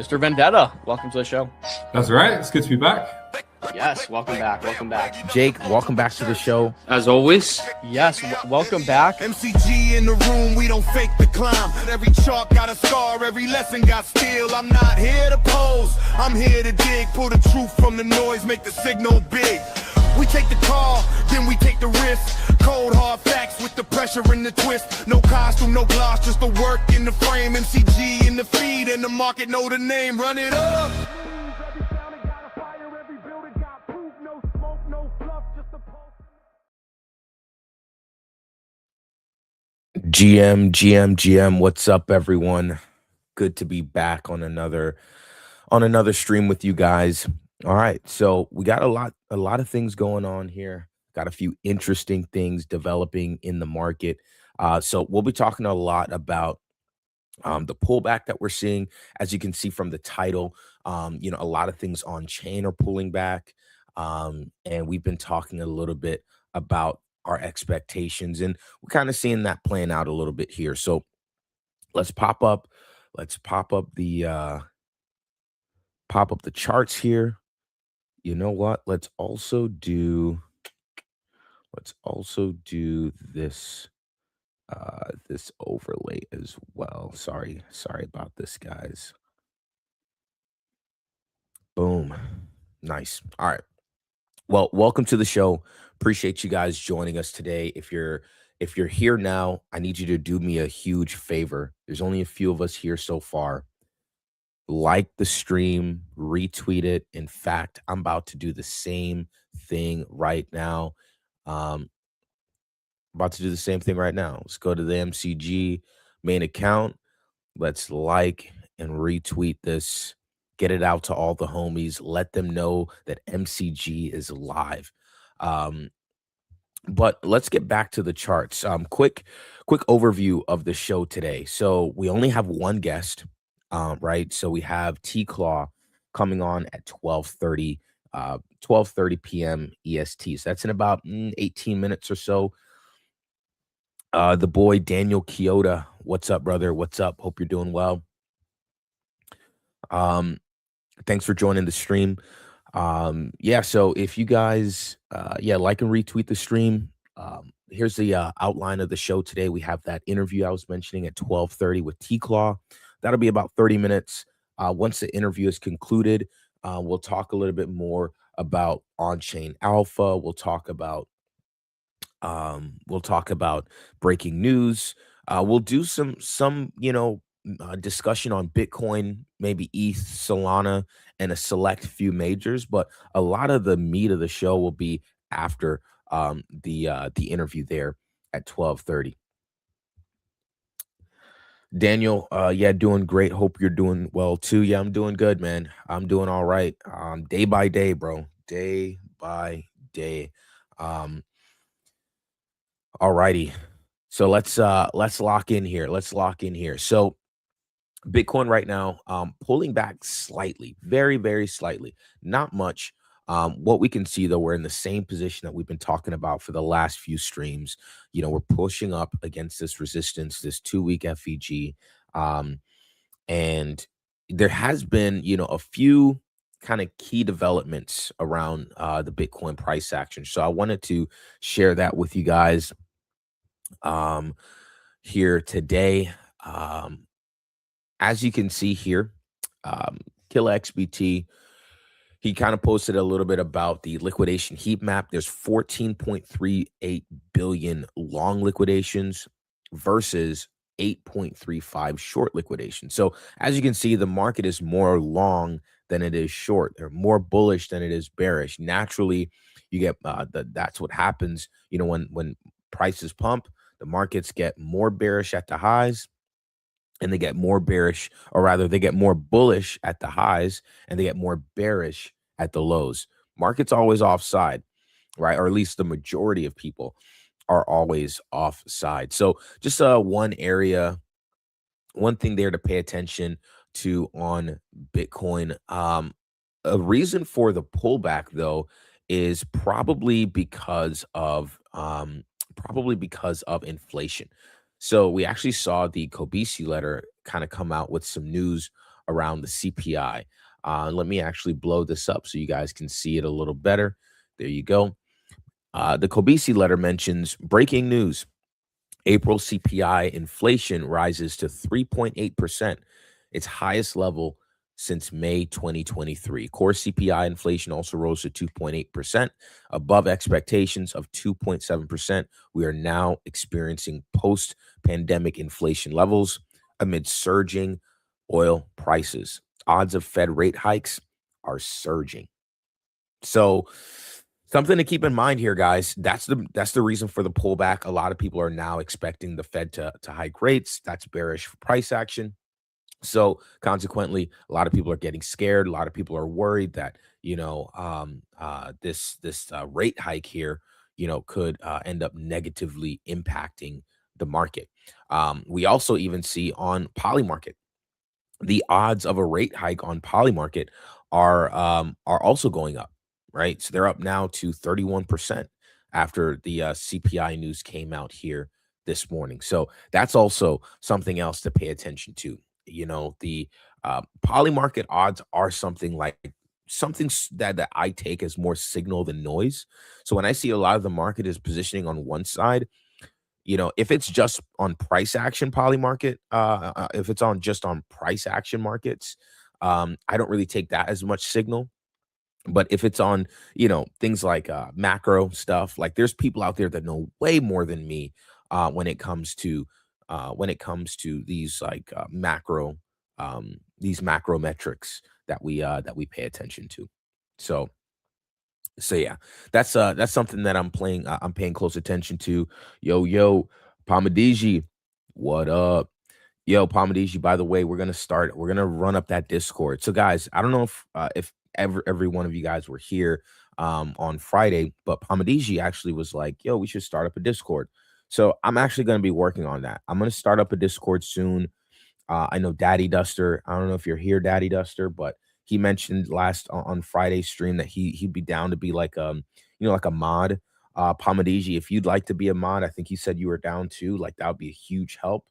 Mr. Vendetta, welcome to the show. That's right. It's good to be back. Yes, welcome back. Welcome back. Jake, welcome back to the show. As always. Yes, welcome back. MCG in the room, we don't fake the climb. Every chalk got a scar, every lesson got steel. I'm not here to pose, I'm here to dig. Pull the truth from the noise, make the signal big. We take the call, then we take the risk. Cold hard facts with the pressure and the twist. No costume, no gloss, just the work in the frame. MCG in the feed, and the market know the name. Run it up. GM, what's up, everyone? Good to be back on another stream with you guys. All right, so we got a lot of things going on here. Got a few interesting things developing in the market. So we'll be talking a lot about the pullback that we're seeing. As you can see from the title, a lot of things on chain are pulling back, and we've been talking a little bit about our expectations, and we're kind of seeing that playing out a little bit here. So let's pop up the charts here. You know what? Let's also do this this overlay as well. Sorry about this, guys. Boom. Nice. All right. Well, welcome to the show. Appreciate you guys joining us today. If you're here now, I need you to do me a huge favor. There's only a few of us here so far. Like the stream, retweet it. In fact, I'm about to do the same thing right now. Let's go to the MCG main account. Let's like and retweet this. Get it out to all the homies. Let them know that MCG is live. But let's get back to the charts. Quick overview of the show today. So we only have one guest, right? So we have T-Claw coming on at 12:30 p.m. EST. So that's in about 18 minutes or so. The boy Daniel Kyoto, what's up, brother? What's up? Hope you're doing well. Thanks for joining the stream. So if you guys like and retweet the stream, here's the outline of the show today. We have that interview I was mentioning at 12:30 with T-Claw. That'll be about 30 minutes. Once the interview is concluded, we'll talk a little bit more about on-chain alpha. We'll talk about breaking news. We'll do some discussion on Bitcoin, maybe ETH, Solana, and a select few majors. But a lot of the meat of the show will be after the interview there at 12:30. Daniel, doing great. Hope you're doing well too. Yeah, I'm doing good, man. I'm doing all right. Day by day, bro. Day by day. Alrighty. So let's lock in here. So Bitcoin right now, pulling back slightly, very, very slightly, not much. What we can see, though, we're in the same position that we've been talking about for the last few streams. We're pushing up against this resistance, this 2-week FEG. And there has been, a few kind of key developments around the Bitcoin price action. So I wanted to share that with you guys here today. As you can see here, Killa XBT, he kind of posted a little bit about the liquidation heat map. There's 14.38 billion long liquidations versus 8.35 short liquidations. So as you can see, the market is more long than it is short. They're more bullish than it is bearish. Naturally, you get that's what happens. When prices pump, the markets get more bearish at the highs, and they get more bearish, or rather they get more bullish at the highs and they get more bearish at the lows. Market's always offside, right? Or at least the majority of people are always offside. So just one thing there to pay attention to on Bitcoin. A reason for the pullback, though, is probably because of inflation. So we actually saw the Kobisi letter kind of come out with some news around the CPI. Let me actually blow this up so you guys can see it a little better. There you go. The Kobisi letter mentions breaking news. April CPI inflation rises to 3.8%, its highest level since May 2023. Core CPI inflation also rose to 2.8%, above expectations of 2.7%. We are now experiencing post-pandemic inflation levels amid surging oil prices. Odds of Fed rate hikes are surging. So something to keep in mind here, guys. That's the reason for the pullback. A lot of people are now expecting the Fed to hike rates. That's bearish for price action. So consequently, a lot of people are getting scared. A lot of people are worried that this rate hike here, could end up negatively impacting the market. We also even see on Poly Market, the odds of a rate hike on Poly Market are also going up, right? So they're up now to 31% after the CPI news came out here this morning. So that's also something else to pay attention to. The Poly Market odds are something that I take as more signal than noise. So when I see a lot of the market is positioning on one side, if it's just on price action Poly Market, if it's on just on price action markets, I don't really take that as much signal. But if it's on, things like macro stuff, like there's people out there that know way more than me when it comes to these like macro metrics that we pay attention to. So yeah, that's something that I'm paying close attention to. Yo, Pamadiji, what up? Yo, Pamadiji, by the way, we're gonna run up that Discord. So guys, I don't know if every one of you guys were here on Friday, but Pamadiji actually was like, yo, we should start up a Discord. So I'm actually gonna be working on that. I'm gonna start up a Discord soon. I know Daddy Duster. I don't know if you're here, Daddy Duster, but he mentioned last on Friday's stream that he'd be down to be like like a mod. Pamadiji, if you'd like to be a mod, I think you said you were down too. Like that would be a huge help.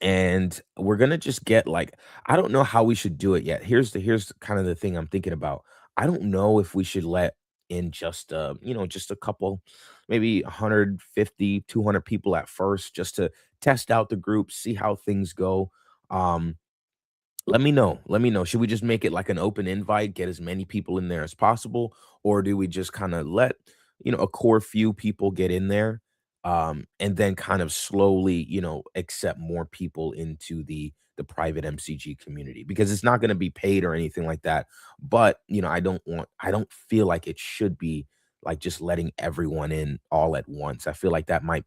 And we're gonna just get like, I don't know how we should do it yet. Here's kind of the thing I'm thinking about. I don't know if we should let in just just a couple, maybe 150, 200 people at first, just to test out the group, see how things go. Let me know. Let me know. Should we just make it like an open invite, get as many people in there as possible, or do we just kind of let a core few people get in there, and then kind of slowly, accept more people into the private MCG community? Because it's not going to be paid or anything like that. But I don't feel like it should be like just letting everyone in all at once. I feel like that might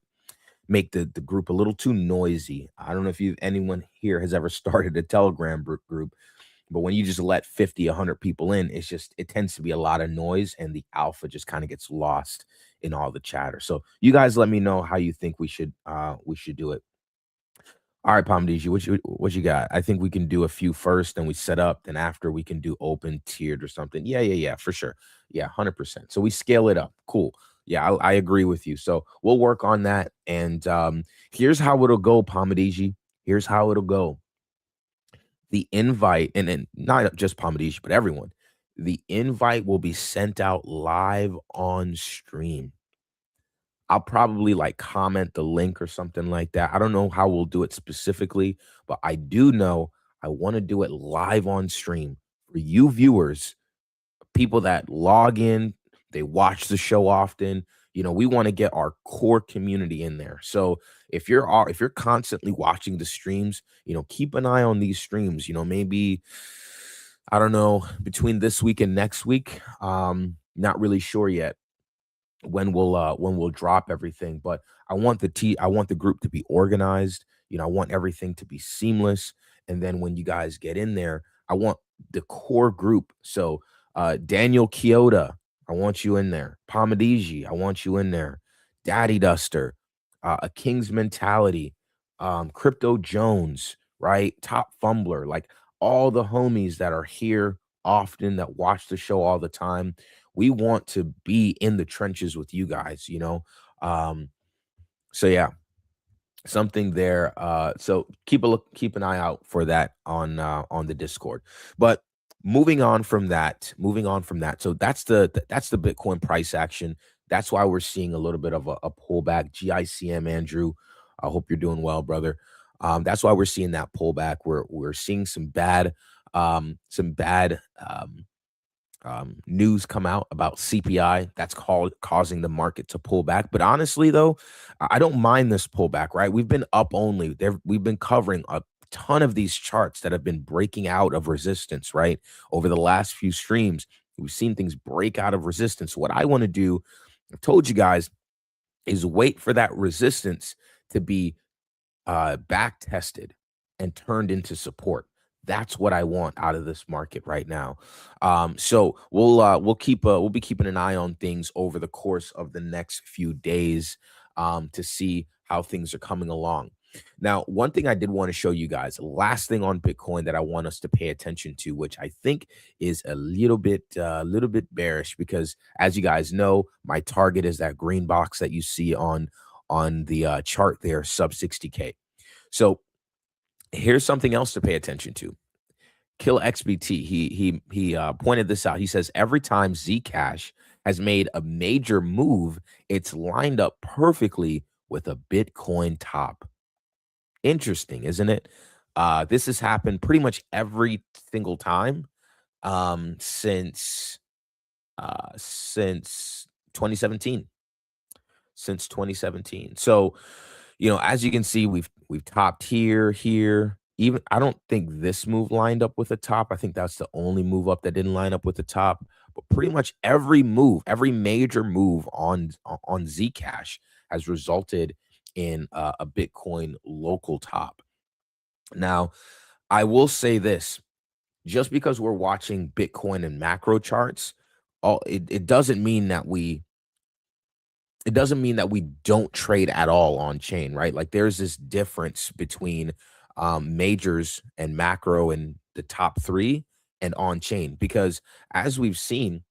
make the group a little too noisy. I don't know if anyone here has ever started a Telegram group, but when you just let 50, 100 people in, it tends to be a lot of noise, and the alpha just kind of gets lost in all the chatter. So you guys let me know how you think we should do it. All right, Palmdiji, what you got? I think we can do a few first, then we set up, then after we can do open tiered or something. Yeah, for sure. Yeah, 100%. So we scale it up. Cool. Yeah, I agree with you. So we'll work on that. And here's how it'll go, Palmdiji. Here's how it'll go. The invite, and not just Palmdiji, but everyone, the invite will be sent out live on stream. I'll probably like comment the link or something like that. I don't know how we'll do it specifically, but I do know I want to do it live on stream for you viewers, people that log in, they watch the show often. We want to get our core community in there. So if you're constantly watching the streams, keep an eye on these streams. Maybe, I don't know, between this week and next week. Not really sure yet when we'll drop everything, but I want the group to be organized. I want everything to be seamless. And then when you guys get in there, I want the core group. So Daniel Kyoto, I want you in there. Pamadiji, I want you in there. Daddy Duster, A King's Mentality, Crypto Jones, right? Top Fumbler, like all the homies that are here often, that watch the show all the time. We want to be in the trenches with you guys, So yeah, something there. So keep an eye out for that on the Discord. But moving on from that. So that's the Bitcoin price action. That's why we're seeing a little bit of a pullback. GICM, Andrew. I hope you're doing well, brother. That's why we're seeing that pullback. We're seeing some bad news come out about CPI that's causing the market to pull back. But honestly, though, I don't mind this pullback, right? We've been up only. We've been covering a ton of these charts that have been breaking out of resistance, right? Over the last few streams, we've seen things break out of resistance. What I want to do, I've told you guys, is wait for that resistance to be back tested and turned into support. That's what I want out of this market right now. So we'll be keeping an eye on things over the course of the next few days to see how things are coming along. Now, one thing I did want to show you guys, last thing on Bitcoin that I want us to pay attention to, which I think is a little bit bearish, because as you guys know, my target is that green box that you see on the chart there, sub 60K. So here's something else to pay attention to. Kill XBT. He pointed this out. He says every time Zcash has made a major move, it's lined up perfectly with a Bitcoin top. Interesting, isn't it? This has happened pretty much every single time since 2017. Since 2017. So, as you can see, we've topped here. Even I don't think this move lined up with the top. I think that's the only move up that didn't line up with the top. But pretty much every major move on Zcash has resulted in a Bitcoin local top. Now, I will say this: just because we're watching Bitcoin and macro charts, it doesn't mean that we don't trade at all on chain, right? Like there's this difference between majors and macro and the top three and on chain, because as we've seen,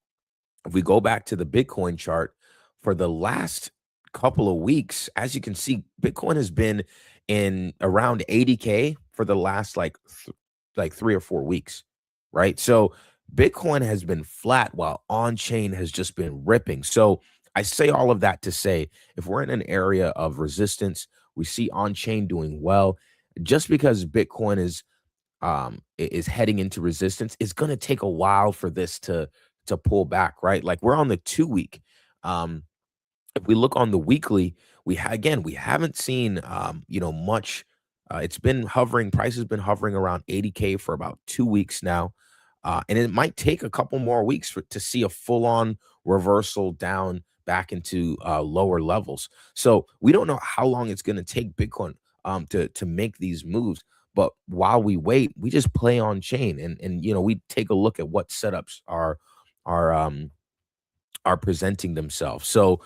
if we go back to the Bitcoin chart for the last couple of weeks, as you can see, Bitcoin has been in around 80K for the last like 3 or 4 weeks, right? So Bitcoin has been flat while on chain has just been ripping. So I say all of that to say, if we're in an area of resistance, we see on chain doing well. Just because Bitcoin is heading into resistance, it's going to take a while for this to pull back, right? Like we're on the 2-week. If we look on the weekly, we haven't seen much. It's been hovering. Price has been hovering around 80K for about 2 weeks now, and it might take a couple more weeks to see a full-on reversal down back into lower levels. So we don't know how long it's going to take Bitcoin to make these moves. But while we wait, we just play on chain, and we take a look at what setups are presenting themselves. So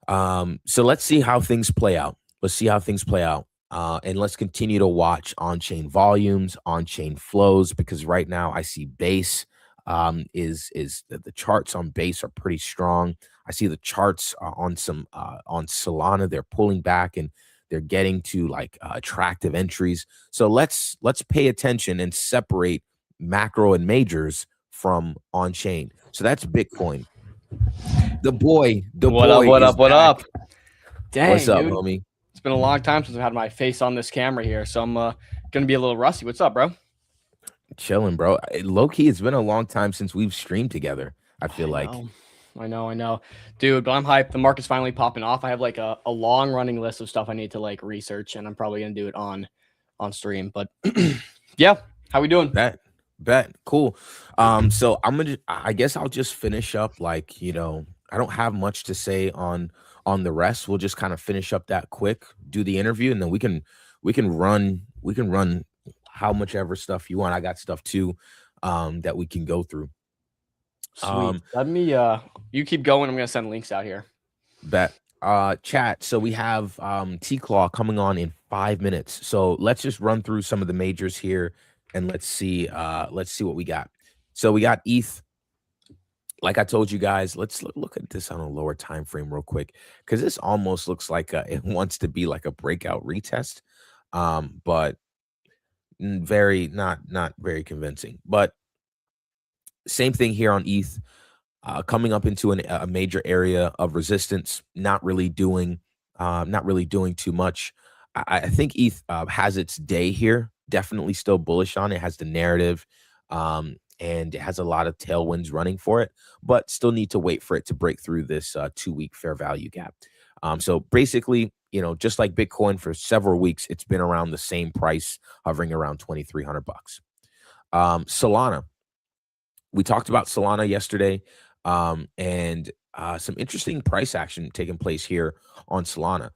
let's see how things play out. And let's continue to watch on-chain volumes, on-chain flows, because right now I see base is the charts on base are pretty strong. I see the charts on Solana, they're pulling back and they're getting to like attractive entries. So let's pay attention and separate macro and majors from on-chain. So that's Bitcoin. What up? Dang, What's up, dude? homie? It's been a long time since I've had my face on this camera here, so I'm gonna be a little rusty. What's up, bro? Chilling, bro. Low key, it's been a long time since we've streamed together. I feel like. I know, dude. But I'm hyped. The market's finally popping off. I have like a long running list of stuff I need to like research, and I'm probably gonna do it on stream. But yeah, how we doing? Bet. Cool. So I guess I'll just finish up. Like, I don't have much to say on the rest. We'll just kind of finish up that quick, do the interview, and then we can run how much ever stuff you want. I got stuff too that we can go through. Sweet. Let me you keep going. I'm gonna send links out here. Bet. Chat. So we have T-Claw coming on in 5 minutes. So let's just run through some of the majors here and let's see what we got. So we got ETH like I told you guys, let's look at this on a lower time frame real quick, because this almost looks like it wants to be like a breakout retest, but very not very convincing. But same thing here on ETH, coming up into a major area of resistance, not really doing too much. I think ETH has its day here. Definitely still bullish on it. Has the narrative, and it has a lot of tailwinds running for it, but still need to wait for it to break through this 2-week fair value gap. So basically, just like Bitcoin for several weeks, it's been around the same price, hovering around $2,300. Solana. We talked about Solana yesterday, and some interesting price action taking place here on Solana.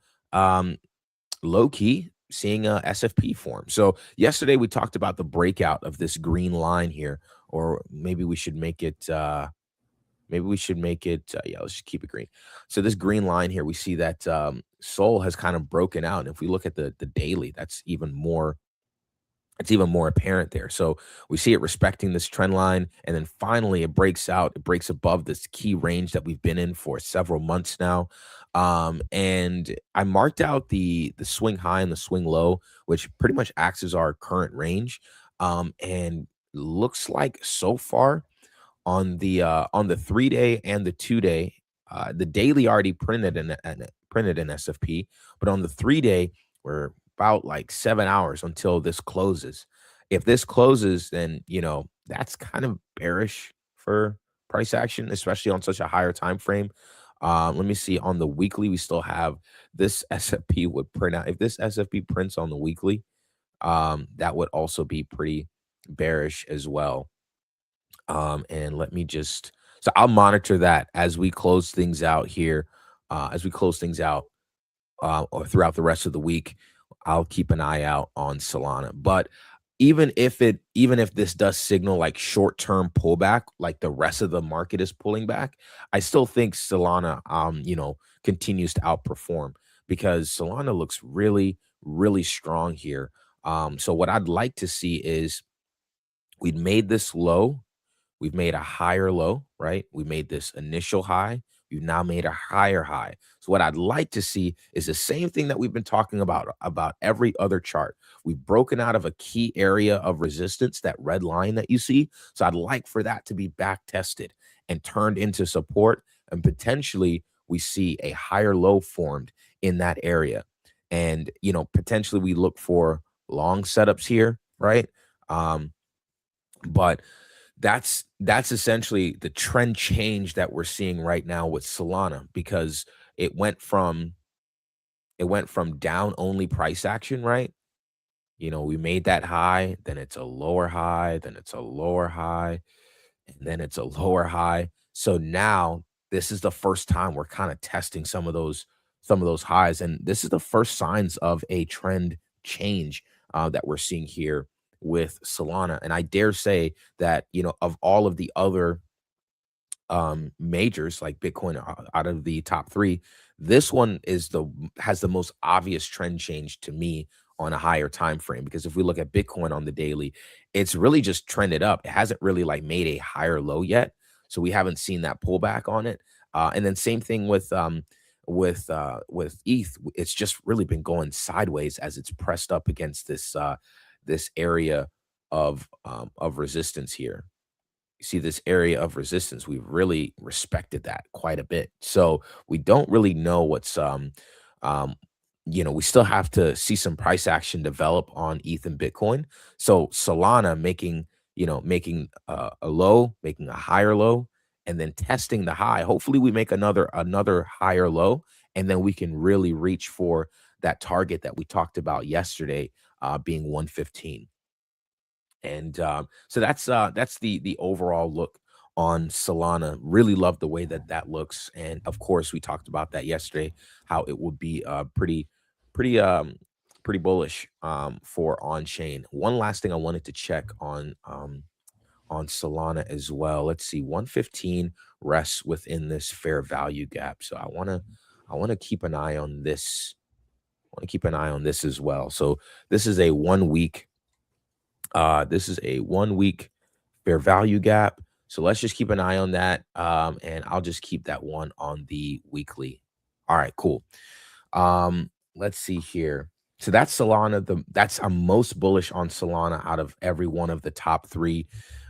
Low key seeing a SFP form. So yesterday we talked about the breakout of this green line here, or maybe we should make it. Yeah, let's just keep it green. So this green line here, we see that Sol has kind of broken out. And if we look at the daily, that's even more. It's even more apparent there. So we see it respecting this trend line, and then finally it breaks out. It breaks above this key range that we've been in for several months now. And I marked out the swing high and the swing low, which pretty much acts as our current range. And looks like so far on the 3-day and the 2-day, the daily already printed in SFP, but on the 3-day we're about like 7 hours until this closes. If this closes, then that's kind of bearish for price action, especially on such a higher time frame. Let me see, on the weekly we still have this SFP would print out. If this SFP prints on the weekly, that would also be pretty bearish as well. And let me just, so I'll monitor that as we close things out here, or throughout the rest of the week. I'll keep an eye out on Solana. But even if this does signal like short-term pullback, like the rest of the market is pulling back, I still think Solana continues to outperform, because Solana looks really, really strong here. So what I'd like to see is, we'd made this low, we've made a higher low, right? We made this initial high. We've now made a higher high. So what I'd like to see is the same thing that we've been talking about every other chart. We've broken out of a key area of resistance, that red line that you see. So I'd like for that to be back tested and turned into support, and potentially we see a higher low formed in that area. And, potentially we look for long setups here, right? But that's essentially the trend change that we're seeing right now with Solana, because it went from down only price action, right? We made that high, then it's a lower high, then it's a lower high, and then it's a lower high. So now this is the first time we're kind of testing some of those highs, and this is the first signs of a trend change that we're seeing here with Solana. And I dare say that, of all of the other majors like Bitcoin, out of the top 3, this one has the most obvious trend change to me on a higher time frame. Because if we look at Bitcoin on the daily, it's really just trended up. It hasn't really like made a higher low yet, so we haven't seen that pullback on it. And then same thing with ETH. It's just really been going sideways as it's pressed up against this area of resistance here. You see this area of resistance, we've really respected that quite a bit. So we don't really know what's we still have to see some price action develop on ETH and Bitcoin. So Solana making a low, making a higher low, and then testing the high. Hopefully we make another higher low, and then we can really reach for that target that we talked about yesterday, being 115. And so that's the overall look on Solana. Really love the way that looks. And of course, we talked about that yesterday, how it would be pretty bullish for on-chain. One last thing I wanted to check on Solana as well. Let's see, 115 rests within this fair value gap. So I want to keep an eye on this. I want to keep an eye on this as well. So this is a 1 week. This is a 1 week fair value gap. So let's just keep an eye on that. And I'll just keep that one on the weekly. All right, cool. Let's see here. So that's Solana. I'm most bullish on Solana out of every one of the top three.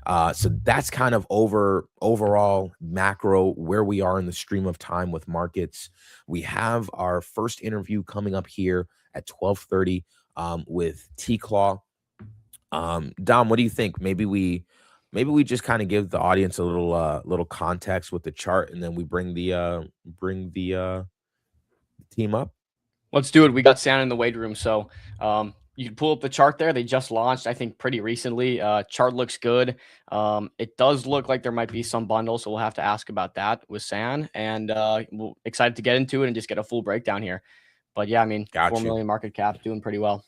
So that's kind of overall macro where we are in the stream of time with markets. We have our first interview coming up here at 12:30 with T-Claw. Dom, what do you think? Maybe we just kind of give the audience a little context with the chart, and then we bring the team up. Let's do it. We got Santa in the weight room, so you can pull up the chart there. They just launched, I think, pretty recently. Chart looks good. It does look like there might be some bundles, so we'll have to ask about that with San. And we're excited to get into it and just get a full breakdown here. But yeah, I mean, 4 million market cap, doing pretty well.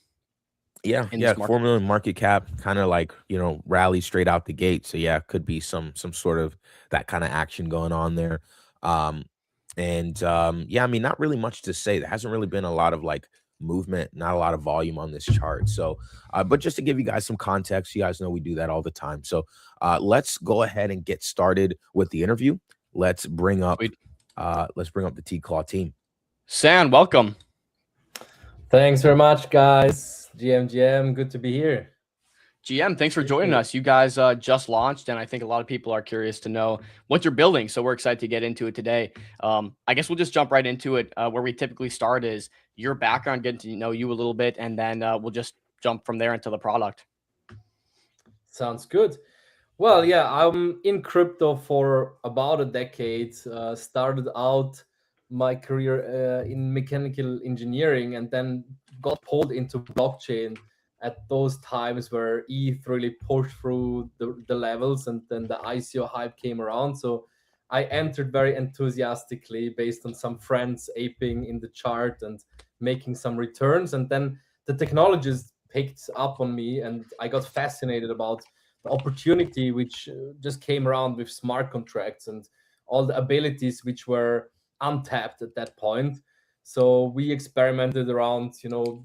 Yeah, 4 million market cap, kind of like, rally straight out the gate. So yeah, could be some sort of that kind of action going on there. Yeah, I mean, not really much to say. There hasn't really been a lot of like movement, not a lot of volume on this chart. So, but just to give you guys some context, you guys know we do that all the time. So let's go ahead and get started with the interview. Let's bring up the T-Claw team. San, welcome. Thanks very much, guys. GM, good to be here. GM, thanks for joining us. You guys just launched, and I think a lot of people are curious to know what you're building. So we're excited to get into it today. I guess we'll just jump right into it. Where we typically start is your background, getting to know you a little bit, and then we'll just jump from there into the product. Sounds good. Well, yeah, I'm in crypto for about a decade. Started out my career in mechanical engineering, and then got pulled into blockchain at those times where ETH really pushed through the levels, and then the ICO hype came around. So I entered very enthusiastically based on some friends aping in the chart and making some returns. And then the technologies picked up on me, and I got fascinated about the opportunity which just came around with smart contracts and all the abilities which were untapped at that point. So we experimented around,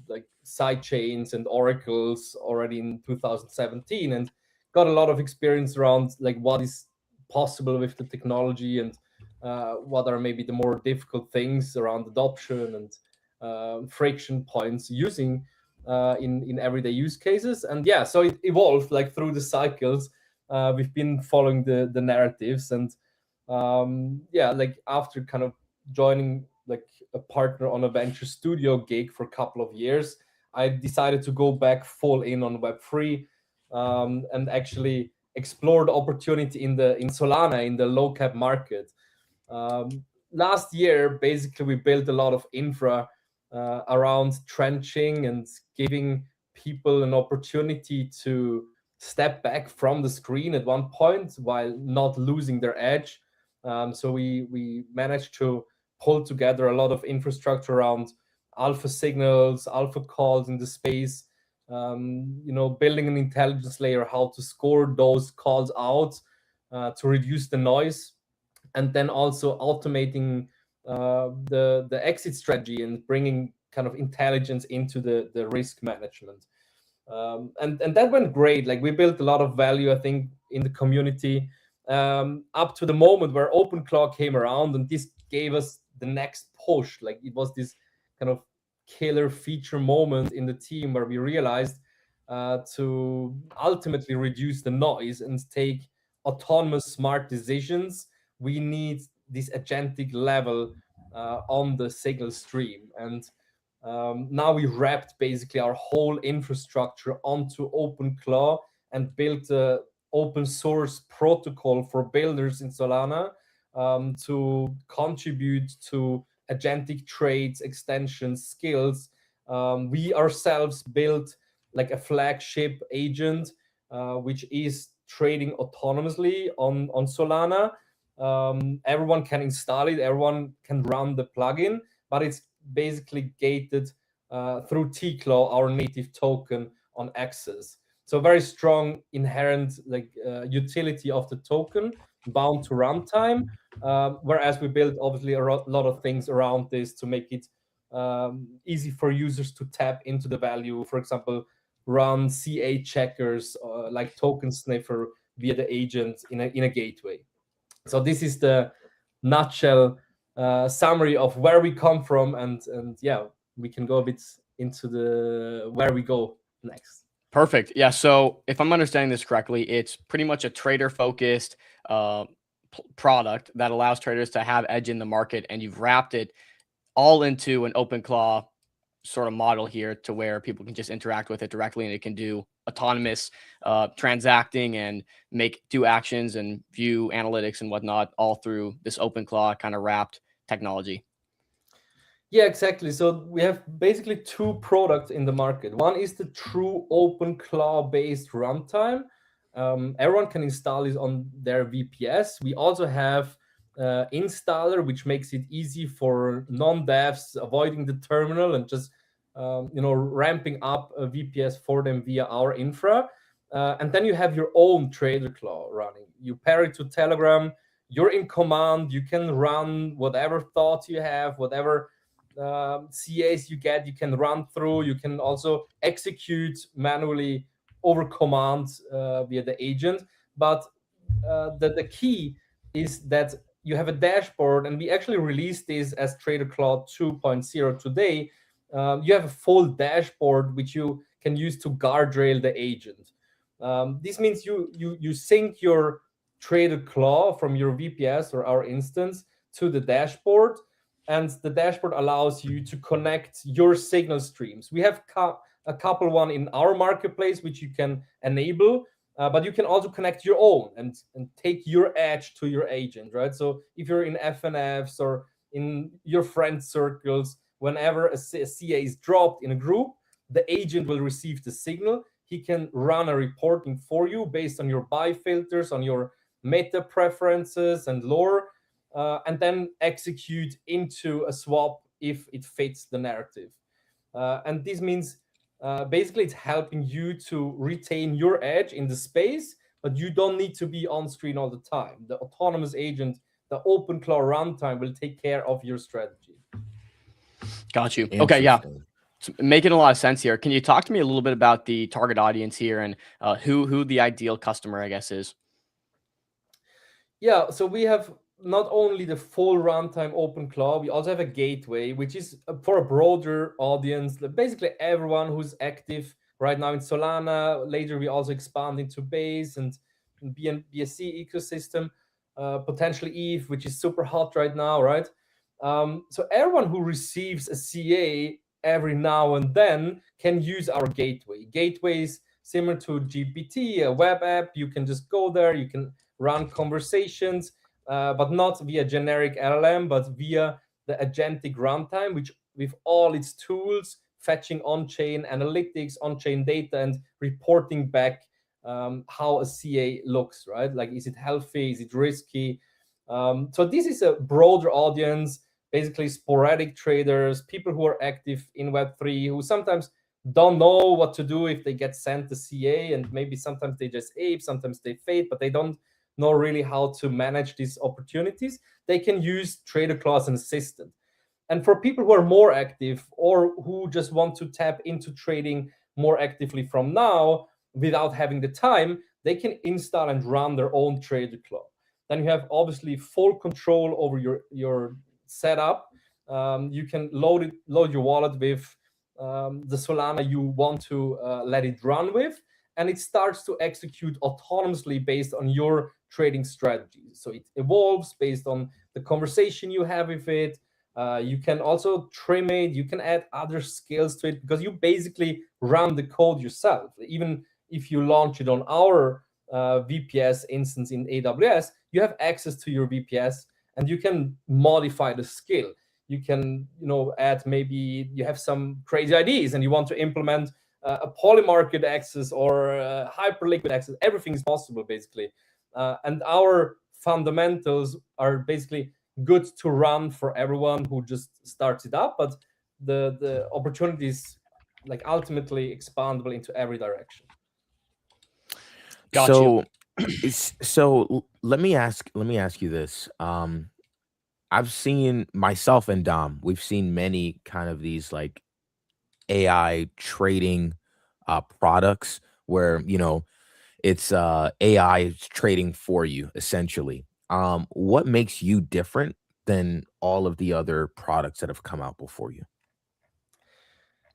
like side chains and oracles already in 2017, and got a lot of experience around like what is possible with the technology, and what are maybe the more difficult things around adoption and friction points using in everyday use cases. And yeah, so it evolved like through the cycles. We've been following the narratives, and yeah, like after kind of joining like a partner on a venture studio gig for a couple of years, I decided to go back full in on Web3, and actually explore the opportunity in Solana, in the low cap market. Last year, basically, we built a lot of infra around trenching and giving people an opportunity to step back from the screen at one point while not losing their edge. So we managed to pull together a lot of infrastructure around alpha signals, alpha calls in the space, building an intelligence layer, how to score those calls out to reduce the noise, and then also automating the exit strategy and bringing kind of intelligence into the risk management. And that went great. Like we built a lot of value, I think, in the community, up to the moment where OpenClaw came around, and this gave us the next push. Like it was this kind of killer feature moment in the team where we realized to ultimately reduce the noise and take autonomous smart decisions, we need this agentic level on the signal stream. And now we wrapped basically our whole infrastructure onto OpenClaw and built a open source protocol for builders in Solana to contribute to agentic trades, extensions, skills. We ourselves built like a flagship agent, which is trading autonomously on Solana. Everyone can install it, everyone can run the plugin, but it's basically gated through T-Claw, our native token on Access. So very strong inherent utility of the token bound to runtime, whereas we built obviously a lot of things around this to make it easy for users to tap into the value. For example, run CA checkers like Token Sniffer via the agent in a gateway. So this is the nutshell summary of where we come from, and yeah, we can go a bit into the where we go next. Perfect. Yeah. So if I'm understanding this correctly, it's pretty much a trader focused product that allows traders to have edge in the market, and you've wrapped it all into an OpenClaw sort of model here to where people can just interact with it directly, and it can do autonomous transacting and do actions and view analytics and whatnot all through this OpenClaw kind of wrapped technology. Yeah, exactly. So we have basically two products in the market. One is the true OpenClaw based runtime. Everyone can install it on their VPS. We also have installer, which makes it easy for non-devs avoiding the terminal and just ramping up a VPS for them via our infra. And then you have your own TraderClaw running. You pair it to Telegram. You're in command. You can run whatever thoughts you have, whatever CAs you get, you can run through. You can also execute manually over command via the agent. But the key is that you have a dashboard, and we actually released this as TraderClaw 2.0 today. You have a full dashboard which you can use to guardrail the agent. This means you sync your TraderClaw from your VPS or our instance to the dashboard, and the dashboard allows you to connect your signal streams. We have a couple one in our marketplace which you can enable, but you can also connect your own and take your edge to your agent, right? So if you're in FNFs or in your friend circles, whenever a CA is dropped in a group, the agent will receive the signal. He can run a reporting for you based on your buy filters, on your meta preferences and lore, and then execute into a swap if it fits the narrative. And this means basically it's helping you to retain your edge in the space, but you don't need to be on screen all the time. The autonomous agent, the OpenClaw runtime will take care of your strategy. Got you. Okay, yeah. It's making a lot of sense here. Can you talk to me a little bit about the target audience here and who the ideal customer, I guess, is? Yeah, so we have not only the full runtime OpenClaw, we also have a gateway, which is for a broader audience, basically everyone who's active right now in Solana. Later, we also expand into Base and BSC ecosystem, potentially ETH, which is super hot right now, right? So everyone who receives a CA every now and then can use our gateway. Gateways similar to GPT, a web app. You can just go there, you can run conversations, but not via generic LLM, but via the agentic runtime, which with all its tools, fetching on-chain analytics, on-chain data, and reporting back how a CA looks, right? Like, is it healthy? Is it risky? So this is a broader audience, basically sporadic traders, people who are active in Web3, who sometimes don't know what to do if they get sent the CA, and maybe sometimes they just ape, sometimes they fade, but they don't know really how to manage these opportunities. They can use TraderClaw as an assistant. And for people who are more active or who just want to tap into trading more actively from now without having the time, they can install and run their own TraderClaw. Then you have obviously full control over your setup. You can load your wallet with the Solana you want to let it run with, and it starts to execute autonomously based on your trading strategy. So it evolves based on the conversation you have with it. You can also trim it. You can add other skills to it because you basically run the code yourself. Even if you launch it on our VPS instance in AWS, you have access to your VPS and you can modify the skill. You can, add, maybe you have some crazy ideas and you want to implement a polymarket access or hyperliquid access. Everything is possible, basically. And our fundamentals are basically good to run for everyone who just starts it up, but the opportunity is like ultimately expandable into every direction. So let me ask you this. I've seen myself and Dom, we've seen many kind of these like AI trading products where, it's AI trading for you essentially. What makes you different than all of the other products that have come out before you?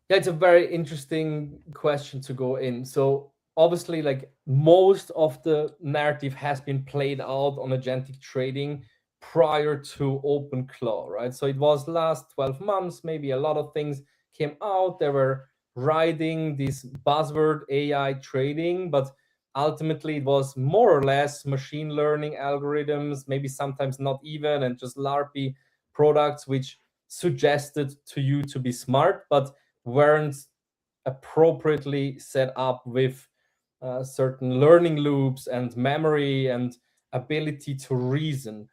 Yeah, it's a very interesting question to go in. So obviously, like most of the narrative has been played out on agentic trading prior to OpenClaw, right? So it was last 12 months, maybe a lot of things came out. They were riding this buzzword AI trading, but ultimately it was more or less machine learning algorithms, maybe sometimes not even, and just LARPy products which suggested to you to be smart, but weren't appropriately set up with certain learning loops and memory and ability to reason.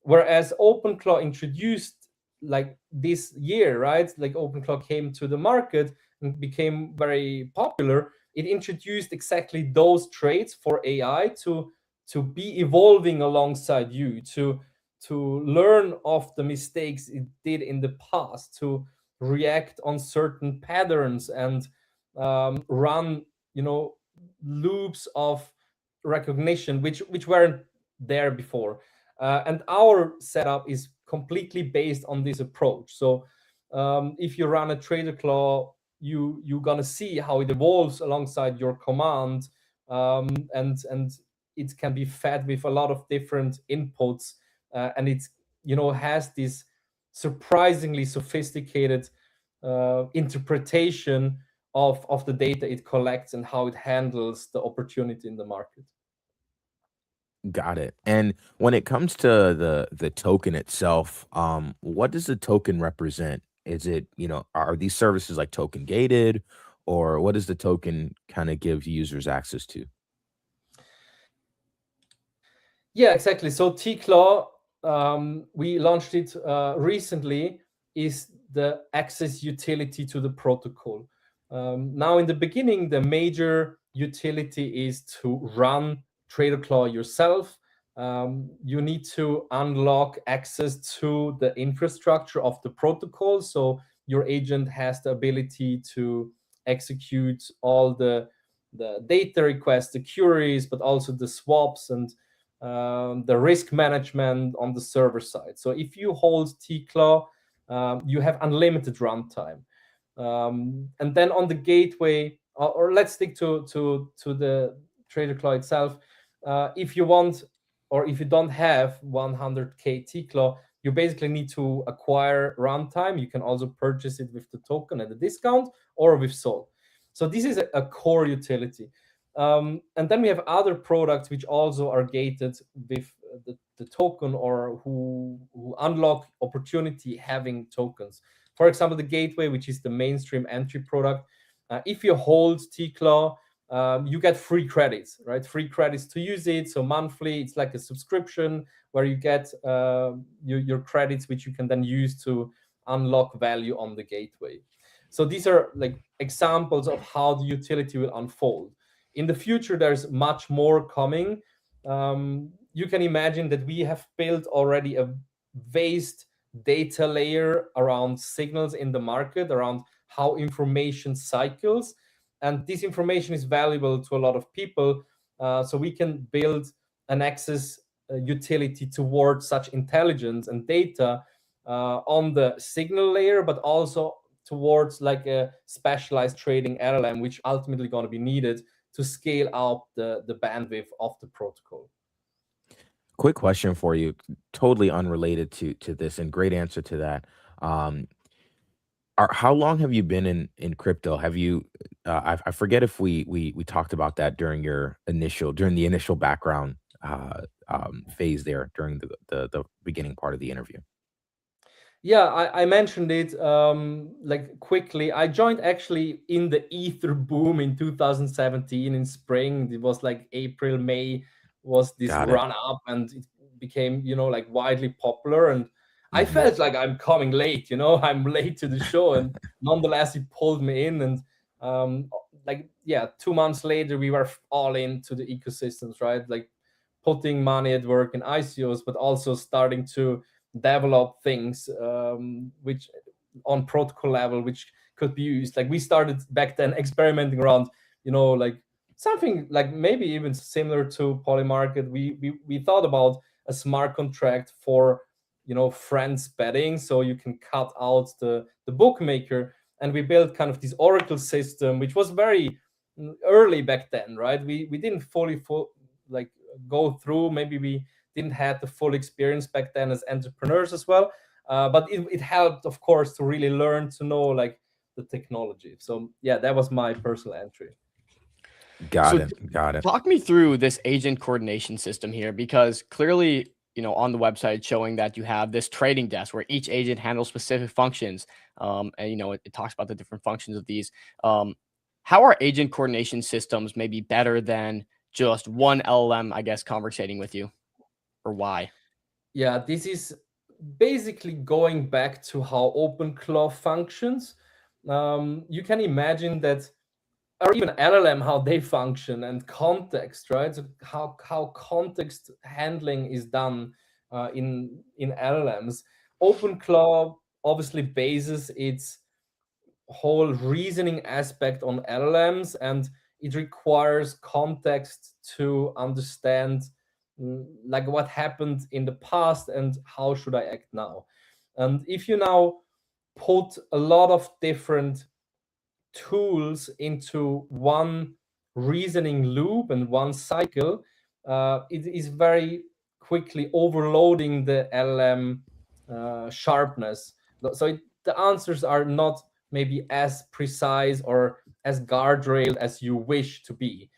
Whereas OpenClaw introduced like this year, right? Like OpenClaw came to the market and became very popular. It introduced exactly those traits for AI to be evolving alongside you, to learn of the mistakes it did in the past, to react on certain patterns and run, loops of recognition which weren't there before. And our setup is completely based on this approach. So if you run a trader claw, you're gonna see how it evolves alongside your command, and it can be fed with a lot of different inputs, and it's has this surprisingly sophisticated interpretation of the data it collects and how it handles the opportunity in the market. Got it. And when it comes to the token itself, what does the token represent? Is it, are these services like token gated, or what does the token kind of give users access to? Yeah, exactly. So T-Claw, we launched it recently, is the access utility to the protocol. Now, in the beginning, the major utility is to run TraderClaw yourself. You need to unlock access to the infrastructure of the protocol. So your agent has the ability to execute all the data requests, the queries, but also the swaps and the risk management on the server side. So if you hold T-Claw, you have unlimited runtime. And then on the gateway, or let's stick to the TraderClaw itself. If you want, or if you don't have 100K T-Claw, you basically need to acquire runtime. You can also purchase it with the token at a discount or with Sol. So this is a core utility. And then we have other products which also are gated with the token, or who unlock opportunity having tokens. For example, the gateway, which is the mainstream entry product. If you hold T-Claw, you get free credits, right? Free credits to use it. So monthly, it's like a subscription where you get your credits, which you can then use to unlock value on the gateway. So these are like examples of how the utility will unfold. In the future, there's much more coming. You can imagine that we have built already a vast data layer around signals in the market, around how information cycles. And this information is valuable to a lot of people. So we can build an access utility towards such intelligence and data on the signal layer, but also towards like a specialized trading LLM, which ultimately going to be needed to scale up the bandwidth of the protocol. Quick question for you, totally unrelated to this, and great answer to that. How long have you been in crypto? Have you? I forget if we talked about that during the initial background phase there during the beginning part of the interview. Yeah, I mentioned it like quickly. I joined actually in the Ether boom in 2017 in spring. It was like April, May was this Got it. run up, and it became like widely popular. And I Mhm. felt like I'm coming late. I'm late to the show, and nonetheless, it pulled me in. And like 2 months later, we were all into the ecosystems, right? Like putting money at work in ICOs, but also starting to develop things which on protocol level which could be used. Like we started back then experimenting around like something like maybe even similar to Polymarket. We thought about a smart contract for, you know, friends betting, so you can cut out the bookmaker, and we built kind of this Oracle system, which was very early back then, right? We didn't fully like go through. Maybe we didn't have the full experience back then as entrepreneurs as well, but it helped, of course, to really learn to know like the technology. So yeah, that was my personal entry. Got So it. talk me through this agent coordination system here, because clearly, you know, on the website showing that you have this trading desk where each agent handles specific functions. And you know, it talks about the different functions of these. How are agent coordination systems maybe better than just one LLM, I guess, conversating with you, or why? Yeah, this is basically going back to how OpenClaw functions. You can imagine that, or even LLM, how they function, and context, right? So how context handling is done in LLMs. OpenClaw obviously bases its whole reasoning aspect on LLMs, and it requires context to understand like what happened in the past and how should I act now. And if you now put a lot of different tools into one reasoning loop and one cycle, it is very quickly overloading the LLM sharpness. So the answers are not maybe as precise or as guardrailed as you wish to be.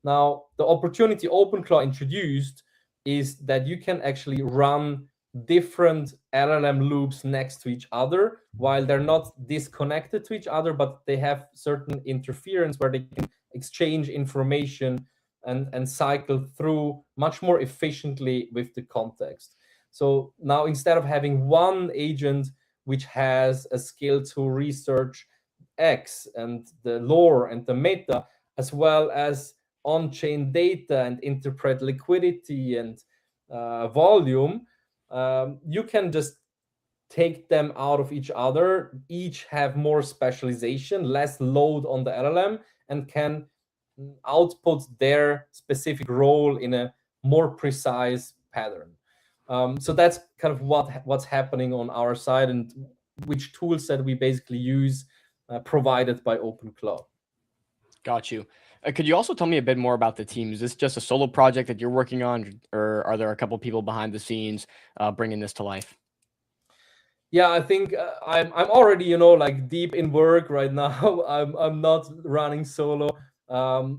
Now, the opportunity OpenClaw introduced is that you can actually run different LLM loops next to each other while they're not disconnected to each other, but they have certain interference where they can exchange information and cycle through much more efficiently with the context. So now, instead of having one agent which has a skill to research X and the lore and the meta, as well as on-chain data and interpret liquidity and volume, you can just take them out of each other, each have more specialization, less load on the LLM, and can output their specific role in a more precise pattern. So that's kind of what's happening on our side, and which tool set we basically use provided by OpenClaw. Got you. Could you also tell me a bit more about the team? Is this just a solo project that you're working on, or are there a couple people behind the scenes bringing this to life? Yeah, I think I'm already, you know, like deep in work right now. I'm not running solo.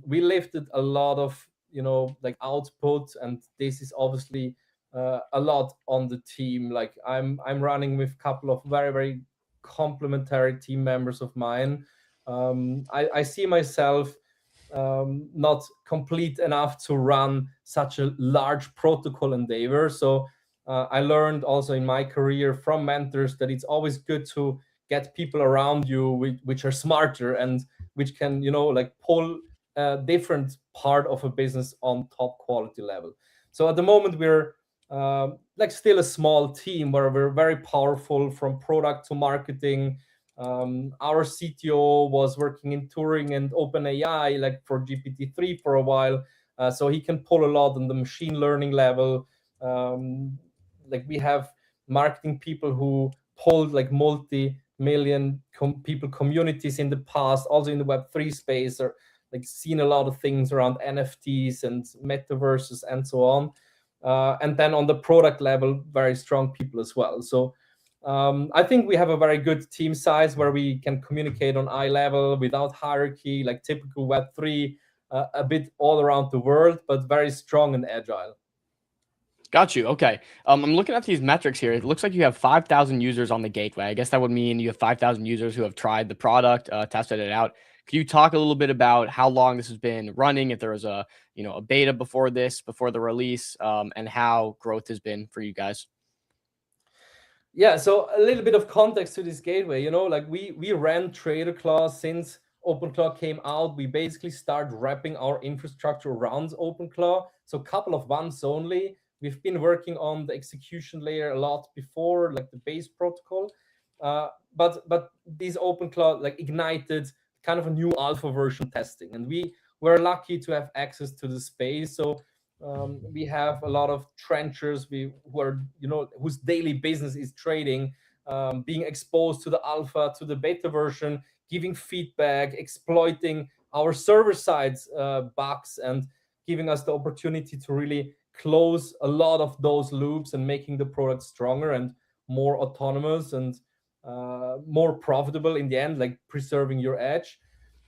We lifted a lot of, you know, like output, and this is obviously a lot on the team. Like I'm running with a couple of very complementary team members of mine. I see myself not complete enough to run such a large protocol endeavor. So I learned also in my career from mentors that it's always good to get people around you which are smarter and which can, you know, like pull a different part of a business on top quality level. So at the moment we're like still a small team where we're very powerful from product to marketing. Our CTO was working in Turing and OpenAI, like for GPT-3 for a while, so he can pull a lot on the machine learning level. Like we have marketing people who pulled like multi-million people communities in the past, also in the Web3 space, or like seen a lot of things around NFTs and metaverses and so on. And then on the product level, very strong people as well. So I think we have a very good team size where we can communicate on eye level without hierarchy, like typical Web3, a bit all around the world, but very strong and agile. Got you. Okay. I'm looking at these metrics here. It looks like you have 5,000 users on the gateway. I guess that would mean you have 5,000 users who have tried the product, tested it out. Could you talk a little bit about how long this has been running, if there was a, you know, a beta before this, before the release, and how growth has been for you guys? Yeah, so a little bit of context to this gateway. You know, like we ran TraderClaw since OpenClaw came out. We basically started wrapping our infrastructure around OpenClaw. So a couple of months only. We've been working on the execution layer a lot before, like the base protocol. But these OpenClaw like ignited kind of a new alpha version testing, and we we're lucky to have access to the space. So we have a lot of trenchers who are, whose daily business is trading, being exposed to the alpha, to the beta version, giving feedback, exploiting our server side's bugs, and giving us the opportunity to really close a lot of those loops and making the product stronger and more autonomous and more profitable in the end, like preserving your edge.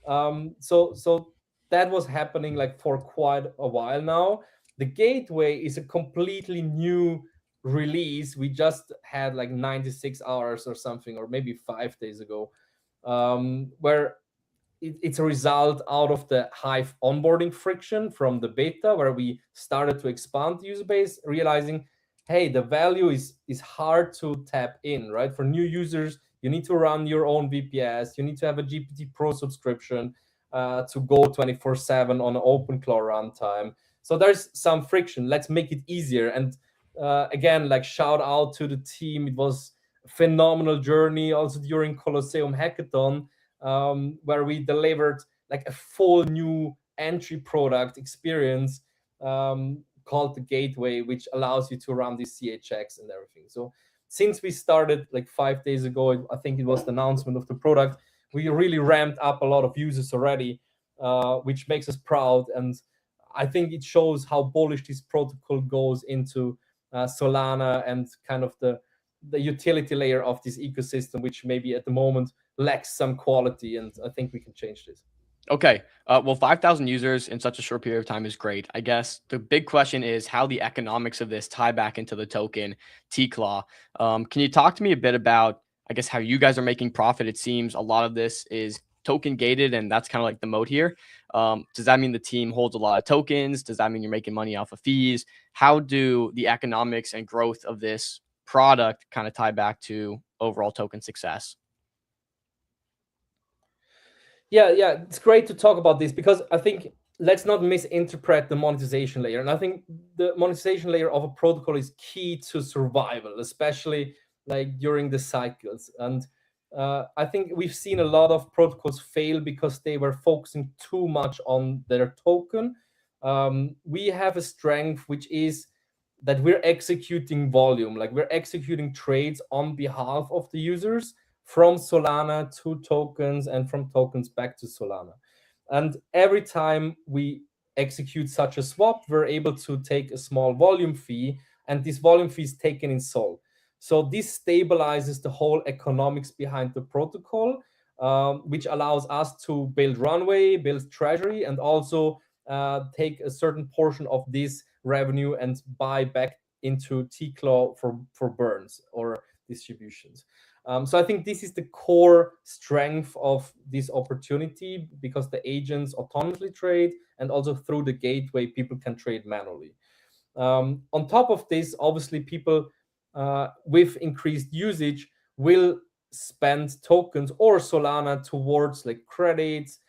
So that was happening like for quite a while now. The gateway is a completely new release. We just had like 96 hours or something, or maybe 5 days ago, where it's a result out of the Hive onboarding friction from the beta, where we started to expand the user base, realizing, hey, the value is hard to tap in, right? For new users, you need to run your own VPS, you need to have a GPT Pro subscription to go 24/7 on an OpenClaw runtime. So there's some friction. Let's make it easier. And again, like shout out to the team. It was a phenomenal journey also during Colosseum Hackathon, where we delivered like a full new entry product experience called the Gateway, which allows you to run these CHX and everything. So since we started like 5 days ago, I think it was the announcement of the product, we really ramped up a lot of users already, which makes us proud. And I think it shows how bullish this protocol goes into Solana and kind of the utility layer of this ecosystem, which maybe at the moment lacks some quality. And I think we can change this. Okay. Well, 5,000 users in such a short period of time is great. I guess the big question is how the economics of this tie back into the token T-Claw. Can you talk to me a bit about, I guess, how you guys are making profit? It seems a lot of this is token gated, and that's kind of like the mode here. Does that mean the team holds a lot of tokens? Does that mean you're making money off of fees? How do the economics and growth of this product kind of tie back to overall token success? Yeah, it's great to talk about this, because I think let's not misinterpret the monetization layer. And I think the monetization layer of a protocol is key to survival, especially like during the cycles. And I think we've seen a lot of protocols fail because they were focusing too much on their token. We have a strength, which is that we're executing volume, like we're executing trades on behalf of the users from Solana to tokens and from tokens back to Solana. And every time we execute such a swap, we're able to take a small volume fee, and this volume fee is taken in SOL. So this stabilizes the whole economics behind the protocol, which allows us to build runway, build treasury, and also take a certain portion of this revenue and buy back into T-Claw for burns or distributions. So I think this is the core strength of this opportunity, because the agents autonomously trade, and also through the gateway, people can trade manually. On top of this, obviously, people with increased usage will spend tokens or Solana towards like credits.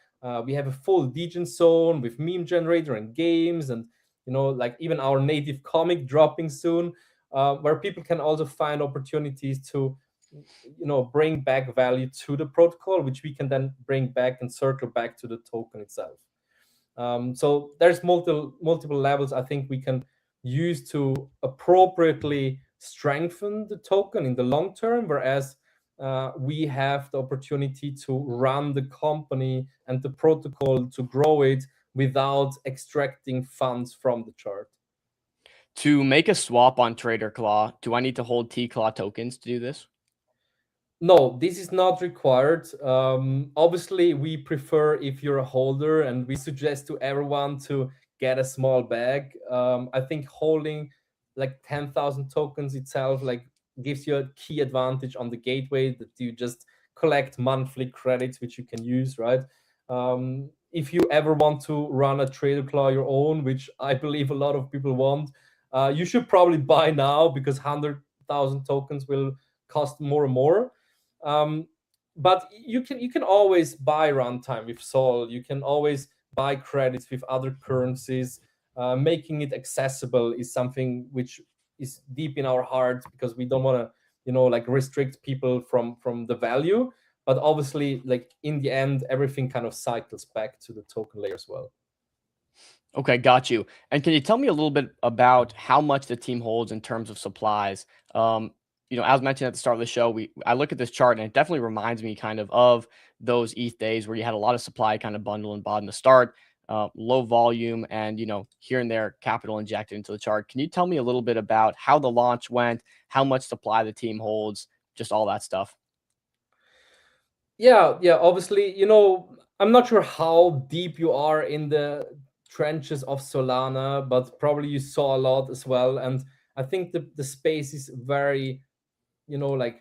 We have a full degen zone with meme generator and games, and like even our native comic dropping soon, where people can also find opportunities to bring back value to the protocol, which we can then bring back and circle back to the token itself. So there's multiple levels I think we can use to appropriately strengthen the token in the long term, whereas we have the opportunity to run the company and the protocol to grow it without extracting funds from the chart. To make a swap on Trader Claw, do I need to hold T-Claw tokens to do this? No, this is not required. Obviously, we prefer if you're a holder, and we suggest to everyone to get a small bag. I think holding like 10,000 tokens itself like gives you a key advantage on the gateway, that you just collect monthly credits which you can use, right? If you ever want to run a Trader Claw your own, which I believe a lot of people want, you should probably buy now, because 100,000 tokens will cost more and more. But you can always buy runtime with Sol. You can always buy credits with other currencies. Making it accessible is something which is deep in our heart, because we don't want to like restrict people from the value. But obviously, like in the end, everything kind of cycles back to the token layer as well. Okay, got you. And can you tell me a little bit about how much the team holds in terms of supplies? As mentioned at the start of the show, I look at this chart and it definitely reminds me kind of those ETH days where you had a lot of supply kind of bundle and bought in the start, low volume, and here and there capital injected into the chart. Can you tell me a little bit about how the launch went, how much supply the team holds, just all that stuff? Yeah, obviously, I'm not sure how deep you are in the trenches of Solana, but probably you saw a lot as well. And I think the space is very, like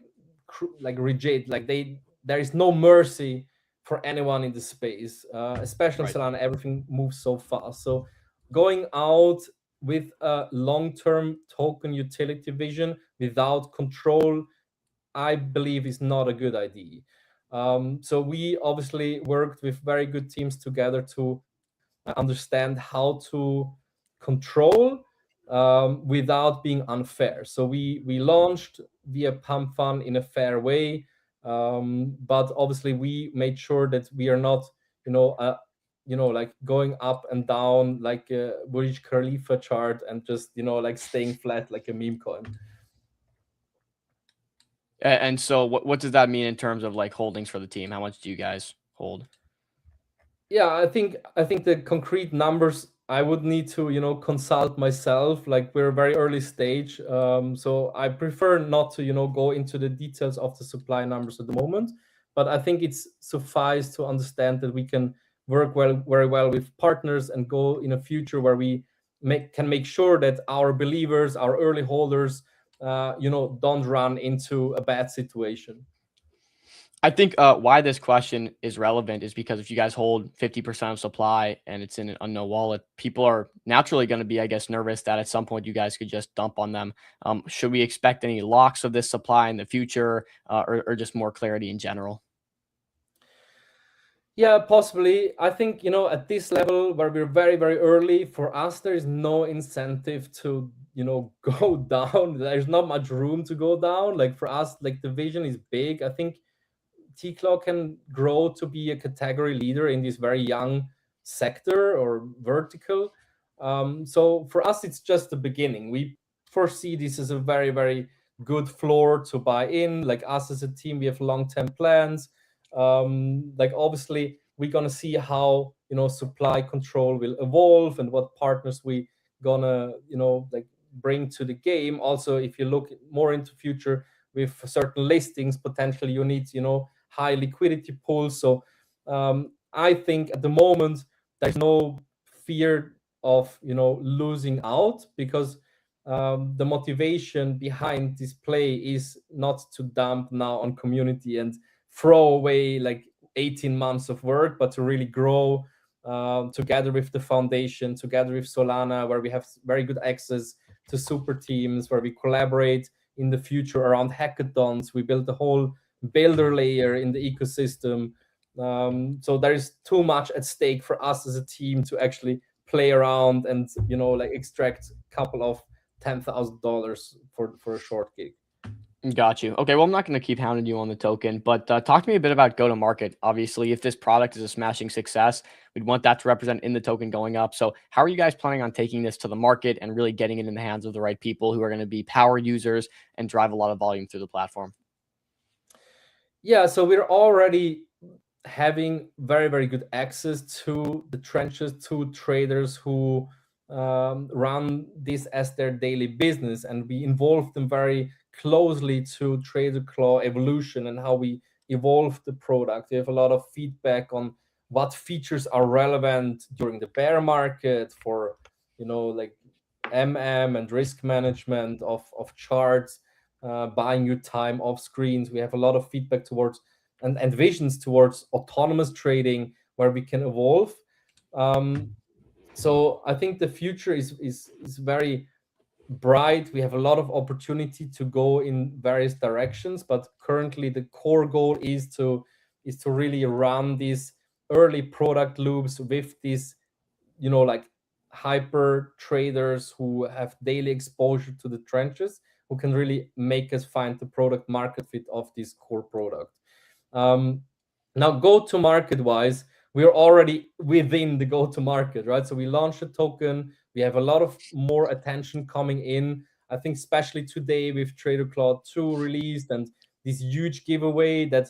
like rigid. Like there is no mercy for anyone in the space, especially in Right. Solana. Everything moves so fast. So going out with a long-term token utility vision without control, I believe, is not a good idea. So we obviously worked with very good teams together to understand how to control without being unfair. So we launched via Pump Fund in a fair way, but obviously we made sure that we are not, like going up and down like a Burj Khalifa chart and just like staying flat like a meme coin. And so what does that mean in terms of like holdings for the team? How much do you guys hold? Yeah, I think the concrete numbers I would need to consult myself. Like we're very early stage, so I prefer not to go into the details of the supply numbers at the moment. But I think it's suffice to understand that we can work very well with partners and go in a future where we can make sure that our believers, our early holders, don't run into a bad situation. I think why this question is relevant is because if you guys hold 50% of supply and it's in an unknown wallet, people are naturally going to be, I guess, nervous that at some point you guys could just dump on them. Should we expect any locks of this supply in the future, or just more clarity in general? Yeah, possibly. I think, at this level where we're very, very early, for us, there is no incentive to, go down. There's not much room to go down. Like for us, like the vision is big. I think T-Claw can grow to be a category leader in this very young sector or vertical. So for us, it's just the beginning. We foresee this as a very, very good floor to buy in. Like us as a team, we have long-term plans. Like obviously, we're gonna see how supply control will evolve and what partners we gonna like bring to the game. Also, if you look more into future with certain listings, potentially you need high liquidity pools. So I think at the moment there's no fear of losing out, because the motivation behind this play is not to dump now on community and throw away like 18 months of work, but to really grow together with the foundation, together with Solana, where we have very good access to super teams, where we collaborate in the future around hackathons. We built a whole builder layer in the ecosystem. So there is too much at stake for us as a team to actually play around and like extract a couple of $10,000 for a short gig. Got you. Okay, well, I'm not going to keep hounding you on the token, but talk to me a bit about go to market. Obviously, if this product is a smashing success, we'd want that to represent in the token going up. So, how are you guys planning on taking this to the market and really getting it in the hands of the right people who are going to be power users and drive a lot of volume through the platform? Yeah, so we're already having very, very good access to the trenches, to traders who run this as their daily business, and we involve them very closely to Trader Claw evolution and how we evolve the product. We have a lot of feedback on what features are relevant during the bear market for like and risk management of charts, buying your time off screens. We have a lot of feedback towards and visions towards autonomous trading where we can evolve. So I think the future is very bright. We have a lot of opportunity to go in various directions, but currently the core goal is to really run these early product loops with these like hyper traders who have daily exposure to the trenches, who can really make us find the product market fit of this core product. Now, go to market wise, we're already within the go-to-market, right? So we launched a token. We have a lot of more attention coming in. I think especially today with Trader Cloud 2 released and this huge giveaway that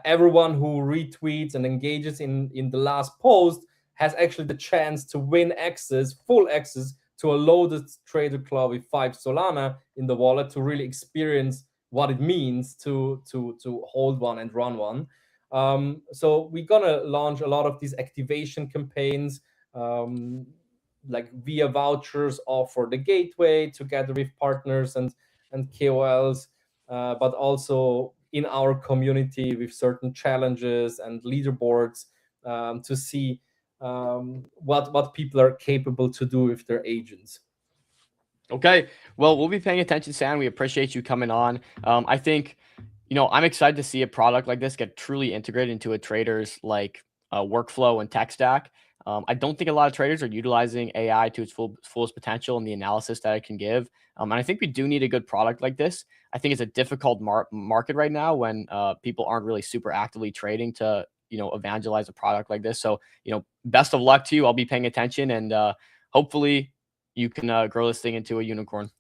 everyone who retweets and engages in the last post has actually the chance to win access, full access to a loaded Trader Cloud with 5 Solana in the wallet to really experience what it means to hold one and run one. So we're gonna launch a lot of these activation campaigns, like via vouchers or for the gateway together with partners and KOLs, but also in our community with certain challenges and leaderboards, to see what people are capable to do with their agents. Okay, well, we'll be paying attention, Sam. We appreciate you coming on. I think, I'm excited to see a product like this get truly integrated into a trader's workflow and tech stack. I don't think a lot of traders are utilizing AI to its fullest potential and the analysis that it can give. And I think we do need a good product like this. I think it's a difficult market right now when people aren't really super actively trading to evangelize a product like this. So best of luck to you. I'll be paying attention, and hopefully you can grow this thing into a unicorn.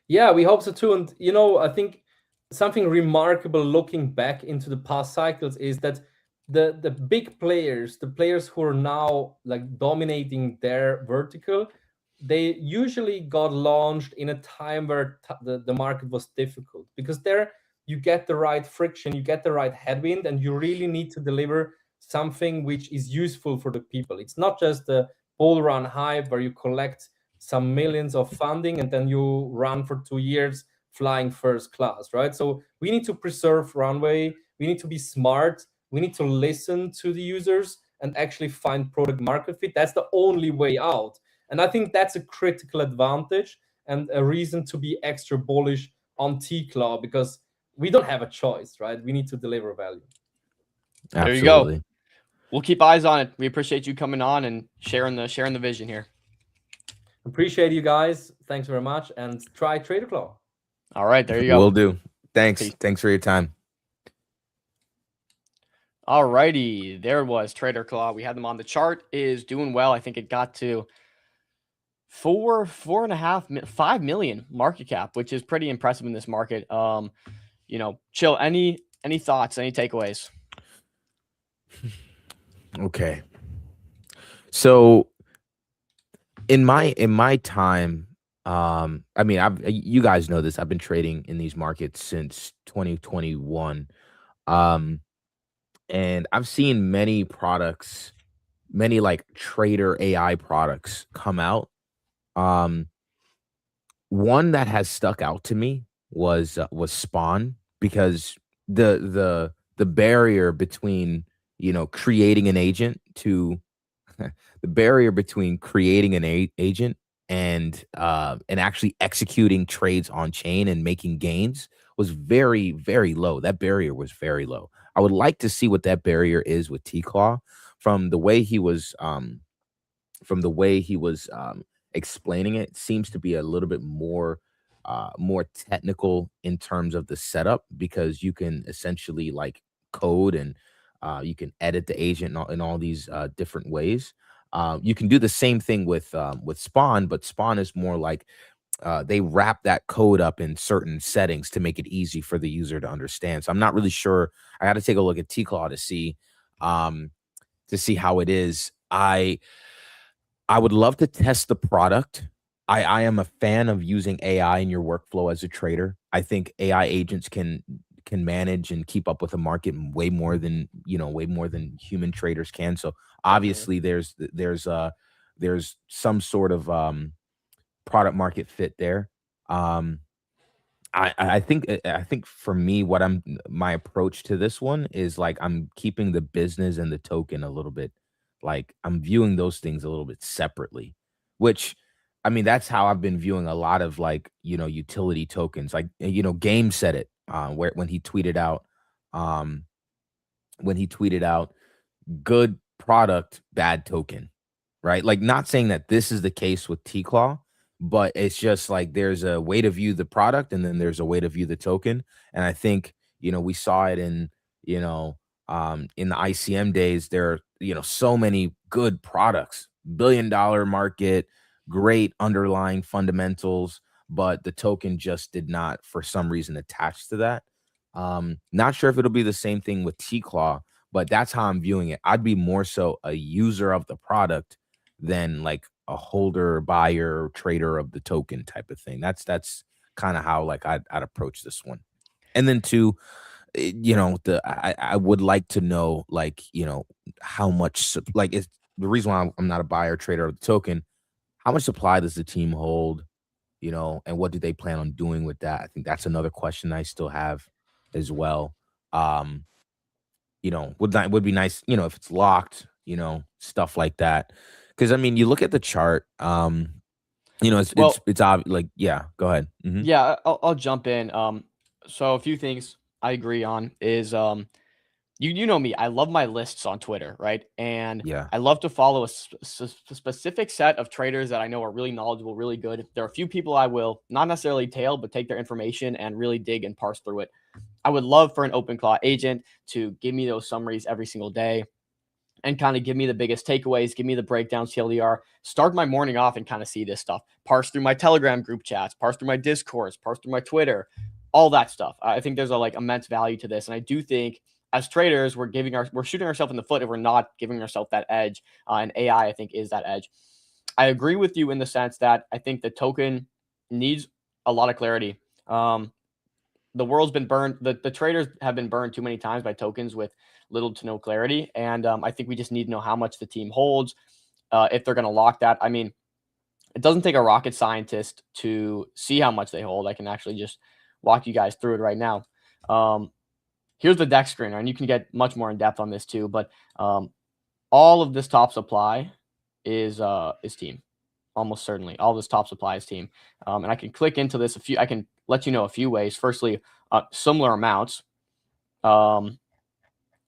Yeah, we hope so too. And I think something remarkable looking back into the past cycles is that the big players, the players who are now like dominating their vertical, they usually got launched in a time where the market was difficult, because there you get the right friction, you get the right headwind, and you really need to deliver something which is useful for the people. It's not just the bull run hype where you collect some millions of funding and then you run for 2 years flying first class, right? So we need to preserve runway. We need to be smart. We need to listen to the users and actually find product market fit. That's the only way out. And I think that's a critical advantage and a reason to be extra bullish on T-Claw, because we don't have a choice, right? We need to deliver value. There you go. We'll keep eyes on it. We appreciate you coming on and sharing the vision here. Appreciate you guys. Thanks very much. And try Trader Claw. All right, there you go. Will do. Thanks. Peace. Thanks for your time. All righty, there was Trader Claw. We had them on. The chart is doing well. I think it got to 5 million market cap, which is pretty impressive in this market. Chill. Any thoughts? Any takeaways? Okay. So in my time, I mean, you guys know this. I've been trading in these markets since 2021. And I've seen many products, many like trader AI products come out. One that has stuck out to me was Spawn, because the barrier between creating an agent to the barrier between creating an agent and actually executing trades on chain and making gains was very, very low. That barrier was very low. I would like to see what that barrier is with T-Claw. From the way he was explaining it, seems to be a little bit more technical in terms of the setup, because you can essentially like code and you can edit the agent in all these different ways. You can do the same thing with Spawn, but Spawn is more like they wrap that code up in certain settings to make it easy for the user to understand. So I'm not really sure. I got to take a look at T-Claw to see how it is. I would love to test the product. I am a fan of using AI in your workflow as a trader. I think AI agents can manage and keep up with the market way more than human traders can. So obviously there's some sort of product market fit there. I think for me, my approach to this one is like I'm keeping the business and the token a little bit, like I'm viewing those things a little bit separately, which I mean, that's how I've been viewing a lot of like, utility tokens. Like, Game said it when he tweeted out good product, bad token, right? Like, not saying that this is the case with T-Claw, but it's just like there's a way to view the product and then there's a way to view the token. And I think, we saw it in, In the ICM days, there are, you know, so many good products, billion-dollar market, great underlying fundamentals, but the token just did not, for some reason, attach to that. Not sure if it'll be the same thing with T-Claw, but that's how I'm viewing it. I'd be more so a user of the product than like a holder, buyer, trader of the token type of thing. That's kind of how like I'd approach this one. And then two, you know, I would like to know, like, you know, how much like it's the reason why I'm not a buyer trader of the token. How much supply does the team hold? You know, and what do they plan on doing with that? I think that's another question I still have as well. You know, would be nice, you know, if it's locked, you know, stuff like that. Because I mean, you look at the chart, you know, it's obvious. Like, yeah, go ahead. Yeah, I'll jump in. So a few things I agree on is you know me, I love my lists on Twitter, right? And Yeah, I love to follow a specific set of traders that I know are really knowledgeable, really good. There are a few people I will not necessarily tail, but take their information and really dig and parse through it. I would love for an OpenClaw agent to give me those summaries every single day and kind of give me the biggest takeaways, give me the breakdowns, TLDR, start my morning off and kind of see this stuff, parse through my Telegram group chats, parse through my Discourse, parse through my Twitter, all that stuff. I think there's a like immense value to this. And I do think as traders, we're shooting ourselves in the foot if we're not giving ourselves that edge. And AI, I think, is that edge. I agree with you in the sense that I think the token needs a lot of clarity. The world's been burned. The traders have been burned too many times by tokens with little to no clarity. And I think we just need to know how much the team holds, if they're going to lock that. I mean, it doesn't take a rocket scientist to see how much they hold. I can actually just walk you guys through it right now. Here's the deck screener, and you can get much more in depth on this too. But all of this top supply is team. Almost certainly, all this top supply is team. And I can click into this I can let you know a few ways. Firstly, similar amounts.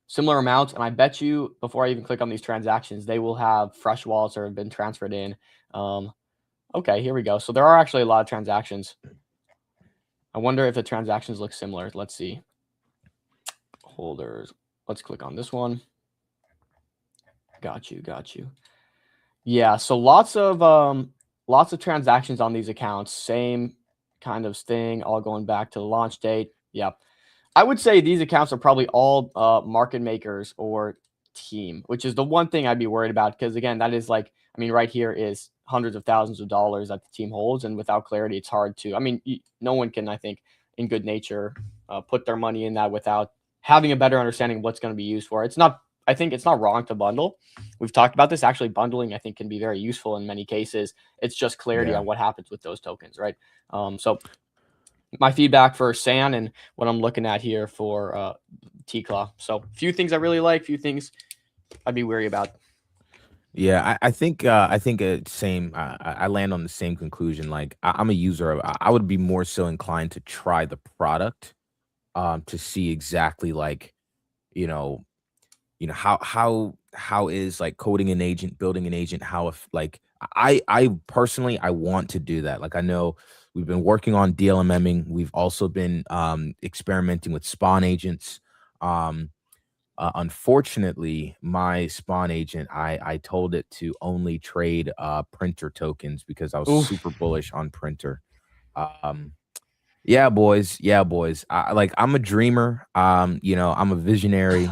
Similar amounts, and I bet you before I even click on these transactions, they will have fresh wallets that have been transferred in. Okay, here we go. So there are actually a lot of transactions. I wonder if the transactions look similar. Let's see. Holders. Let's click on this one. Got you. Yeah, so lots of transactions on these accounts. Same kind of thing, all going back to the launch date. Yeah. I would say these accounts are probably all market makers or team, which is the one thing I'd be worried about. Because again, that is like, I mean, right here is hundreds of thousands of dollars that the team holds. And without clarity, it's hard to, I mean, no one can, I think, in good nature, put their money in that without having a better understanding of what's going to be used for. I think it's not wrong to bundle. We've talked about this. Actually, bundling, I think, can be very useful in many cases. It's just clarity on what happens with those tokens, right? So my feedback for SAN and what I'm looking at here for T-Claw. So a few things I really like, few things I'd be wary about. Yeah, I think same. I land on the same conclusion. Like I'm a user of. I would be more so inclined to try the product, to see exactly like, you know how is like coding an agent, building an agent. How if like I personally I want to do that. Like I know we've been working on DLMMing. We've also been experimenting with spawn agents. Unfortunately, my spawn agent, I told it to only trade printer tokens because I was super bullish on printer. Yeah, boys. I'm a dreamer. You know, I'm a visionary.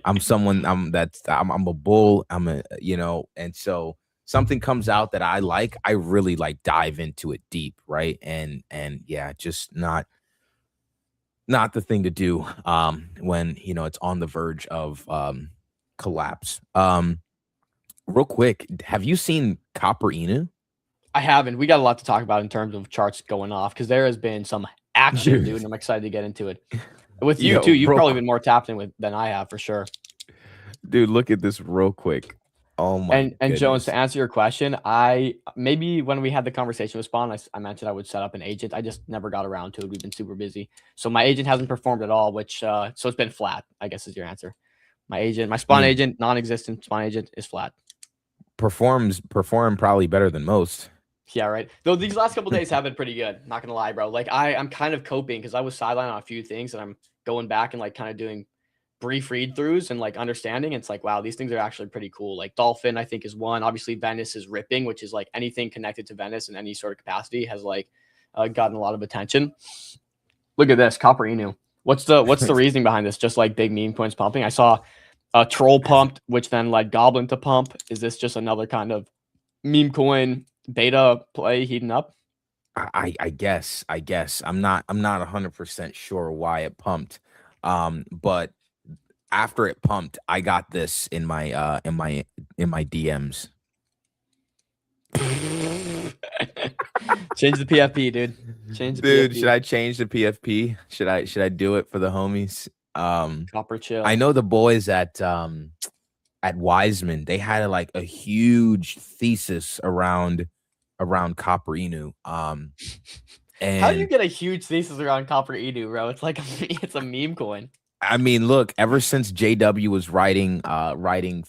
I'm someone. I'm a bull. And so something comes out that I like, I really like dive into it deep, right? And yeah, just not the thing to do when it's on the verge of collapse. Real quick, have you seen Copper Inu? I haven't. We got a lot to talk about in terms of charts going off because there has been some action, dude. And I'm excited to get into it. With you too, you've probably been more tapped in with than I have for sure. Dude, look at this real quick. Oh my! And Jones, to answer your question, maybe when we had the conversation with Spawn, I mentioned I would set up an agent. I just never got around to it. We've been super busy, so my agent hasn't performed at all. Which so it's been flat, I guess, is your answer. My Spawn agent, non-existent Spawn agent, is flat. Perform probably better than most. Yeah, right. Though these last couple days have been pretty good. Not gonna lie, bro. Like I'm kind of coping because I was sidelined on a few things, and I'm going back and like kind of doing brief read throughs and like understanding. It's like, wow, these things are actually pretty cool. Like Dolphin, I think, is one. Obviously, Venice is ripping, which is like anything connected to Venice in any sort of capacity has like gotten a lot of attention. Look at this, Copper Inu. What's the reasoning behind this? Just like big meme coins pumping. I saw a Troll pumped, which then led Goblin to pump. Is this just another kind of meme coin beta play heating up? I guess I'm not 100% sure why it pumped. But after it pumped, I got this in my DMs. Change the PFP, dude. Change the Dude, PFP. should I change the PFP? Should I do it for the homies? Copper chill. I know the boys at Wiseman, they had like a huge thesis around Copper Inu. And how do you get a huge thesis around Copper Inu, bro? It's like it's a meme coin. I mean, look, ever since JW was writing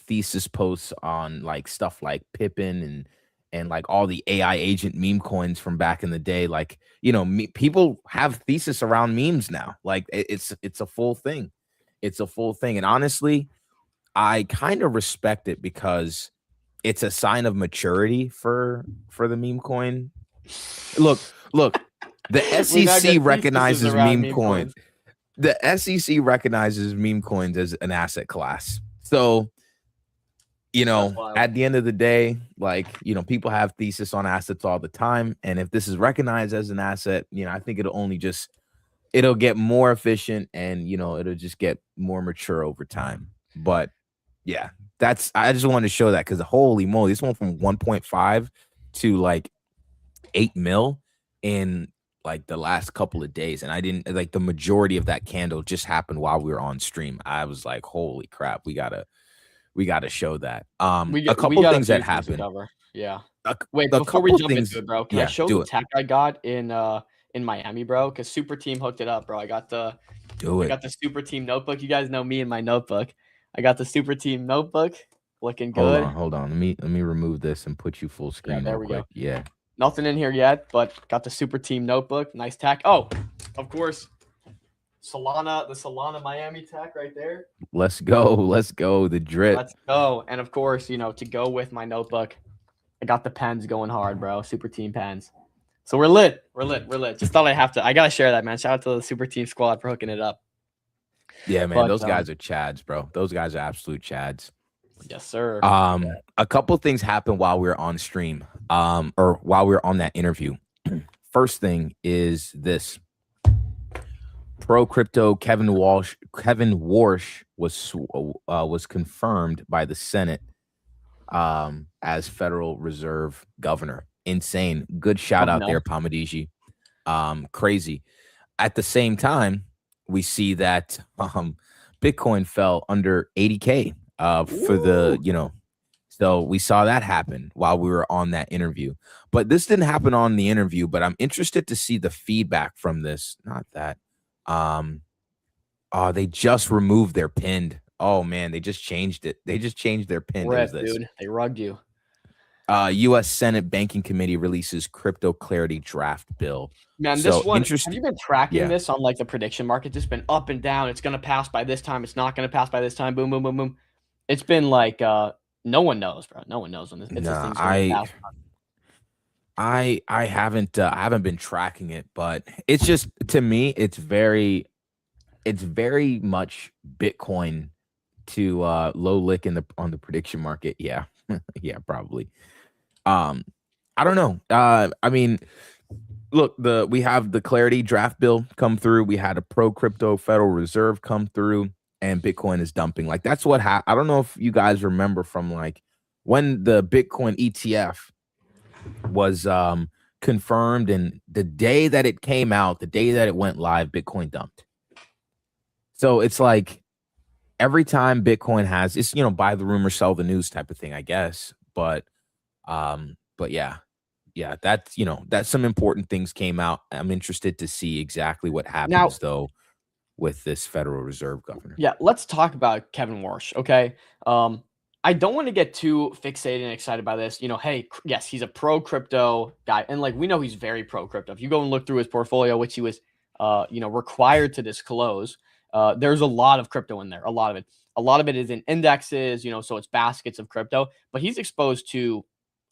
thesis posts on like stuff like Pippin and like all the AI agent meme coins from back in the day, like, you know, people have thesis around memes now. Like it's a full thing. It's a full thing. And honestly, I kind of respect it because it's a sign of maturity for the meme coin. Look, the SEC recognizes meme coins. The SEC recognizes meme coins as an asset class. So, you know, at the end of the day, like, you know, people have thesis on assets all the time. And if this is recognized as an asset, you know, I think it'll get more efficient and, you know, it'll just get more mature over time. But yeah, I just wanted to show that because holy moly, this went from 1.5 to like 8 mil in like the last couple of days. And I didn't like the majority of that candle just happened while we were on stream. I was like, holy crap, we gotta show that. A couple things that happened. Yeah. Wait, before we jump into it, bro, can I show the tech I got in Miami, bro? Because Super Team hooked it up, bro. I got the Super Team notebook. You guys know me and my notebook. I got the Super Team notebook. Looking good. Hold on. Let me remove this and put you full screen. Yeah, there we go. Yeah. Nothing in here yet, but got the Super Team notebook. Nice tack. Oh, of course. The Solana Miami tack right there. Let's go. The drip. Let's go. And of course, you know, to go with my notebook, I got the pens going hard, bro. Super Team pens. So we're lit. Just thought I gotta share that, man. Shout out to the Super Team squad for hooking it up. Yeah, man. Those guys are chads, bro. Those guys are absolute chads. Yes, sir. A couple things happened while we were on stream, or while we were on that interview. First thing is this: pro crypto Kevin Warsh was confirmed by the Senate as Federal Reserve Governor. Insane. Good shout out there, Pamadiji. Crazy. At the same time, we see that Bitcoin fell under 80K for the, you know, so we saw that happen while we were on that interview. But this didn't happen on the interview, but I'm interested to see the feedback from this. Not that. They just removed their pinned. Oh man, they just changed it. They just changed their pin. Dude, they rugged you. U.S. Senate Banking Committee releases crypto clarity draft bill. Man, this one, have you been tracking this on like the prediction market? It's been up and down. It's going to pass by this time. It's not going to pass by this time. Boom, boom, boom, boom. It's been like, no one knows, bro. No one knows when this thing's going to pass. I haven't been tracking it, but it's just, to me, it's very much Bitcoin to low lick on the prediction market. Yeah. Yeah, probably. I don't know. I mean, look, we have the clarity draft bill come through. We had a pro crypto Federal Reserve come through, and Bitcoin is dumping. Like that's what I don't know if you guys remember from like when the Bitcoin ETF was confirmed, and the day that it came out, the day that it went live, Bitcoin dumped. So it's like every time Bitcoin has, it's, you know, buy the rumor, sell the news type of thing, I guess. But yeah, that's, you know, that's some important things came out. I'm interested to see exactly what happens though with this Federal Reserve governor. Yeah, let's talk about Kevin Warsh. Okay. I don't want to get too fixated and excited by this. You know, hey, yes, he's a pro crypto guy, and like we know he's very pro crypto. If you go and look through his portfolio, which he was, you know, required to disclose, There's a lot of crypto in there, a lot of it. A lot of it is in indexes, so it's baskets of crypto, but he's exposed to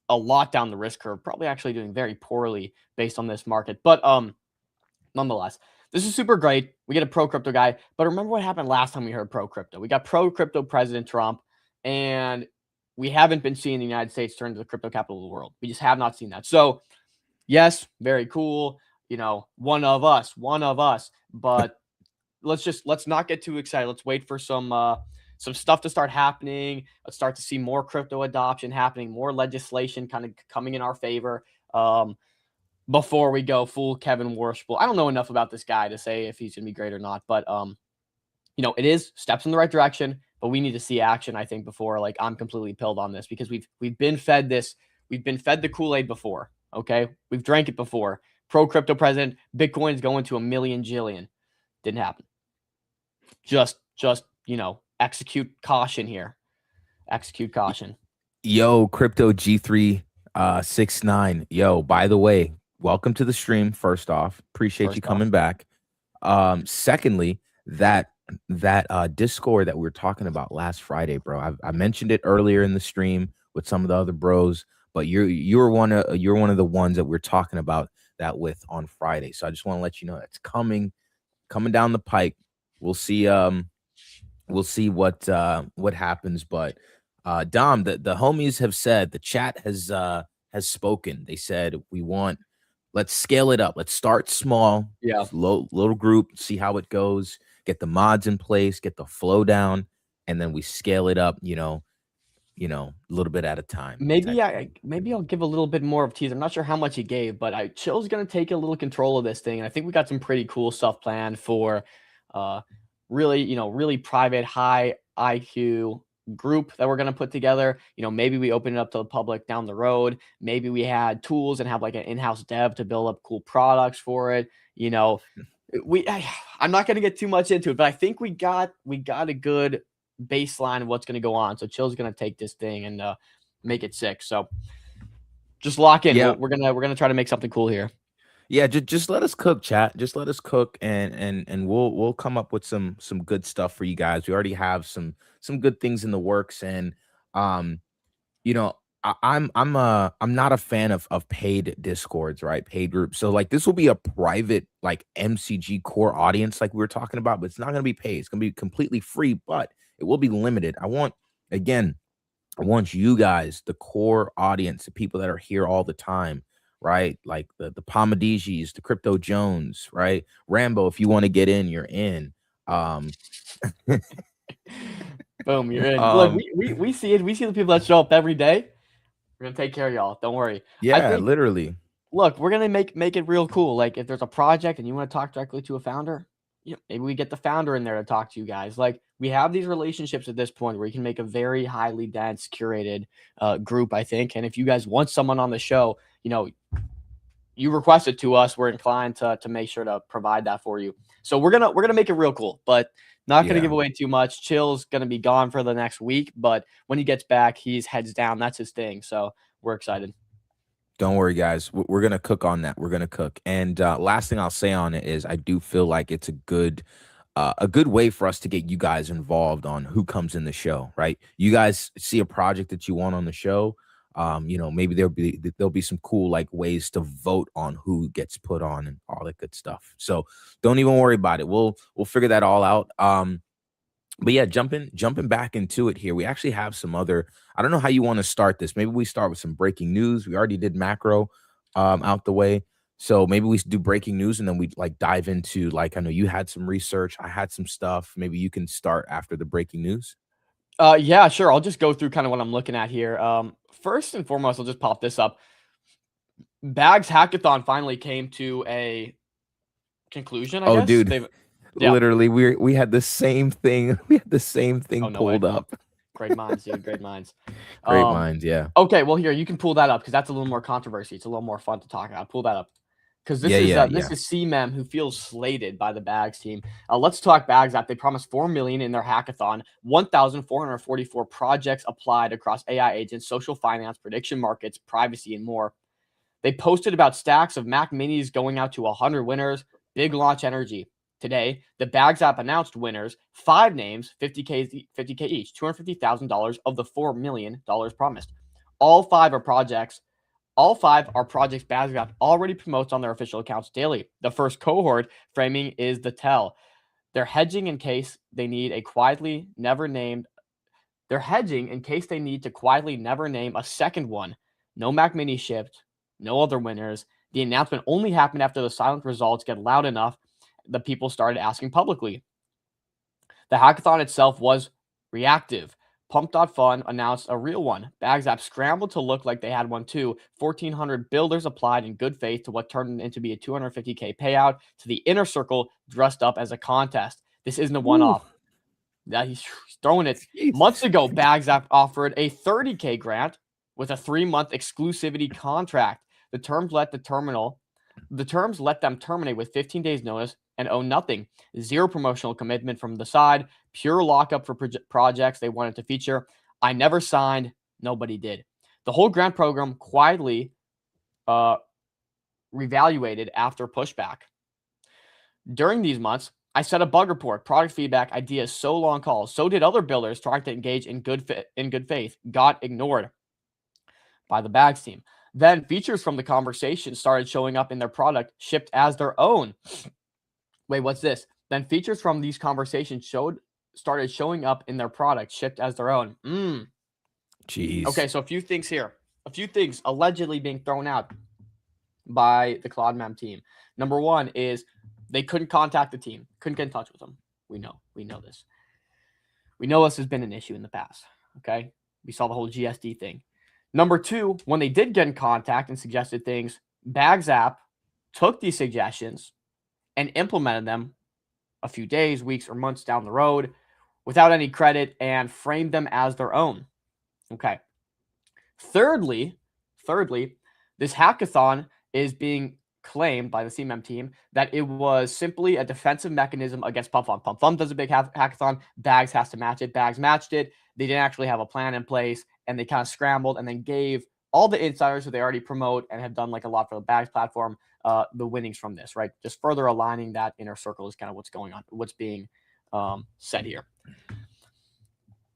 a lot down the risk curve, probably actually doing very poorly based on this market. But nonetheless, this is super great. We get a pro crypto guy, but remember what happened last time we heard pro crypto? We got pro crypto President Trump, and we haven't been seeing the United States turn to the crypto capital of the world. We just have not seen that. So, yes, very cool. One of us, but let's not get too excited. Let's wait for some stuff to start happening. Let's start to see more crypto adoption happening, more legislation kind of coming in our favor. Before we go full Kevin worshipful. I don't know enough about this guy to say if he's going to be great or not, but it is steps in the right direction, but we need to see action, I think, before I'm completely pilled on this, because we've been fed this. We've been fed the Kool-Aid before, okay? We've drank it before. Pro crypto president, Bitcoin's going to 1,000,000 jillion. Didn't happen. Just execute caution here. Execute caution. Yo, Crypto G369. Yo, by the way, welcome to the stream. First off, appreciate you coming back. Secondly, that Discord that we were talking about last Friday, bro. I mentioned it earlier in the stream with some of the other bros, but you're one of the ones that we're talking about that with on Friday. So I just want to let you know that's coming down the pike. We'll see what happens, but Dom, the homies have said, the chat has spoken. They said let's scale it up. Let's start small. Yeah. Little group, see how it goes, get the mods in place, get the flow down, and then we scale it up, a little bit at a time. Maybe I'll give a little bit more of teaser. I'm not sure how much he gave, but Chill's going to take a little control of this thing. And I think we got some pretty cool stuff planned for really private, high IQ group that we're going to put together. Maybe we open it up to the public down the road. Maybe we had tools and have an in-house dev to build up cool products for it. I'm not going to get too much into it, but I think we got a good baseline of what's going to go on. So Chill's going to take this thing and make it sick. So just lock in. Yeah. We're gonna try to make something cool here. Yeah, just let us cook, chat. Just let us cook, and we'll come up with some good stuff for you guys. We already have some good things in the works, and I'm not a fan of paid Discords, right? Paid groups. So this will be a private MCG core audience like we were talking about, but it's not going to be paid. It's going to be completely free, but it will be limited. I want you guys, the core audience, the people that are here all the time, right? Like the Palmadijis, the Crypto Jones, right? Rambo, if you want to get in, you're in. Boom, you're in. Look, we see it. We see the people that show up every day. We're gonna take care of y'all. Don't worry. Yeah, literally. Look, we're gonna make it real cool. If there's a project and you want to talk directly to a founder, maybe we get the founder in there to talk to you guys. We have these relationships at this point where you can make a very highly dense, curated group, I think. And if you guys want someone on the show, you request it to us. We're inclined to make sure to provide that for you. So we're gonna make it real cool, but not gonna give away too much. Chill's gonna be gone for the next week, but when he gets back, he's heads down. That's his thing. So we're excited. Don't worry, guys. We're gonna cook on that. We're gonna cook. And last thing I'll say on it is I do feel like it's a good way for us to get you guys involved on who comes in the show, right? You guys see a project that you want on the show. Maybe there'll be some cool ways to vote on who gets put on and all that good stuff. So don't even worry about it. We'll figure that all out. But yeah, jumping back into it here. We actually have some other, I don't know how you want to start this. Maybe we start with some breaking news. We already did macro out the way. So maybe we do breaking news and then we dive into I know you had some research. I had some stuff. Maybe you can start after the breaking news. Yeah, sure. I'll just go through kind of what I'm looking at here. First and foremost, I'll just pop this up. Bags Hackathon finally came to a conclusion, I guess. Dude. Literally, we had the same thing. We had the same thing pulled up. Great minds, dude. Great minds. Great minds, yeah. Okay, well, here, you can pull that up because that's a little more controversy. It's a little more fun to talk about. Pull that up. Because this is CMEM who feels slated by the Bags team. Let's talk Bags App. They promised $4 million in their hackathon. 1,444 projects applied across AI agents, social finance, prediction markets, privacy, and more. They posted about stacks of Mac Minis going out to 100 winners. Big launch energy. Today, the Bags app announced winners, 5 names, 50K each, $250,000 of the $4 million promised. All five are projects Bags app already promotes on their official accounts daily. The first cohort framing is the tell. They're hedging in case they need to quietly never name a second one. No Mac Mini shipped, no other winners. The announcement only happened after the silent results get loud enough that people started asking publicly. The hackathon itself was reactive. Pump.fun announced a real one. Bags app scrambled to look like they had one too. 1,400 builders applied in good faith to what turned into be a $250K payout to the inner circle dressed up as a contest. This isn't a one-off. Now he's throwing it. Jeez. Months ago, Bags app offered a $30K grant with a 3-month exclusivity contract. The terms let them terminate with 15 days notice and owe nothing. Zero promotional commitment from the side. Pure lockup for projects they wanted to feature. I never signed. Nobody did. The whole grant program quietly reevaluated after pushback. During these months, I set a bug report, product feedback, ideas, so long calls. So did other builders trying to engage in good faith. Got ignored by the Bags team. Then features from the conversation started showing up in their product, shipped as their own. Wait, what's this? Then features from these conversations started showing up in their product, shipped as their own. Jeez. Okay, so a few things here. A few things allegedly being thrown out by the Claude Mem team. Number one is they couldn't contact the team, couldn't get in touch with them. We know this. We know this has been an issue in the past. Okay, we saw the whole GSD thing. Number two, when they did get in contact and suggested things, Bags app took these suggestions and implemented them a few days, weeks, or months down the road without any credit and framed them as their own. Okay. Thirdly, this hackathon is being claimed by the CMM team that it was simply a defensive mechanism against PumpFun. PumpFun does a big hackathon. Bags has to match it. Bags matched it. They didn't actually have a plan in place, and they kind of scrambled and then gave all the insiders who they already promote and have done like a lot for the Bags platform the winnings from this, right? Just further aligning that inner circle is kind of what's going on, what's being said here.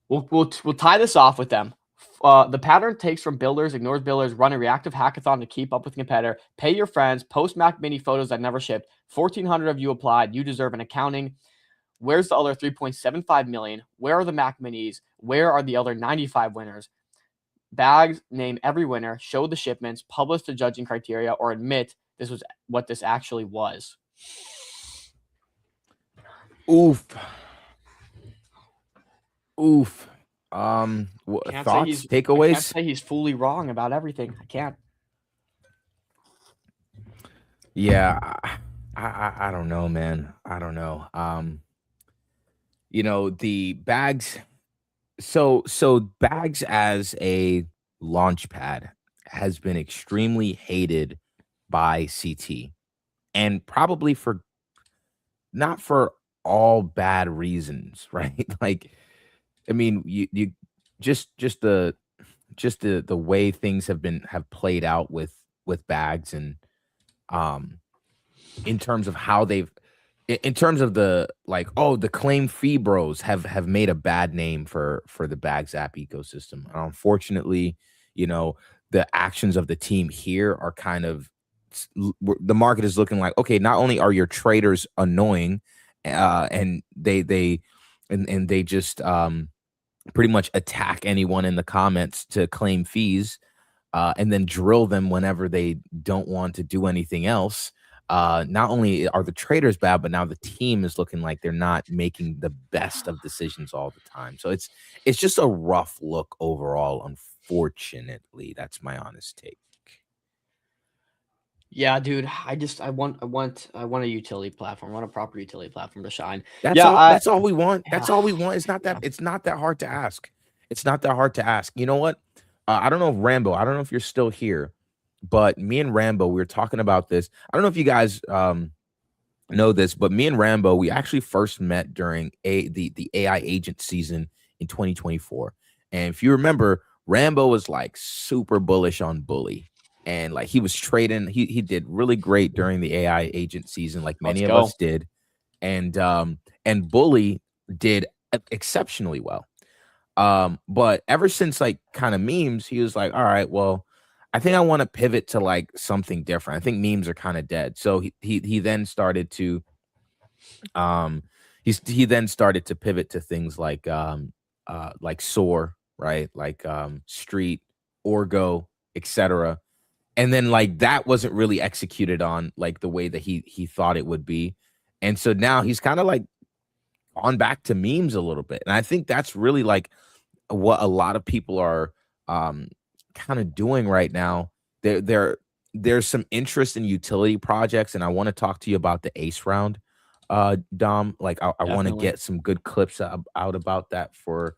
We'll tie this off with them. The pattern takes from builders, ignores builders, run a reactive hackathon to keep up with the competitor, pay your friends, post Mac Mini photos that never shipped. 1,400 of you applied. You deserve an accounting. Where's the other 3.75 million? Where are the Mac Minis? Where are the other 95 winners? Bags name every winner, show the shipments, publish the judging criteria, or admit this was what this actually was. Oof. Can't Thoughts, I takeaways? can't say he's fully wrong about everything. I can't. Yeah, I don't know, man. I don't know. The Bags. So Bags as a launch pad has been extremely hated by CT, and probably not for all bad reasons, right? Like, I mean, you just the way things have played out with Bags, and in terms of how in terms of the the claim fee bros have made a bad name for the Bags app ecosystem. And unfortunately, the actions of the team here are kind of, the market is looking like, okay, not only are your traders annoying, and they just pretty much attack anyone in the comments to claim fees, and then drill them whenever they don't want to do anything else. Not only are the traders bad, but now the team is looking like they're not making the best of decisions all the time. So it's just a rough look overall, unfortunately. That's my honest take. Yeah, dude. I want a utility platform. I want a proper utility platform to shine. That's all we want. That's all we want. It's not that hard to ask. It's not that hard to ask. You know what? I don't know if Rambo, I don't know if you're still here, but me and Rambo, we were talking about this. I don't know if you guys know this, but me and Rambo, we actually first met during the AI agent season in 2024. And if you remember, Rambo was like super bullish on Bully. And like he was trading, he did really great during the AI agent season, like many of us did. and Bully did exceptionally well. But ever since like kind of memes, he was like, all right, well, I think I want to pivot to like something different. I think memes are kind of dead. So he then started to he then started to pivot to things like Soar, right? Like Street, Orgo, etc. And then like that wasn't really executed on like the way that he thought it would be. And so now he's kind of like on back to memes a little bit. And I think that's really like what a lot of people are kind of doing right now. There's some interest in utility projects, and I want to talk to you about the Ace round, Dom. Like I want to Definitely. get some good clips out about that for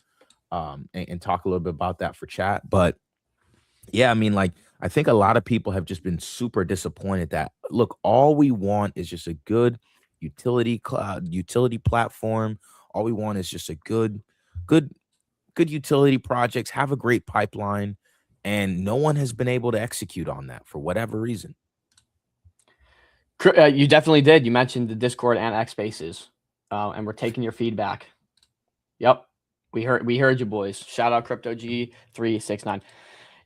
and talk a little bit about that for chat. But yeah, I mean, like I think a lot of people have just been super disappointed that look, all we want is just a good utility platform. All we want is just a good utility projects, have a great pipeline, and no one has been able to execute on that for whatever reason. You definitely did. You mentioned the Discord and X Spaces, and we're taking your feedback. Yep, we heard you, boys. Shout out Crypto G369.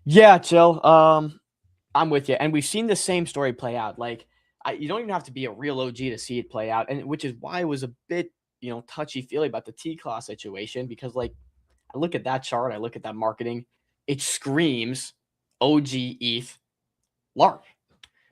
Yeah, Chill. I'm with you, and we've seen the same story play out. Like, you don't even have to be a real OG to see it play out, and which is why it was a bit, touchy feely about the T-Class situation, because like I look at that chart, I look at that marketing, it screams OG ETH LARP.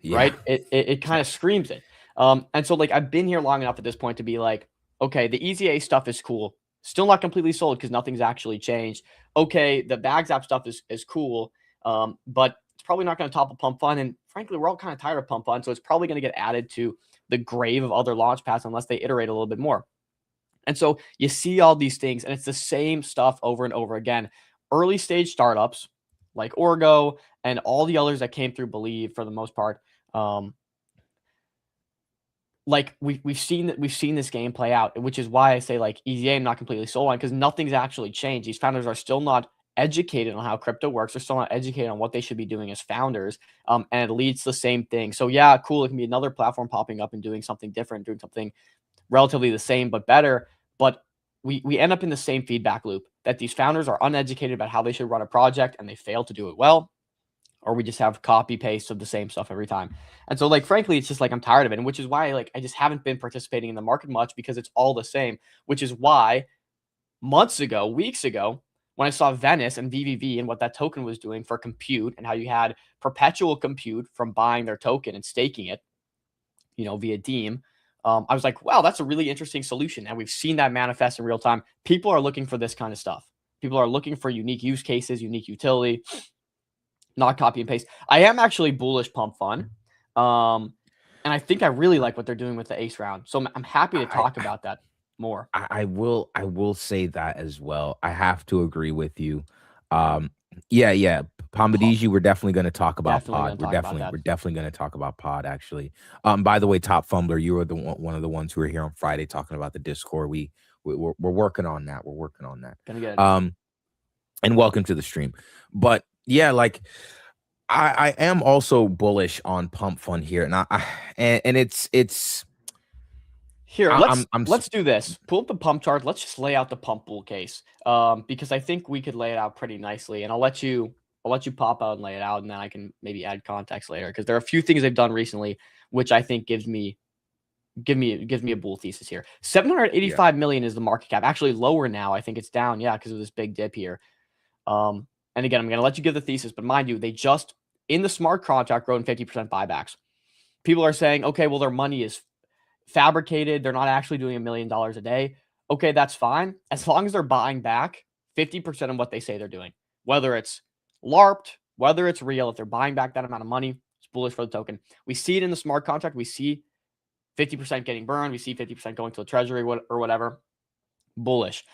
Yeah. Right? It kind of screams it. And so like I've been here long enough at this point to be like, okay, the EZA stuff is cool. Still not completely sold because nothing's actually changed. Okay, the Bags app stuff is cool, but it's probably not going to topple Pump Fund. And frankly, we're all kind of tired of Pump Fund, so it's probably going to get added to the grave of other launch pads unless they iterate a little bit more. And so you see all these things, and it's the same stuff over and over again. Early stage startups like Orgo and all the others that came through Believe for the most part. Like we've seen this game play out, which is why I say like EZA I'm not completely sold on, because nothing's actually changed. These founders are still not educated on how crypto works. They're still not educated on what they should be doing as founders. And it leads to the same thing. So yeah, cool. It can be another platform popping up and doing something different, doing something relatively the same but better. But we end up in the same feedback loop that these founders are uneducated about how they should run a project and they fail to do it well, or we just have copy paste of the same stuff every time. And so like frankly, it's just like I'm tired of it, and which is why like I just haven't been participating in the market much, because it's all the same. Which is why weeks ago, when I saw Venice and VVV and what that token was doing for compute, and how you had perpetual compute from buying their token and staking it, via Deem, I was like, wow, that's a really interesting solution. And we've seen that manifest in real time. People are looking for this kind of stuff. People are looking for unique use cases, unique utility, not copy and paste. I am actually bullish Pump Fund. And I think I really like what they're doing with the Ace round. So I'm happy to talk about that more. I will say that as well. I have to agree with you. Yeah. Pombadiji, we're definitely going to talk about Pod. We're definitely going to talk about Pod, actually. By the way, Top Fumbler, you were one of the ones who were here on Friday talking about the Discord. We're working on that. We're working on that. Gonna get it. And welcome to the stream. But yeah, like I am also bullish on Pump Fund here, and it's here. Let's do this. Pull up the pump chart. Let's just lay out the pump bull case, because I think we could lay it out pretty nicely, and I'll let you pop out and lay it out, and then I can maybe add context later, because there are a few things they've done recently which I think gives me a bull thesis here. 785 million is the market cap. Actually lower now. I think it's down, because of this big dip here. And again, I'm going to let you give the thesis, but mind you, they just in the smart contract wrote in 50% buybacks. People are saying, okay, well, their money is fabricated. They're not actually doing $1 million a day. Okay, that's fine. As long as they're buying back 50% of what they say they're doing, whether it's LARPed, whether it's real, if they're buying back that amount of money, it's bullish for the token. We see it in the smart contract. We see 50% getting burned. We see 50% going to the treasury or whatever. Bullish.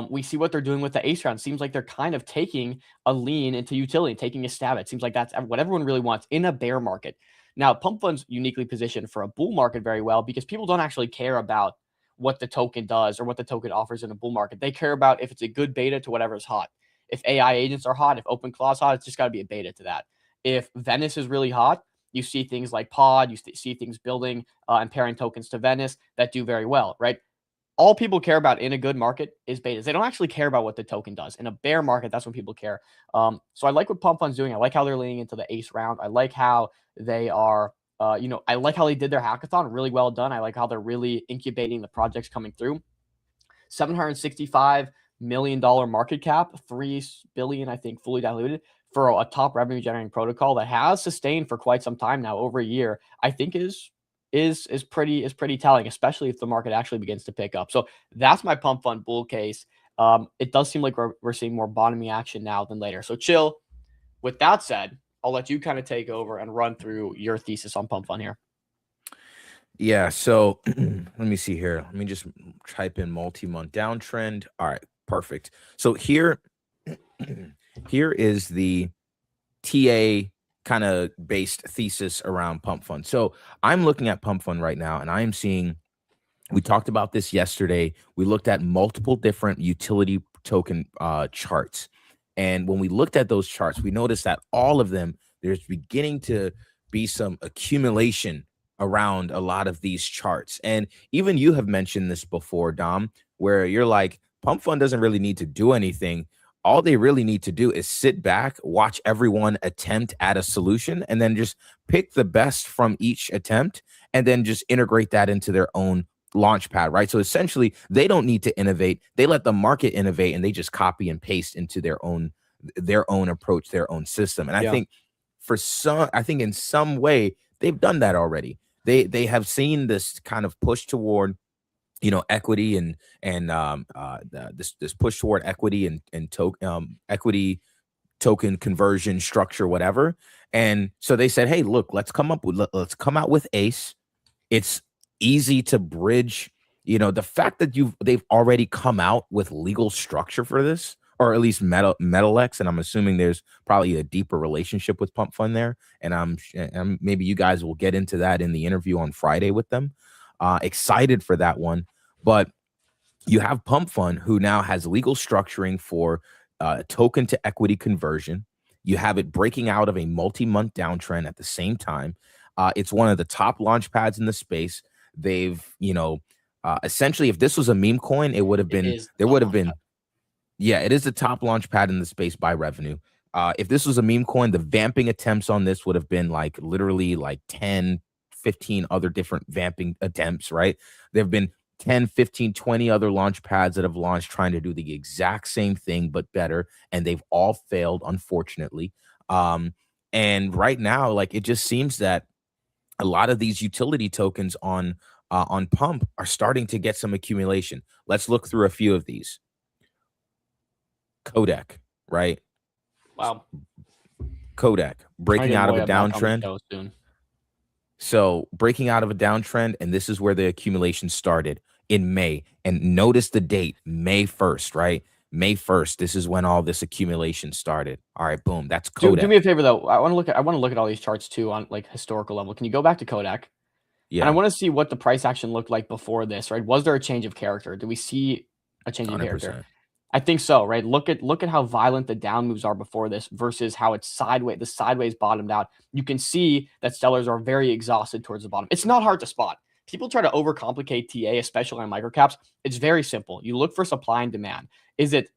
We see what they're doing with the Ace round. Seems like they're kind of taking a lean into utility, taking a stab at it. Seems like that's what everyone really wants in a bear market. Now, Pump Fund's uniquely positioned for a bull market very well, because people don't actually care about what the token does or what the token offers in a bull market. They care about if it's a good beta to whatever is hot. If AI agents are hot, if OpenClaw is hot, it's just got to be a beta to that. If Venice is really hot, you see things like Pod, you see things building and pairing tokens to Venice that do very well, right? All people care about in a good market is betas. They don't actually care about what the token does. In a bear market, that's when people care. So I like what Pump Fund's doing. I like how they're leaning into the ace round. I like how they are, I like how they did their hackathon. Really well done. I like how they're really incubating the projects coming through. $765 million market cap, 3 billion, I think, fully diluted for a top revenue generating protocol that has sustained for quite some time now, over a year, I think is pretty telling, especially if the market actually begins to pick up. So that's my Pump Fund bull case. It does seem like we're seeing more bottoming action now than later. So Chill, with that said, I'll let you kind of take over and run through your thesis on Pump Fund here. Yeah, so let me see here. Let me just type in multi-month downtrend. All right, perfect. So here is the TA kind of based thesis around Pump Fund. So I'm looking at Pump Fund right now, and I am seeing, we talked about this yesterday. We looked at multiple different utility token charts. And when we looked at those charts, we noticed that all of them, there's beginning to be some accumulation around a lot of these charts. And even you have mentioned this before, Dom, where you're like, Pump Fund doesn't really need to do anything. All they really need to do is sit back, watch everyone attempt at a solution, and then just pick the best from each attempt, and then just integrate that into their own launch pad, right? So essentially, they don't need to innovate. They let the market innovate, and they just copy and paste into their own approach, their own system. And I think in some way, they've done that already. They have seen this kind of push toward, equity and this push toward equity and equity token conversion structure, whatever. And so they said, hey, look, let's come out with ACE. It's easy to bridge, the fact that they've already come out with legal structure for this, or at least MetalX, and I'm assuming there's probably a deeper relationship with Pump Fund there, and maybe you guys will get into that in the interview on Friday with them. Excited for that one. But you have Pump Fund, who now has legal structuring for token to equity conversion. You have it breaking out of a multi-month downtrend at the same time. It's one of the top launch pads in the space. They've, essentially, if this was a meme coin, it would have been, yeah, it is the top launch pad in the space by revenue. If this was a meme coin, the vamping attempts on this would have been like literally like 10, 15 other different vamping attempts, right? There have been 10, 15, 20 other launch pads that have launched trying to do the exact same thing, but better. And they've all failed, unfortunately. And right now, like, it just seems that a lot of these utility tokens on Pump are starting to get some accumulation. Let's look through a few of these. Kodak, right? Wow. Kodak breaking out of a downtrend. So breaking out of a downtrend, and this is where the accumulation started in May. And notice the date, May 1st, right? May 1st. This is when all this accumulation started. All right, boom. That's Kodak. Do me a favor though. I want to look at all these charts too on like historical level. Can you go back to Kodak? Yeah. And I want to see what the price action looked like before this, right? Was there a change of character? Do we see a change in character? I think so, right? Look at how violent the down moves are before this versus how it's sideways. The sideways bottomed out. You can see that sellers are very exhausted towards the bottom. It's not hard to spot. People try to overcomplicate TA, especially on microcaps. It's very simple. You look for supply and demand. Is it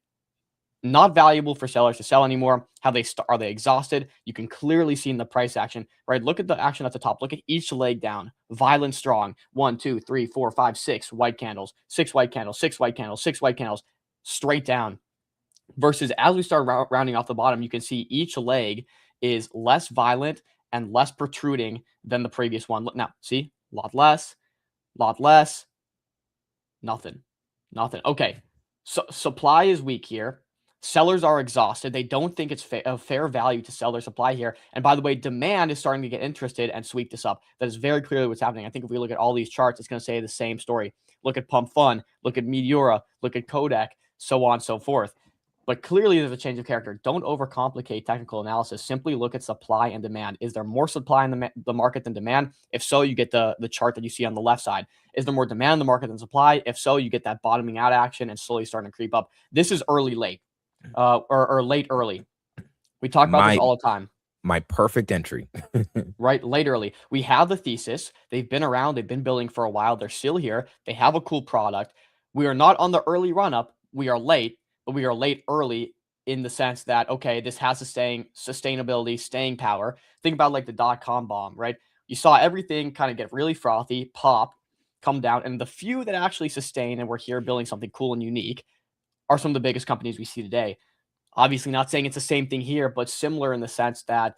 not valuable for sellers to sell anymore? Are they exhausted? You can clearly see in the price action, right? Look at the action at the top. Look at each leg down. Violent, strong. 1, 2, 3, 4, 5, 6 white candles. 6 white candles. 6 white candles. 6 white candles. Straight down. Versus as we start rounding off the bottom, you can see each leg is less violent and less protruding than the previous one. Look now, see, lot less, nothing. Okay, so supply is weak here. Sellers are exhausted. They don't think it's a fair value to sell their supply here. And by the way, demand is starting to get interested and sweep this up. That is very clearly what's happening. I think if we look at all these charts, it's going to say the same story. Look at Pump Fund, look at Meteora, look at Kodak, so on and so forth. But clearly there's a change of character. Don't overcomplicate technical analysis. Simply look at supply and demand. Is there more supply in the market than demand? If so, you get the chart that you see on the left side. Is there more demand in the market than supply? If so, you get that bottoming out action and slowly starting to creep up. This is early late, or late early. We talk about this all the time. My perfect entry. Right, late early. We have the thesis. They've been around. They've been building for a while. They're still here. They have a cool product. We are not on the early run up. We are late, but we are late early in the sense that, okay, this has sustainability, staying power. Think about like the dot-com bomb, right? You saw everything kind of get really frothy, pop, come down, and the few that actually sustain and we're here building something cool and unique are some of the biggest companies we see today. Obviously, not saying it's the same thing here, but similar in the sense that,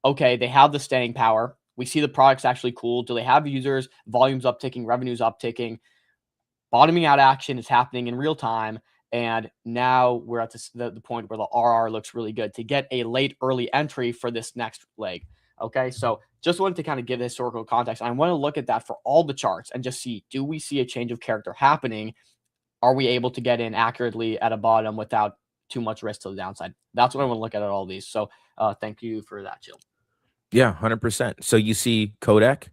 okay, they have the staying power. We see the product's actually cool. Do they have users? Volumes upticking, revenues upticking. Bottoming out action is happening in real time. And now we're at the point where the RR looks really good to get a late early entry for this next leg. Okay, so just wanted to kind of give the historical context. I want to look at that for all the charts and just see, do we see a change of character happening? Are we able to get in accurately at a bottom without too much risk to the downside? That's what I want to look at all these. So thank you for that, Jill. Yeah, 100%. So you see Kodak.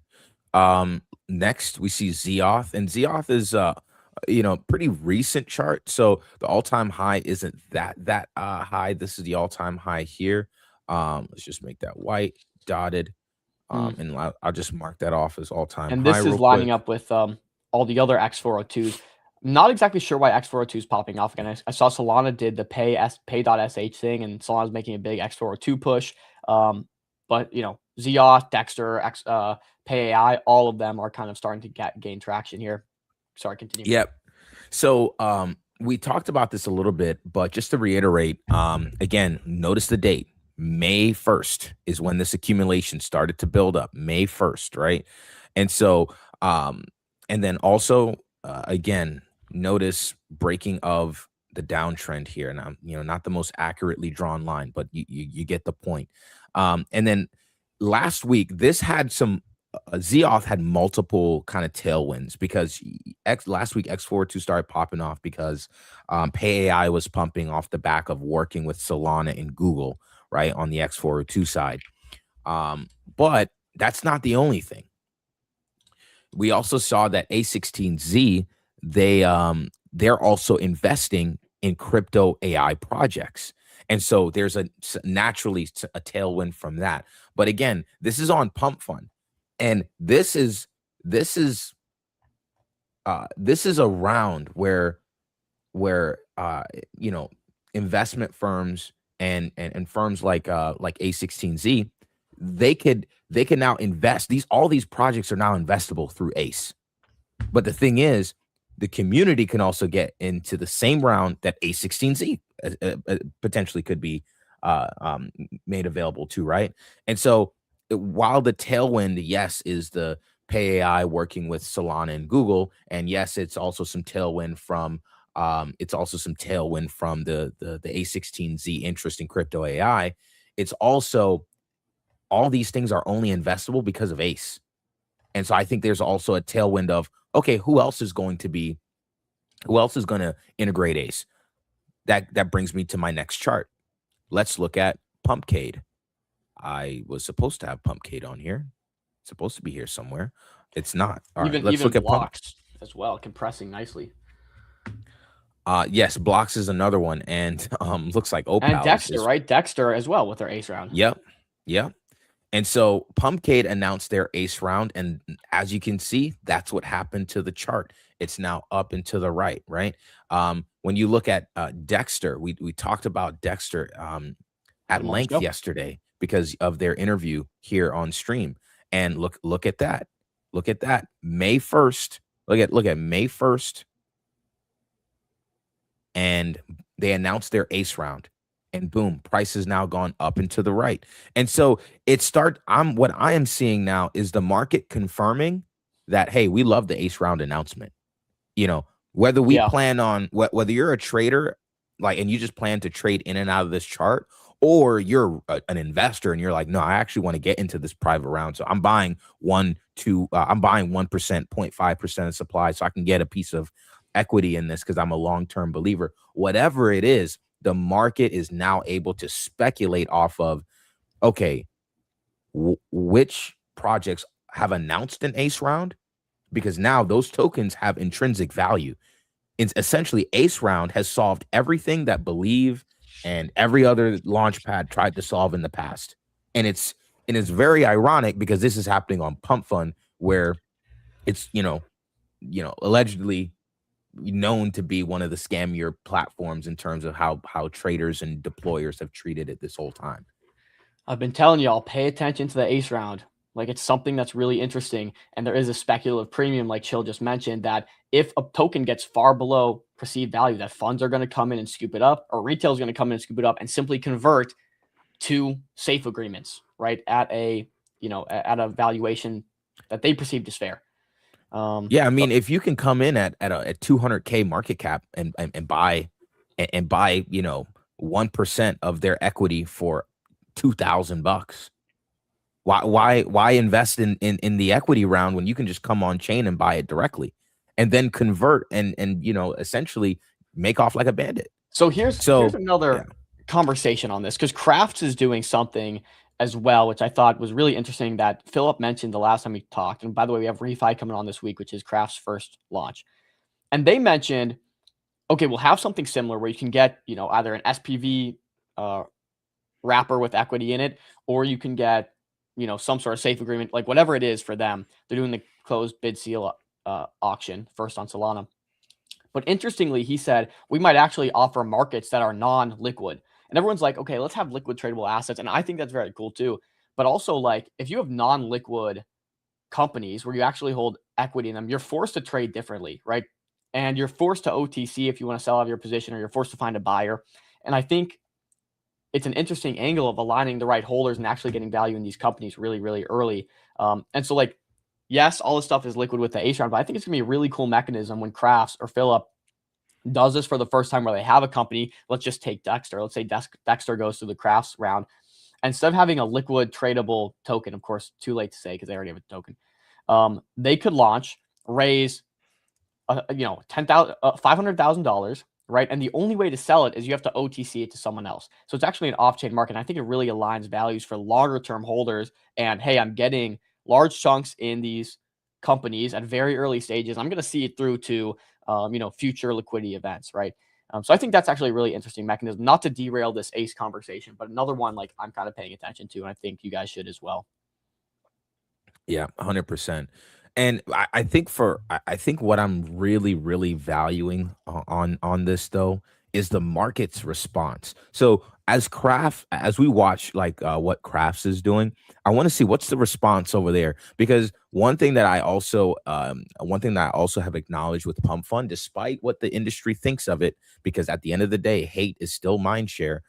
Next we see Zeoth, and Zeoth is pretty recent chart. So the all-time high isn't that high. This is the all-time high here. Let's just make that white dotted. And I'll just mark that off as all-time high. And this is lining up with all the other X402s. Not exactly sure why X402 is popping off again. I saw Solana did the pay.sh thing, and Solana's making a big X402 push. But Zeoth, Dexter, Pay AI, all of them are kind of starting to gain traction here. Sorry, continue. Yep. So we talked about this a little bit, but just to reiterate, again, notice the date. May 1st is when this accumulation started to build up. May 1st, right? And so, and then also, again, notice breaking of the downtrend here. Now, not the most accurately drawn line, but you get the point. And then last week, this had some Zeoth had multiple kind of tailwinds because last week X402 started popping off because Pay AI was pumping off the back of working with Solana and Google, right, on the X402 side. But that's not the only thing. We also saw that A16Z, they're also investing in crypto AI projects. And so there's naturally a tailwind from that. But again, this is on Pump Fund. And this is a round where investment firms and firms like A16Z, they could now invest. All these projects are now investable through ACE. But the thing is, the community can also get into the same round that A16Z potentially could be made available to, right? And so while the tailwind, yes, is the Pay AI working with Solana and Google, and yes, it's also some tailwind from the A16Z interest in crypto AI. It's also, all these things are only investable because of ACE. And so I think there's also a tailwind of, okay, who else is going to integrate ACE? That brings me to my next chart. Let's look at Pumpcade. I was supposed to have Pumpcade on here. It's supposed to be here somewhere. It's not. All right, let's look at blocks as well, compressing nicely. Yes, blocks is another one, and looks like Opal. And Dexter, right? Dexter as well with their ACE round. Yep. And so Pumpcade announced their ACE round, and as you can see, that's what happened to the chart. It's now up and to the right, right? When you look at Dexter, we talked about Dexter at length yesterday because of their interview here on stream. And look at that. Look at that. May 1st. Look at May 1st. And they announced their ACE round. And boom, price has now gone up and to the right. And so what I am seeing now is the market confirming that, hey, we love the ACE round announcement. Whether we plan on, whether you're a trader, and you just plan to trade in and out of this chart, or you're an investor and you're like, no, I actually want to get into this private round. So I'm buying 1%, 0.5% of supply so I can get a piece of equity in this because I'm a long-term believer. Whatever it is, the market is now able to speculate off of, okay, which projects have announced an ACE round, because now those tokens have intrinsic value. It's essentially, ACE round has solved everything that Believe and every other launch pad tried to solve in the past. And it's very ironic because this is happening on Pump Fund, where it's allegedly known to be one of the scammier platforms in terms of how traders and deployers have treated it this whole time. I've been telling y'all, pay attention to the ace round. Like, it's something that's really interesting. And there is a speculative premium, like Chill just mentioned, that if a token gets far below perceived value, that funds are going to come in and scoop it up, or retail is going to come in and scoop it up and simply convert to safe agreements, right? At a valuation that they perceived as fair. Yeah, I mean, if you can come in at 200K market cap and buy 1% of their equity for $2,000, why invest in the equity round when you can just come on chain and buy it directly and then convert and essentially make off like a bandit? So here's another conversation on this, because Crafts is doing something as well, which I thought was really interesting, that Philip mentioned the last time we talked. And by the way, we have Refi coming on this week, which is Crafts' first launch. And they mentioned, okay, we'll have something similar where you can get, either an SPV wrapper with equity in it, or you can get, some sort of safe agreement, like whatever it is for them. They're doing the closed bid seal auction first on Solana. But interestingly, he said, we might actually offer markets that are non-liquid. And everyone's like, okay, let's have liquid tradable assets. And I think that's very cool too. But also, like, if you have non-liquid companies where you actually hold equity in them, you're forced to trade differently, right? And you're forced to OTC if you want to sell out of your position, or you're forced to find a buyer. And I think it's an interesting angle of aligning the right holders and actually getting value in these companies really, really early. And so, like, yes, all this stuff is liquid with the ace round, but I think it's going to be a really cool mechanism when Crafts or Philip does this for the first time, where they have a company. Let's just take Dexter. Let's say Dexter goes through the Crafts round. Instead of having a liquid tradable token, of course, too late to say because they already have a token, they could launch, raise, $500,000, right? And the only way to sell it is you have to OTC it to someone else. So it's actually an off-chain market. And I think it really aligns values for longer-term holders. And hey, I'm getting large chunks in these companies at very early stages. I'm going to see it through to future liquidity events, right? So I think that's actually a really interesting mechanism, not to derail this ace conversation, but another one like I'm kind of paying attention to, and I think you guys should as well. Yeah, 100%. And I think what I'm really, really valuing on this though is the market's response. So as we watch what Crafts is doing, I want to see what's the response over there, because one thing that I also have acknowledged with Pump Fund, despite what the industry thinks of it, because at the end of the day, hate is still mindshare.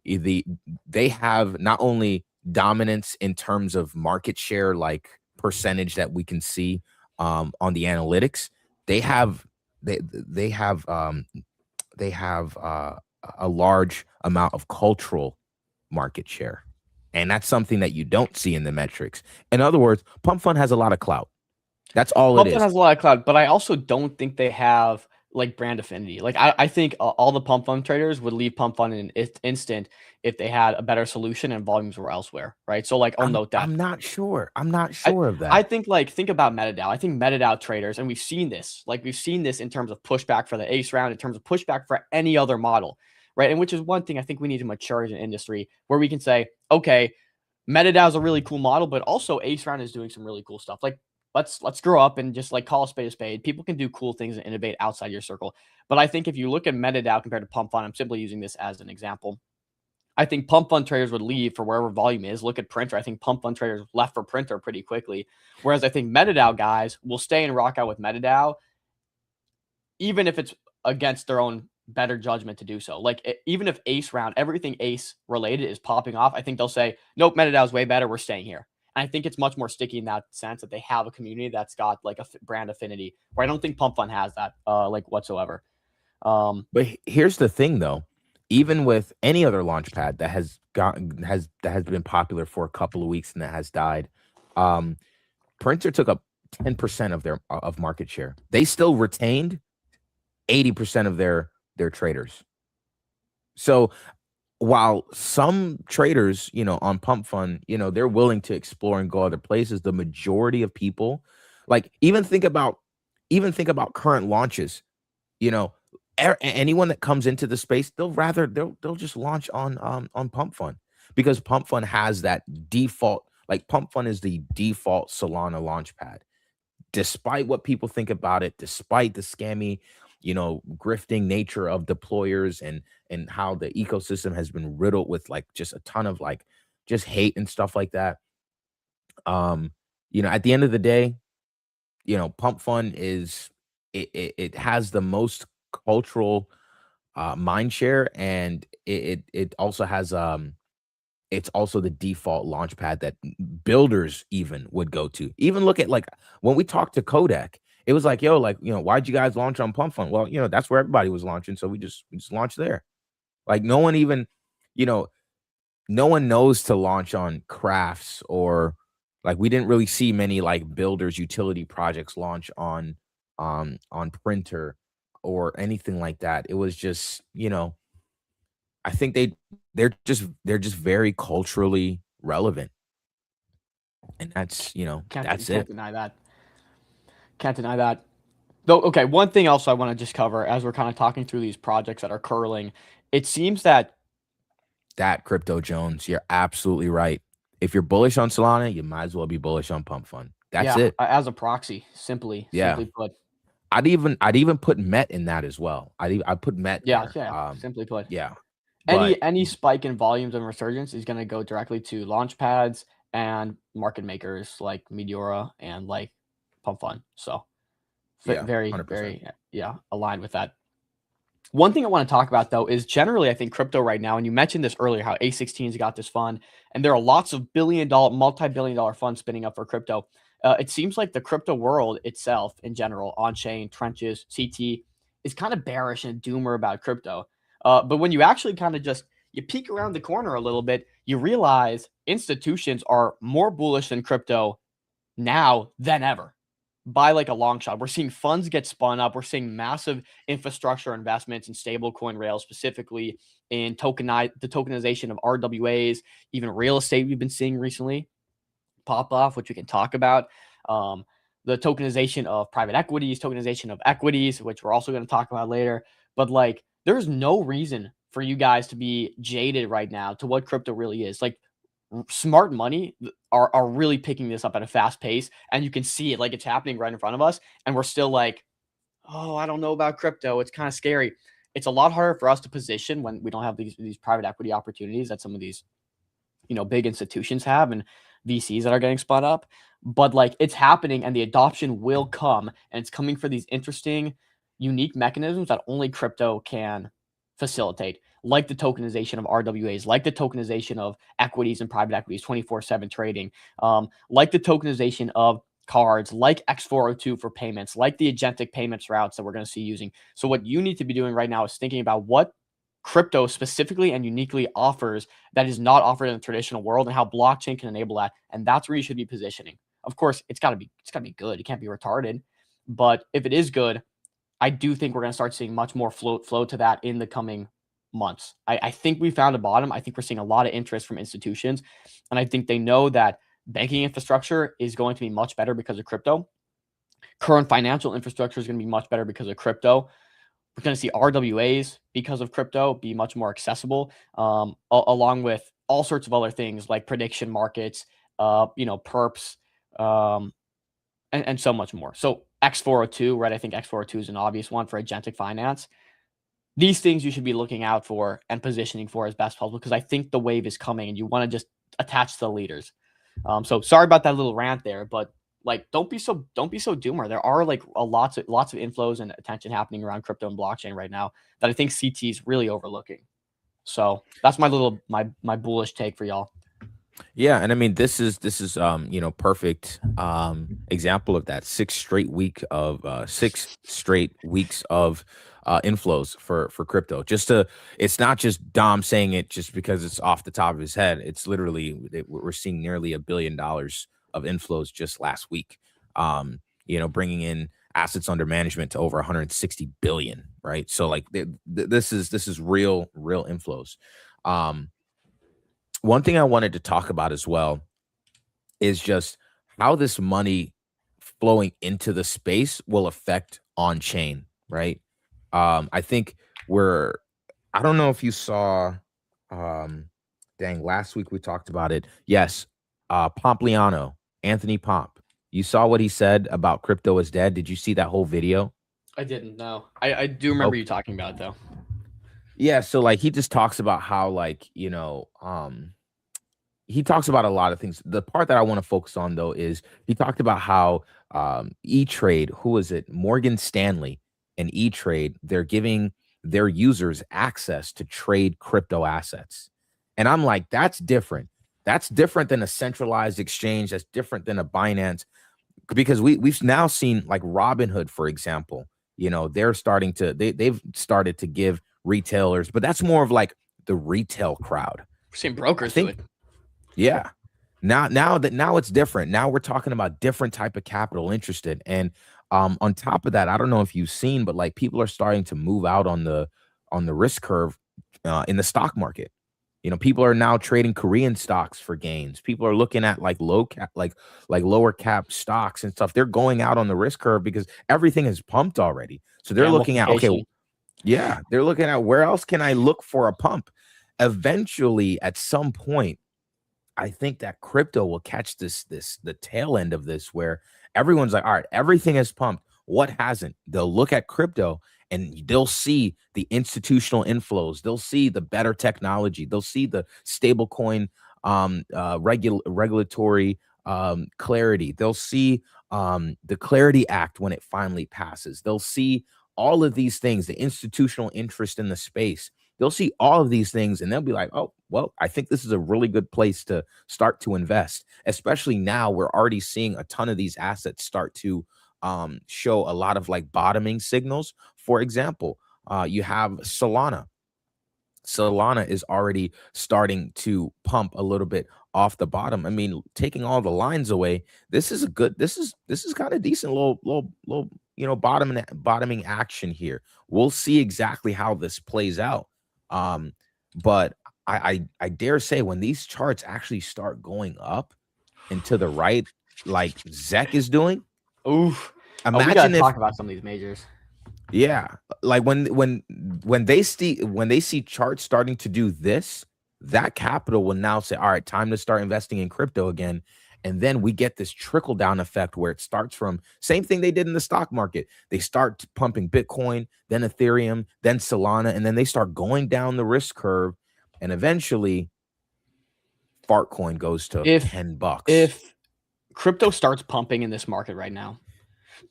They have not only dominance in terms of market share, like percentage that we can see on the analytics, they have a large amount of cultural market share, and that's something that you don't see in the metrics. In other words, Pump Fund has a lot of clout. That's all Pump it is. Fund has a lot of clout, but I also don't think they have like brand affinity. Like I think all the Pump Fund traders would leave Pump Fund in an instant if they had a better solution and volumes were elsewhere, right? So like I'll note that. I'm not sure of that. I think think about MetaDAO. I think MetaDAO traders, and we've seen this in terms of pushback for the ace round, in terms of pushback for any other model, right? And which is one thing I think we need to mature as an industry, where we can say, okay, MetaDAO is a really cool model, but also ace round is doing some really cool stuff. Like let's grow up and just like call a spade a spade. People can do cool things and innovate outside your circle. But I think if you look at MetaDAO compared to Pump Fund, I'm simply using this as an example. I think Pump Fund traders would leave for wherever volume is. Look at Printer. I think Pump Fund traders left for Printer pretty quickly. Whereas I think MetaDAO guys will stay and rock out with MetaDAO, even if it's against their own better judgment to do so. Like even if ace round, everything ace related is popping off, I think they'll say, nope, MetaDAO is way better. We're staying here. And I think it's much more sticky in that sense, that they have a community that's got like a brand affinity, where I don't think Pump Fund has that whatsoever. But here's the thing though. Even with any other launch pad that has been popular for a couple of weeks and that has died, Printer took up 10% of market share. They still retained 80% of their traders. So while some traders, on Pump Fund, they're willing to explore and go other places, the majority of people, like even think about current launches, anyone that comes into the space, they'll just launch on Pump Fund, because Pump Fund has that default, like Pump Fund is the default Solana launchpad. Despite what people think about it, despite the scammy, grifting nature of deployers and how the ecosystem has been riddled with like just a ton of like just hate and stuff like that. At the end of the day, Pump Fund is it has the most cultural mind share, and it also has it's also the default launchpad that builders even would go to. Even look at like when we talked to Kodak, it was like, yo, like, why'd you guys launch on Pump Fund? Well, that's where everybody was launching, so we just launched there. Like no one even, no one knows to launch on Crafts, or like we didn't really see many like builders utility projects launch on Printer or anything like that. It was just, I think they're just very culturally relevant. And that's, that's Can't it. deny that. Can't deny that. Though, okay, one thing else I want to just cover as we're kind of talking through these projects that are curling, it seems that Crypto Jones, you're absolutely right. If you're bullish on Solana, you might as well be bullish on Pump Fund. That's it. As a proxy, simply put. I'd even put Met in that as well. I'd put Met there. Simply put. Yeah. Any spike in volumes and resurgence is going to go directly to launch pads and market makers like Meteora and like Pump Fund. So very 100%. Aligned with that. One thing I want to talk about though is generally I think crypto right now, and you mentioned this earlier, how A16's got this fund, and there are lots of multi-billion-dollar funds spinning up for crypto. It seems like the crypto world itself in general, on-chain, trenches, CT, is kind of bearish and doomer about crypto. But when you actually kind of you peek around the corner a little bit, you realize institutions are more bullish than crypto now than ever by like a long shot. We're seeing funds get spun up. We're seeing massive infrastructure investments in stablecoin rails, specifically in the tokenization of RWAs, even real estate we've been seeing recently pop off, which we can talk about. The tokenization of private equities, tokenization of equities, which we're also going to talk about later. But like, there's no reason for you guys to be jaded right now to what crypto really is. Like, smart money are really picking this up at a fast pace, and you can see it, like it's happening right in front of us, and we're still like, oh, I don't know about crypto, it's kind of scary. It's a lot harder for us to position when we don't have these private equity opportunities that some of these big institutions have and VCs that are getting spun up. But like, it's happening, and the adoption will come, and it's coming for these interesting unique mechanisms that only crypto can facilitate, like the tokenization of RWAs, like the tokenization of equities and private equities, 24/7 trading, like the tokenization of cards, like X402 for payments, like the agentic payments routes that we're going to see using. So what you need to be doing right now is thinking about what crypto specifically and uniquely offers that is not offered in the traditional world, and how blockchain can enable that. And that's where you should be positioning. Of course, it's gotta be good. It can't be retarded. But if it is good, I do think we're going to start seeing much more flow to that in the coming months. I think we found a bottom. I think we're seeing a lot of interest from institutions, and I think they know that banking infrastructure is going to be much better because of crypto. Current financial infrastructure is going to be much better because of crypto. We're going to see RWAs because of crypto be much more accessible, along with all sorts of other things like prediction markets, perps, and so much more. So X402, right? I think X402 is an obvious one for agentic finance. These things you should be looking out for and positioning for as best possible, because I think the wave is coming and you want to just attach to the leaders. So sorry about that little rant there, but like, don't be so doomer. There are like lots of inflows and attention happening around crypto and blockchain right now that I think CT is really overlooking. So that's my little my bullish take for y'all. Yeah, and I mean this is perfect example of that. 6 straight weeks of inflows for crypto. It's not just Dom saying it just because it's off the top of his head. It's literally we're seeing nearly $1 billion of inflows just last week. Bringing in assets under management to over 160 billion, right? So like this is real inflows. One thing I wanted to talk about as well is just how this money flowing into the space will affect on-chain, right? I think I don't know if you saw Dang, last week we talked about it. Yes, Pompliano, Anthony Pomp. You saw what he said about crypto is dead. Did you see that whole video? I didn't know. I do remember you talking about it though. Yeah, so like he just talks about how like, he talks about a lot of things. The part that I want to focus on though is he talked about how E-Trade, who is it? Morgan Stanley and E-Trade, they're giving their users access to trade crypto assets. And I'm like, that's different. That's different than a centralized exchange. That's different than a Binance, because we've now seen like Robinhood, for example. They're starting to they've started to give retailers, but that's more of like the retail crowd. We're seeing brokers do it. Yeah. Now it's different. Now we're talking about different type of capital interested. And on top of that, I don't know if you've seen, but like people are starting to move out on the risk curve in the stock market. People are now trading Korean stocks for gains. People are looking at like low cap, like lower cap stocks and stuff. They're going out on the risk curve because everything is pumped already. So they're looking at, okay, yeah, they're looking at where else can I look for a pump? Eventually, at some point, I think that crypto will catch the tail end of this, where everyone's like, all right, everything is pumped. What hasn't? They'll look at crypto and they'll see the institutional inflows. They'll see the better technology. They'll see the stable coin regulatory clarity. They'll see the Clarity Act when it finally passes. They'll see all of these things, the institutional interest in the space. They'll see all of these things and they'll be like, oh, well, I think this is a really good place to start to invest, especially now we're already seeing a ton of these assets start to show a lot of like bottoming signals. For example, you have Solana. Solana is already starting to pump a little bit off the bottom. I mean, taking all the lines away, this is kind of decent little bottoming action here. We'll see exactly how this plays out. But I dare say when these charts actually start going up and to the right, like Zek is doing. Oof. Imagine we gotta if talk about some of these majors. Yeah, like when they see charts starting to do this, that capital will now say, all right, time to start investing in crypto again. And then we get this trickle down effect where it starts from same thing they did in the stock market. They start pumping Bitcoin, then Ethereum, then Solana, and then they start going down the risk curve. And eventually Fartcoin goes to $10. If crypto starts pumping in this market right now,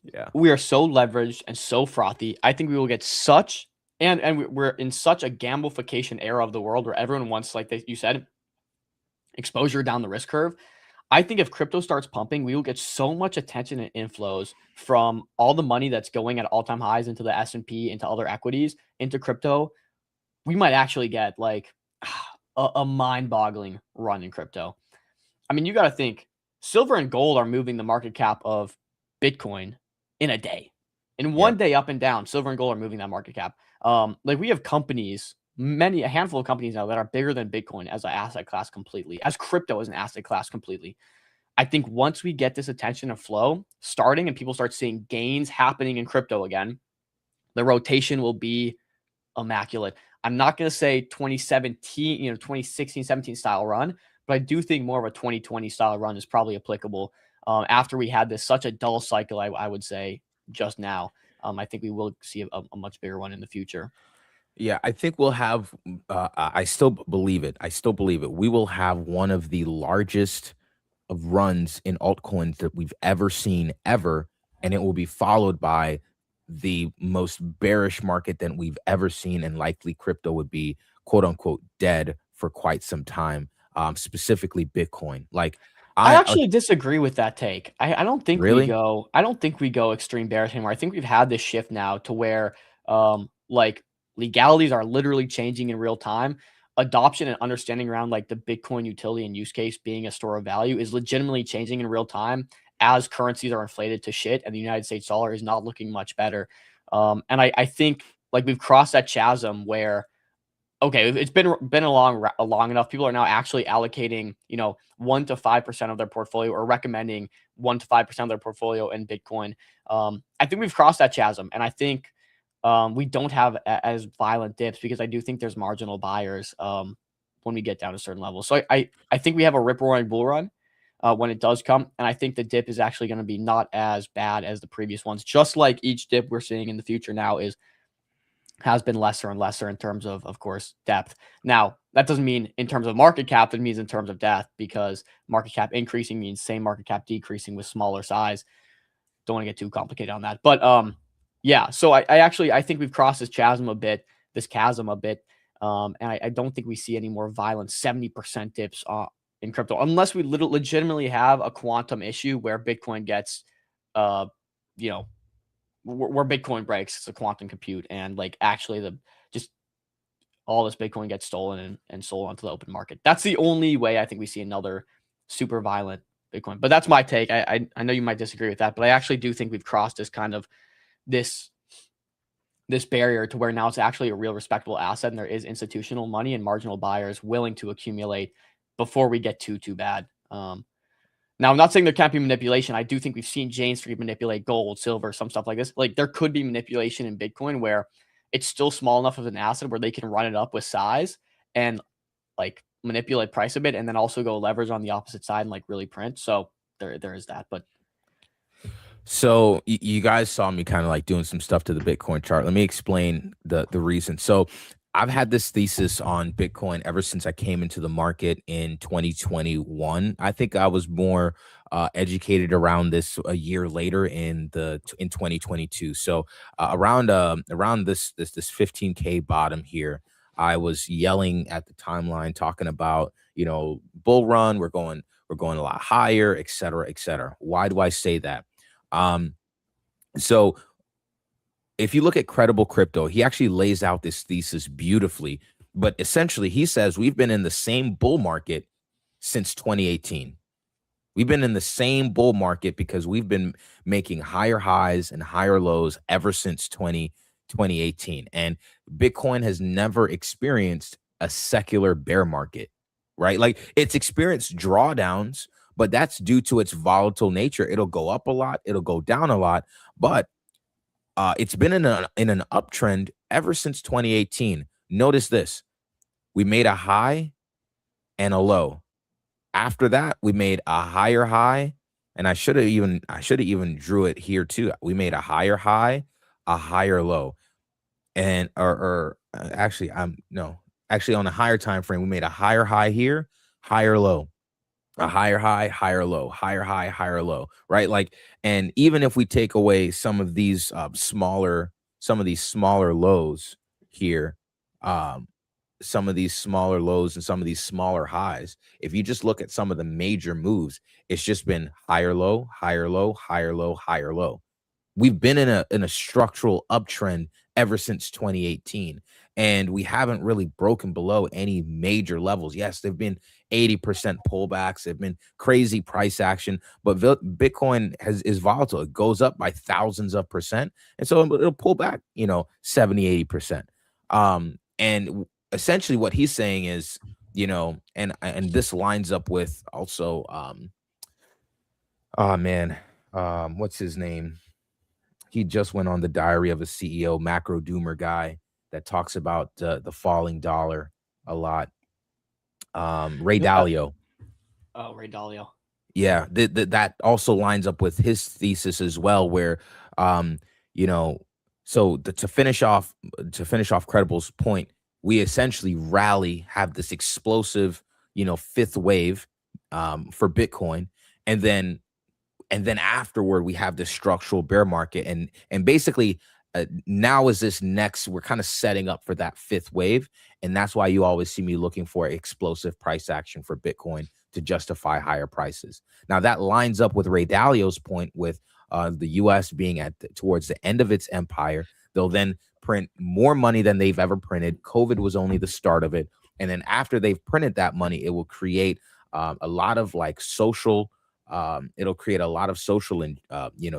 yeah, we are so leveraged and so frothy. I think we will get such, and we're in such a gamification era of the world where everyone wants, like you said, exposure down the risk curve. I think if crypto starts pumping, we will get so much attention and inflows from all the money that's going at all-time highs into the S&P, into other equities, into crypto. We might actually get like a mind-boggling run in crypto. I mean, you got to think silver and gold are moving the market cap of Bitcoin in a day. In one day up and down, silver and gold are moving that market cap. Like we have companies, a handful of companies now that are bigger than Bitcoin as an asset class completely, as crypto as an asset class completely. I think once we get this attention and flow starting and people start seeing gains happening in crypto again, the rotation will be immaculate. I'm not going to say 2017, 2016, 17 style run, but I do think more of a 2020 style run is probably applicable after we had such a dull cycle, I would say just now. I think we will see a much bigger one in the future. Yeah, I think we'll have, I still believe it. We will have one of the largest of runs in altcoins that we've ever seen ever. And it will be followed by the most bearish market that we've ever seen. And likely crypto would be quote unquote dead for quite some time, specifically Bitcoin. Like I actually disagree with that take. I don't think Really? I don't think we go extreme bearish anymore. I think we've had this shift now to where like legalities are literally changing in real time. Adoption and understanding around like the Bitcoin utility and use case being a store of value is legitimately changing in real time as currencies are inflated to shit and the United States dollar is not looking much better. And I think like we've crossed that chasm where okay, it's been long enough. People are now actually allocating, 1 to 5% of their portfolio or recommending 1 to 5% of their portfolio in Bitcoin. I think we've crossed that chasm, and I think we don't have as violent dips because I do think there's marginal buyers when we get down to certain levels. So I think we have a rip roaring bull run when it does come, and I think the dip is actually going to be not as bad as the previous ones. Just like each dip we're seeing in the future now has been lesser and lesser in terms of course, depth. Now, that doesn't mean in terms of market cap, it means in terms of depth, because market cap increasing means same market cap decreasing with smaller size. Don't want to get too complicated on that. But yeah, so I think we've crossed this chasm a bit, and I don't think we see any more violent 70% dips in crypto, unless we legitimately have a quantum issue where Bitcoin gets, you know, where Bitcoin breaks. It's a quantum compute, and like actually just all this Bitcoin gets stolen and sold onto the open market. That's the only way I think we see another super violent Bitcoin. But that's my take. I know you might disagree with that, but I actually do think we've crossed this kind of this barrier to where now it's actually a real respectable asset, and there is institutional money and marginal buyers willing to accumulate before we get too bad. Now, I'm not saying there can't be manipulation. I do think we've seen Jane Street manipulate gold, silver, some stuff like this. Like, there could be manipulation in Bitcoin where it's still small enough of an asset where they can run it up with size and like manipulate price a bit, and then also go leverage on the opposite side and like really print. So there is that. But so you guys saw me kind of like doing some stuff to the Bitcoin chart. Let me explain the reason. So I've had this thesis on Bitcoin ever since I came into the market in 2021. I think I was more educated around this a year later in 2022. So around this 15K bottom here, I was yelling at the timeline, talking about, you know, bull run. We're going a lot higher, et cetera, et cetera. Why do I say that? So if you look at Credible Crypto, he actually lays out this thesis beautifully. But essentially, he says we've been in the same bull market since 2018. We've been in the same bull market because we've been making higher highs and higher lows ever since 2018. And Bitcoin has never experienced a secular bear market, right? Like, it's experienced drawdowns, but that's due to its volatile nature. It'll go up a lot, it'll go down a lot, but it's been in an uptrend ever since 2018. Notice this: we made a high and a low. After that, we made a higher high, and I should have even drew it here too. We made a higher high, a higher low, and actually on a higher time frame, we made a higher high here, higher low. A higher high, higher low, higher high, higher low, right? Like, and even if we take away some of these smaller lows here, some of these smaller lows and some of these smaller highs, if you just look at some of the major moves, it's just been higher low, higher low, higher low, higher low. We've been in a structural uptrend ever since 2018, and we haven't really broken below any major levels. Yes, they've been 80% pullbacks, they've been crazy price action, but Bitcoin is volatile. It goes up by thousands of percent, and so it'll pull back, 70-80%. And essentially what he's saying is, and this lines up with also what's his name? He just went on the Diary of a CEO, Macro Doomer guy, that talks about the falling dollar a lot. Ray Dalio. Oh, Ray Dalio. Yeah, that also lines up with his thesis as well, where so to finish off Credible's point, we essentially have this explosive, fifth wave for Bitcoin, and then afterward we have this structural bear market, and basically now is this next, we're kind of setting up for that fifth wave, and that's why you always see me looking for explosive price action for Bitcoin to justify higher prices. Now that lines up with Ray Dalio's point with the U.S. being towards the end of its empire. They'll then print more money than they've ever printed. COVID was only the start of it, and then after they've printed that money, it will create a lot of like social. It'll create a lot of social and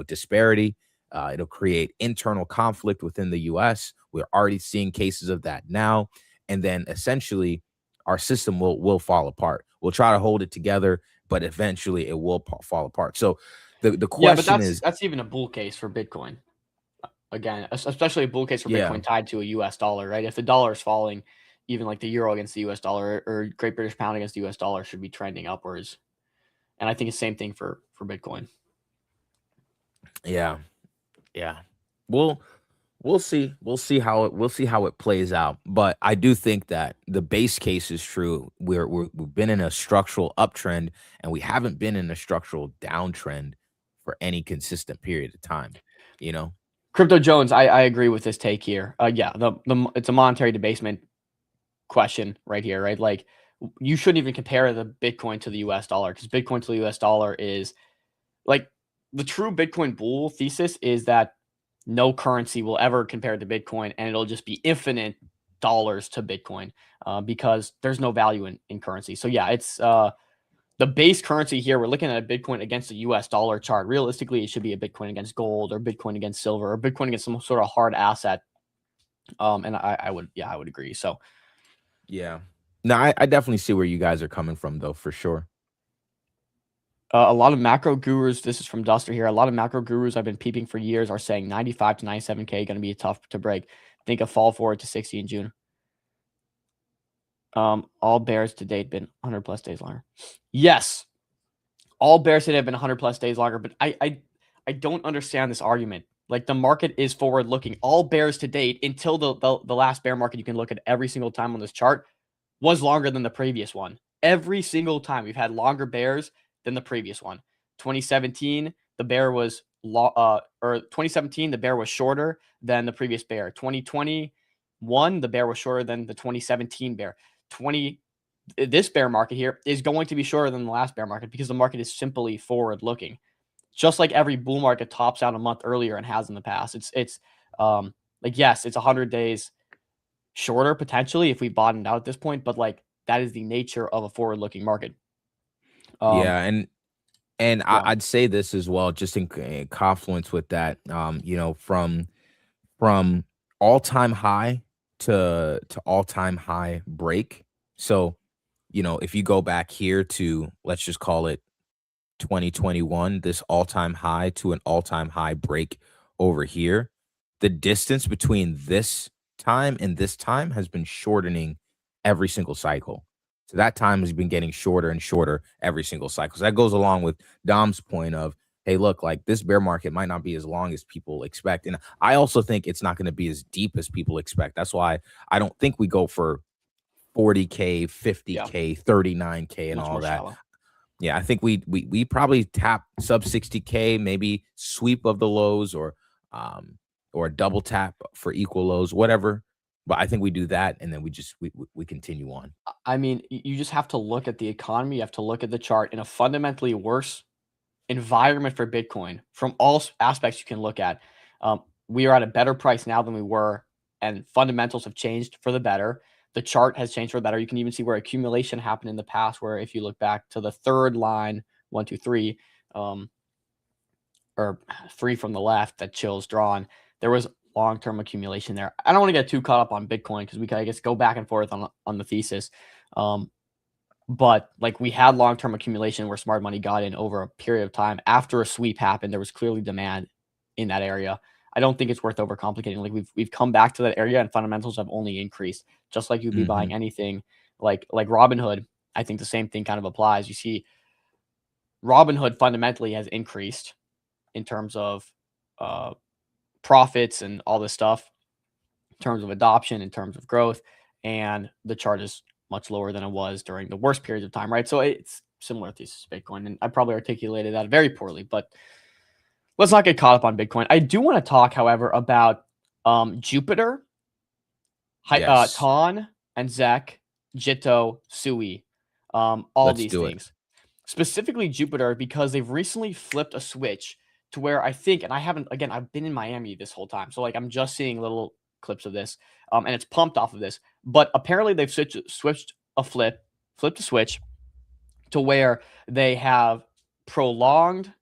disparity. It'll create internal conflict within the U.S. We're already seeing cases of that now, and then essentially our system will fall apart. We'll try to hold it together, but eventually it will fall apart. So the question is, that's even a bull case for Bitcoin. Again, especially a bull case for Bitcoin tied to a U.S. dollar, right? If the dollar is falling, even like the euro against the US dollar or Great British pound against the US dollar should be trending upwards. And I think the same thing for Bitcoin. Yeah. Yeah. We'll see. We'll see how it plays out. But I do think that the base case is true. We've been in a structural uptrend, and we haven't been in a structural downtrend for any consistent period of time. You know? Crypto Jones, I agree with this take here. Yeah, it's a monetary debasement question right here, right? Like you shouldn't even compare the Bitcoin to the US dollar, because Bitcoin to the US dollar is like the true Bitcoin bull thesis is that no currency will ever compare to Bitcoin, and it'll just be infinite dollars to Bitcoin because there's no value in currency. So yeah, it's the base currency here. We're looking at a Bitcoin against the US dollar chart. Realistically, it should be a Bitcoin against gold or Bitcoin against silver or Bitcoin against some sort of hard asset. And I would agree. So Yeah. No, I definitely see where you guys are coming from, though, for sure. a lot of macro gurus, this is from Duster here. A lot of macro gurus I've been peeping for years are saying 95 to 97K going to be tough to break. Think a fall forward to 60 in June. All bears to date been 100 plus days longer. Yes, all bears today have been 100 plus days longer, but I don't understand this argument. Like the market is forward looking. All bears to date until the last bear market you can look at every single time on this chart was longer than the previous one. Every single time we've had longer bears than the previous one. 2017, the bear was 2017, the bear was shorter than the previous bear. 2021, the bear was shorter than the 2017 bear. This bear market here is going to be shorter than the last bear market because the market is simply forward looking. Just like every bull market tops out a month earlier and has in the past. It's like, yes, it's 100 days shorter potentially if we bottomed out at this point, but like that is the nature of a forward looking market. Yeah, and yeah. I'd say this as well, just in confluence with that. You know, from all-time high to all-time high break. So, you know, if you go back here to, let's just call it 2021, this all-time high to an all-time high break over here, the distance between this time and this time has been shortening every single cycle. So that time has been getting shorter and shorter every single cycle. So that goes along with Dom's point of, hey, look, like this bear market might not be as long as people expect. And I also think it's not going to be as deep as people expect. That's why I don't think we go for 40K, 50K, 39K and Much all more that. shallow. Yeah, I think we probably tap sub 60K, maybe sweep of the lows or a double tap for equal lows, whatever. But I think we do that, and then we continue on. I mean, you just have to look at the economy. You have to look at the chart in a fundamentally worse environment for Bitcoin from all aspects you can look at. We are at a better price now than we were, and fundamentals have changed for the better. The chart has changed for the better. You can even see where accumulation happened in the past, where if you look back to the third line, 1, 2, 3, or 3 from the left that Chill's drawn, there was long-term accumulation there. I don't want to get too caught up on Bitcoin because we can, I guess, go back and forth on the thesis. But like we had long-term accumulation where smart money got in over a period of time. After a sweep happened, there was clearly demand in that area. I don't think it's worth overcomplicating. Like we've come back to that area and fundamentals have only increased. Just like you'd be buying anything like Robinhood. I think the same thing kind of applies. You see Robinhood fundamentally has increased in terms of profits and all this stuff, in terms of adoption, in terms of growth, and the chart is much lower than it was during the worst periods of time, right? So it's similar thesis to Bitcoin, and I probably articulated that very poorly, but let's not get caught up on Bitcoin. I do want to talk, however, about Jupiter, Yes. Ton, and Zek, Jito, Sui, all Let's these do it. things. Specifically Jupiter, because they've recently flipped a switch to where I think, and I haven't, again, I've been in Miami this whole time. So like I'm just seeing little clips of this and it's pumped off of this. But apparently they've flipped a switch to where they have prolonged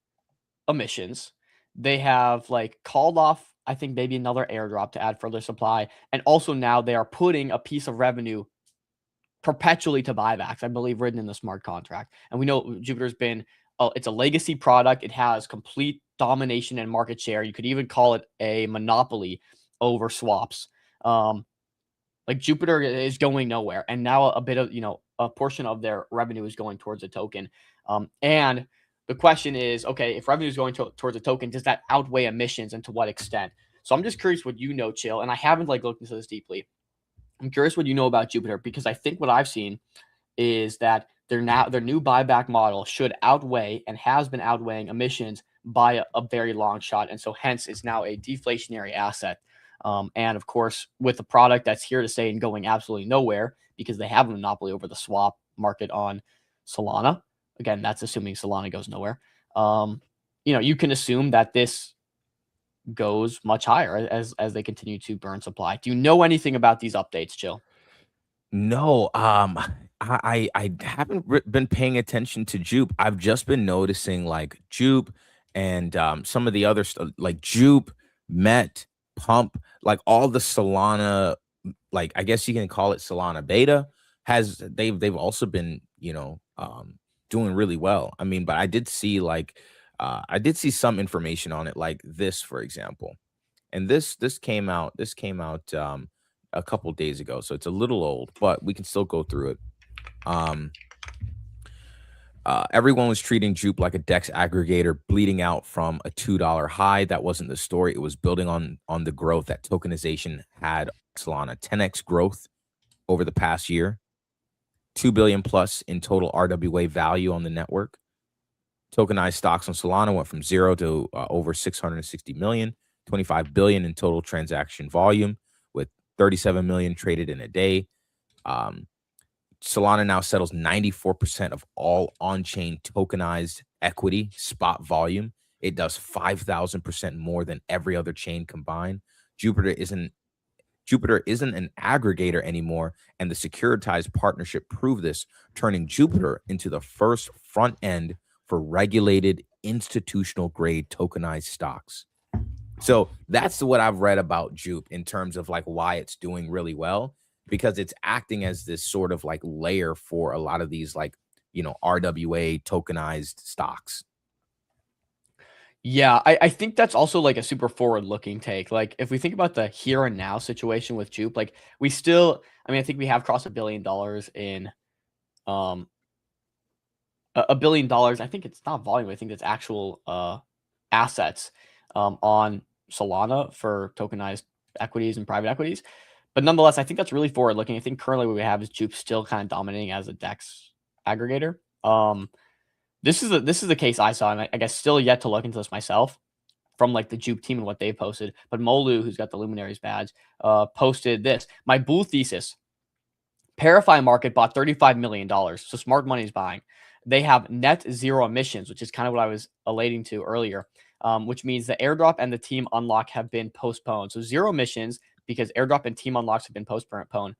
emissions. They have like called off, I think maybe another airdrop to add further supply. And also now they are putting a piece of revenue perpetually to buybacks, I believe, written in the smart contract. And we know Jupiter's been, it's a legacy product. It has complete domination and market share. You could even call it a monopoly over swaps. Like Jupiter is going nowhere, and now a bit of a portion of their revenue is going towards a token. And the question is, okay, if revenue is going towards a token, does that outweigh emissions, and to what extent? So I'm just curious what you know, Chill, and I haven't like looked into this deeply. I'm curious what you know about Jupiter, because I think what I've seen is that their new buyback model should outweigh and has been outweighing emissions by a very long shot, and so hence it's now a deflationary asset. And of course, with a product that's here to stay and going absolutely nowhere because they have a monopoly over the swap market on Solana. Again, that's assuming Solana goes nowhere. You can assume that this goes much higher as they continue to burn supply. Do you know anything about these updates, Chill? No, I haven't been paying attention to Jupe. I've just been noticing like Jupe and some of the other stuff like Jupe, Met, Pump, like all the Solana, like I guess you can call it Solana beta they've also been, doing really well. I mean, but I did see some information on it, like this, for example. And this came out a couple days ago, so it's a little old, but we can still go through it. Everyone was treating Jupe like a DEX aggregator bleeding out from a $2 high. That wasn't the story. It was building on the growth that tokenization had. Solana 10x growth over the past year, 2 billion plus in total RWA value on the network. Tokenized stocks on Solana went from 0 to over 660 million, 25 billion in total transaction volume, with 37 million traded in a day. Solana now settles 94% of all on-chain tokenized equity spot volume. It does 5,000% more than every other chain combined. Jupiter isn't an aggregator anymore, and the securitized partnership proved this, turning Jupiter into the first front end for regulated institutional grade tokenized stocks. So that's what I've read about Jupe in terms of like why it's doing really well, because it's acting as this sort of like layer for a lot of these like, RWA tokenized stocks. Yeah, I think that's also like a super forward-looking take. Like if we think about the here and now situation with Jupe, like I think we have crossed $1 billion in $1 billion. I think it's not volume, I think it's actual assets on Solana for tokenized equities and private equities. But nonetheless, I think that's really forward-looking. I think currently what we have is Jupe still kind of dominating as a DEX aggregator. This is the case I saw, and I guess still yet to look into this myself from like the Jupe team and what they posted. But Molu, who's got the Luminaries badge, posted this. My bull thesis: Parify market bought $35 million. So smart money is buying. They have net zero emissions, which is kind of what I was elating to earlier, which means the airdrop and the team unlock have been postponed. So zero emissions because airdrop and team unlocks have been postponed.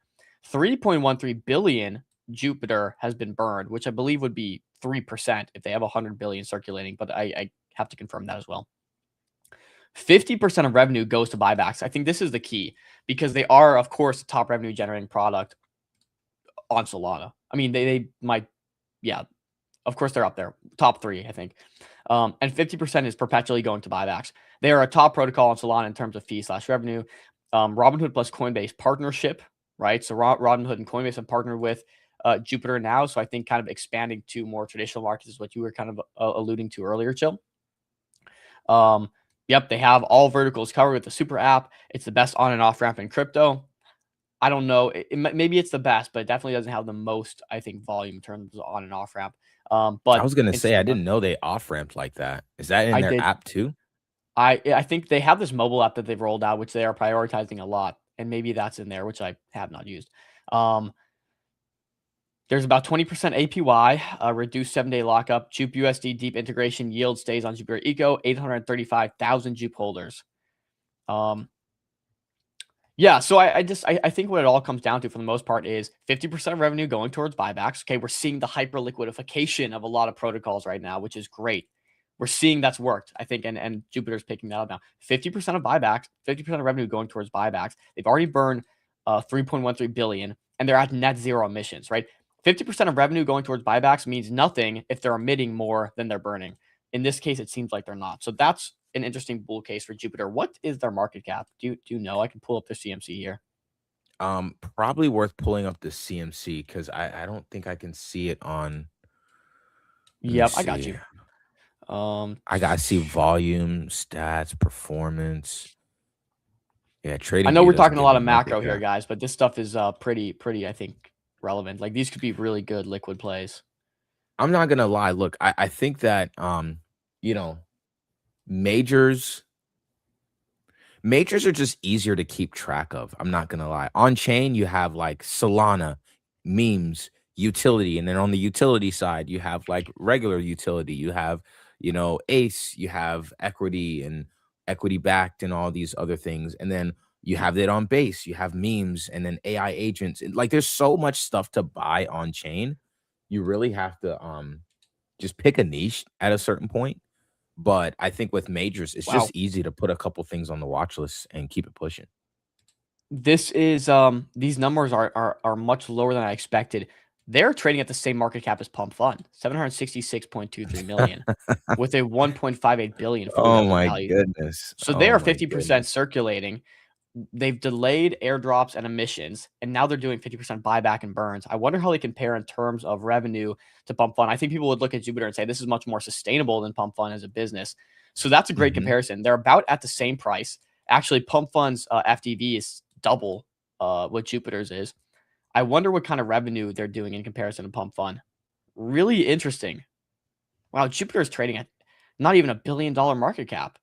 3.13 billion Jupiter has been burned, which I believe would be 3% if they have 100 billion circulating, but I have to confirm that as well. 50% of revenue goes to buybacks. I think this is the key because they are, of course, the top revenue generating product on Solana. I mean, they might, yeah, of course they're up there, top 3, I think. And 50% is perpetually going to buybacks. They are a top protocol on Solana in terms of fee/revenue. Robinhood plus Coinbase partnership, right? So Robinhood and Coinbase have partnered with Jupiter now. So I think kind of expanding to more traditional markets is what you were kind of alluding to earlier, Chill. Yep, they have all verticals covered with the super app. It's the best on and off ramp in crypto. I don't know. Maybe it's the best, but it definitely doesn't have the most, I think, volume in terms of on and off ramp. But I was going to say, I didn't know they off ramped like that. Is that in their app too? I think they have this mobile app that they've rolled out, which they are prioritizing a lot. And maybe that's in there, which I have not used. There's about 20% APY, reduced 7-day lockup. Jupe USD deep integration yield stays on Jupiter Eco, 835,000 Jupe holders. Yeah, so I think what it all comes down to for the most part is 50% of revenue going towards buybacks. Okay, we're seeing the hyper liquidification of a lot of protocols right now, which is great. We're seeing that's worked, I think, and Jupiter's picking that up now. 50% of buybacks, 50% of revenue going towards buybacks. They've already burned 3.13 billion, and they're at net zero emissions, right? 50% of revenue going towards buybacks means nothing if they're emitting more than they're burning. In this case, it seems like they're not. So that's an interesting bull case for Jupiter. What is their market cap? Do you know? I can pull up their CMC here. Probably worth pulling up the CMC because I don't think I can see it on. Let me Yep, I got see. you. I gotta see volume, stats, performance. Yeah, I trading know view we're doesn't talking a give lot me of market macro here, cap. guys, but this stuff is pretty, I think, relevant. Like these could be really good liquid plays. I'm not gonna lie. Look, I think that you know, majors are just easier to keep track of. I'm not gonna lie. On chain, you have like Solana, memes, utility, and then on the utility side, you have like regular utility. You have, ACE, you have equity and equity backed and all these other things. And then you have it on base, you have memes and then AI agents. And like there's so much stuff to buy on chain. You really have to just pick a niche at a certain point. But I think with majors, it's Wow. just easy to put a couple things on the watch list and keep it pushing. This is these numbers are much lower than I expected. They're trading at the same market cap as Pump Fund, 766.23 million, with a 1.58 billion fully Oh diluted my value. goodness. So they Oh are my 50% goodness. circulating. They've delayed airdrops and emissions, and now they're doing 50% buyback and burns. I wonder how they compare in terms of revenue to Pump Fund. I think people would look at Jupiter and say this is much more sustainable than Pump Fund as a business. So that's a great Mhm. comparison. They're about at the same price. Actually, Pump Fund's FDV is double what Jupiter's is. I wonder what kind of revenue they're doing in comparison to Pump Fund. Really interesting. Wow, Jupiter's trading at not even $1 billion market cap.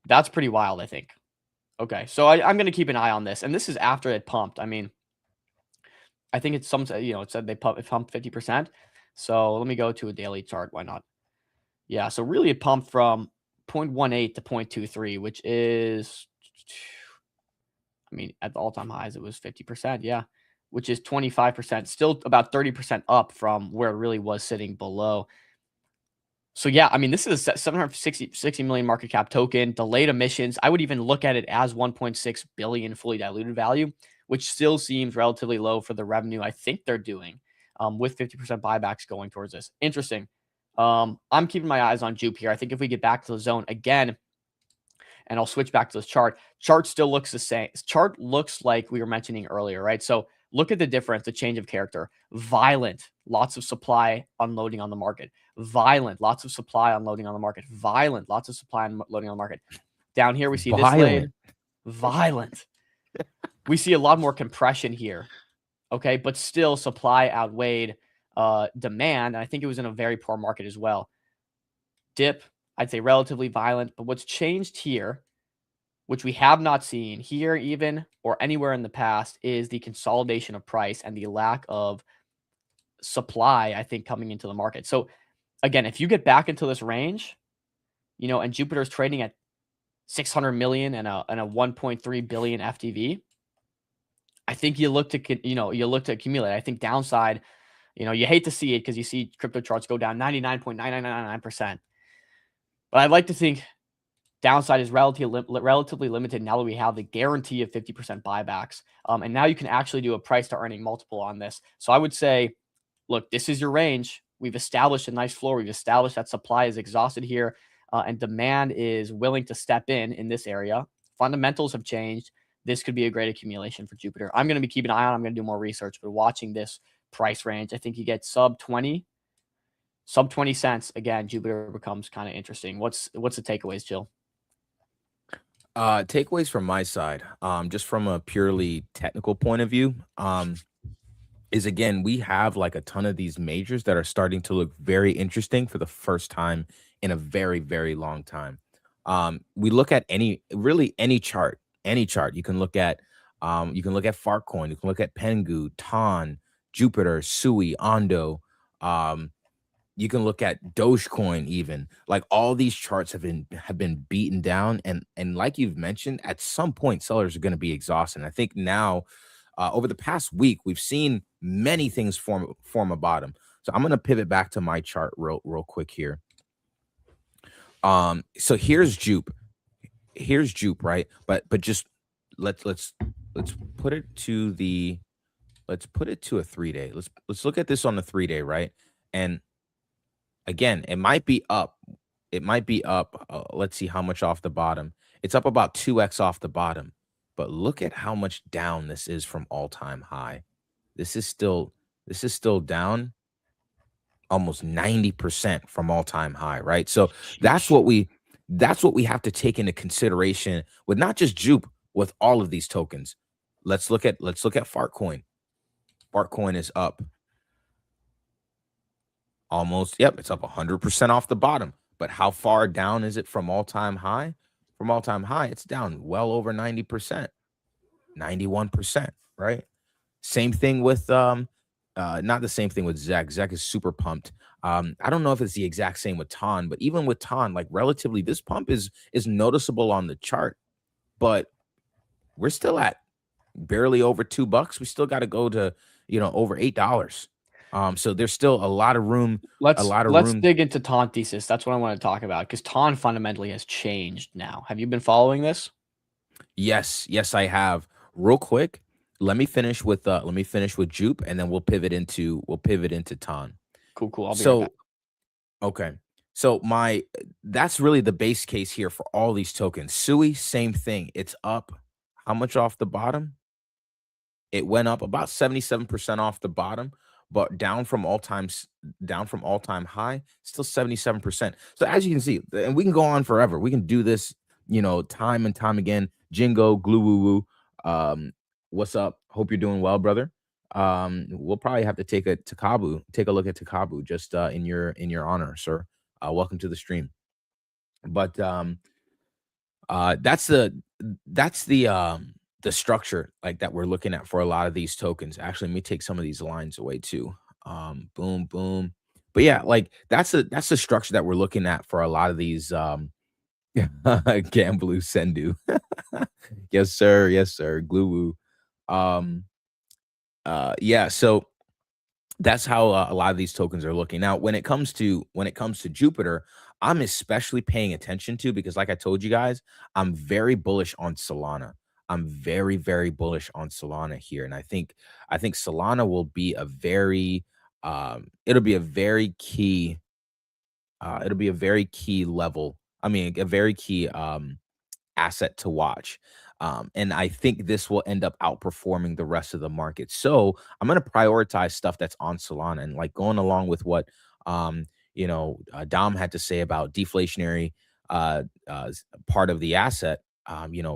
That's pretty wild, I think. Okay, so I'm going to keep an eye on this, and this is after it pumped. I mean, I think it's it said it pumped 50%. So let me go to a daily chart. Why not? Yeah, so really it pumped from 0.18 to 0.23, which is, I mean, at the all-time highs, it was 50%. Yeah, which is 25%, still about 30% up from where it really was sitting below. So yeah, I mean, this is a 760 million market cap token, delayed emissions. I would even look at it as 1.6 billion fully diluted value, which still seems relatively low for the revenue I think they're doing, with 50% buybacks going towards this. Interesting. I'm keeping my eyes on Jupe here. I think if we get back to the zone again, and I'll switch back to this chart. Chart still looks the same. Chart looks like we were mentioning earlier, right? So look at the difference, the change of character. Violent, lots of supply unloading on the market. Violent, lots of supply unloading on the market. Violent, lots of supply unloading on the market. Down here, we see this Violent. laid. Violent. We see a lot more compression here. Okay, but still supply outweighed demand. And I think it was in a very poor market as well. Dip, I'd say relatively violent. But what's changed here, which we have not seen here even or anywhere in the past, is the consolidation of price and the lack of supply, I think, coming into the market. So again, if you get back into this range, and Jupiter's trading at 600 million and a 1.3 billion FTV, I think you look to accumulate. I think downside, you hate to see it because you see crypto charts go down 99.9999%. But I'd like to think downside is relatively limited now that we have the guarantee of 50% buybacks. And now you can actually do a price to earning multiple on this. So I would say, look, this is your range. We've established a nice floor. We've established that supply is exhausted here, and demand is willing to step in this area. Fundamentals have changed. This could be a great accumulation for Jupiter. I'm going to be keeping an eye on. I'm going to do more research, but watching this price range, I think you get sub 20 cents. Again, Jupiter becomes kind of interesting. What's the takeaways, Jill? Takeaways from my side, just from a purely technical point of view, is again, we have like a ton of these majors that are starting to look very interesting for the first time in a very, very long time. We look at any chart, you can look at, Farcoin, you can look at Pengu, Ton, Jupiter, Sui, Ondo, you can look at Dogecoin even. Like all these charts have been beaten down, and like you've mentioned, at some point sellers are going to be exhausted. And I think now, over the past week, we've seen many things form a bottom. So I'm going to pivot back to my chart real quick here. So here's Jupe, right? But just let's put it to the a 3-day. Let's look at this on the 3-day, right? And again, it might be up. Let's see how much off the bottom. It's up about 2x off the bottom. but look at how much down this is from all-time high. This is still down almost 90% from all-time high, right? So that's what we have to take into consideration with not just Jupe, with all of these tokens. Let's look at Fartcoin. Fartcoin is up almost, yep, it's up 100% off the bottom. But how far down is it from all-time high? From all-time high, it's down well over 90%, 91%, right? Same thing with not the same thing with Zek. Zek is super pumped. I don't know if it's the exact same with Ton, but even with Ton, like relatively, this pump is noticeable on the chart, but we're still at barely over $2. We still got to go to, over $8. So there's still a lot of room. Let's dig into Ton thesis. That's what I want to talk about, because Ton fundamentally has changed now. Have you been following this? Yes, I have. Real quick, let me finish with Jupe, and then we'll pivot into Ton. Cool. I'll be right back. Okay. So that's really the base case here for all these tokens. Sui, same thing. It's up how much off the bottom? It went up about 77% off the bottom, but down from all-time high, still 77%. So as you can see, and we can go on forever. We can do this, time and time again. Jingo, Glue Woo Woo. What's up? Hope you're doing well, brother. We'll probably have to take a look at Takabu just in your honor, sir. Welcome to the stream. But that's the structure like that we're looking at for a lot of these tokens. Actually, let me take some of these lines away too. Boom, boom. But yeah, like that's the structure that we're looking at for a lot of these Gamblu Sendu. Yes, sir. Glue Woo. Yeah, so that's how a lot of these tokens are looking. Now, when it comes to Jupiter, I'm especially paying attention to, because like I told you guys, I'm very bullish on Solana. I'm very, very bullish on Solana here. And I think Solana will be a very it'll be a very key level. I mean, a very key asset to watch. And I think this will end up outperforming the rest of the market. So I'm going to prioritize stuff that's on Solana, and like going along with what Dom had to say about deflationary part of the asset.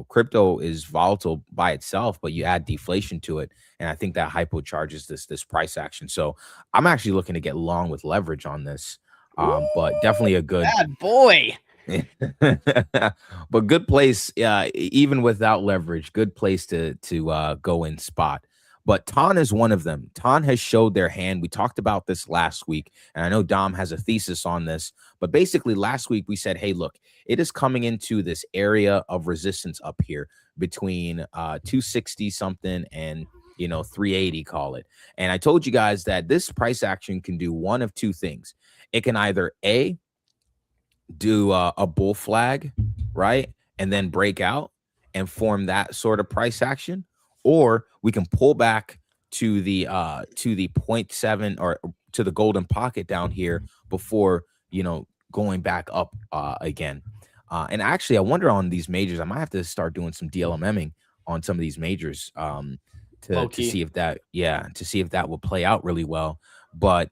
Crypto is volatile by itself, but you add deflation to it, and I think that hypocharges this price action. So I'm actually looking to get long with leverage on this, but definitely a good bad boy. But good place, even without leverage, good place to go in spot. But Ton is one of them. Ton has showed their hand. We talked about this last week, and I know Dom has a thesis on this, but basically last week we said, hey, look, it is coming into this area of resistance up here between 260 something and 380, call it. And I told you guys that this price action can do one of two things. It can either do a bull flag, right, and then break out and form that sort of price action, or we can pull back to the 0.7 or to the golden pocket down here before going back up again. And actually, I wonder on these majors, I might have to start doing some DLMMing on some of these majors to see if that will play out really well. But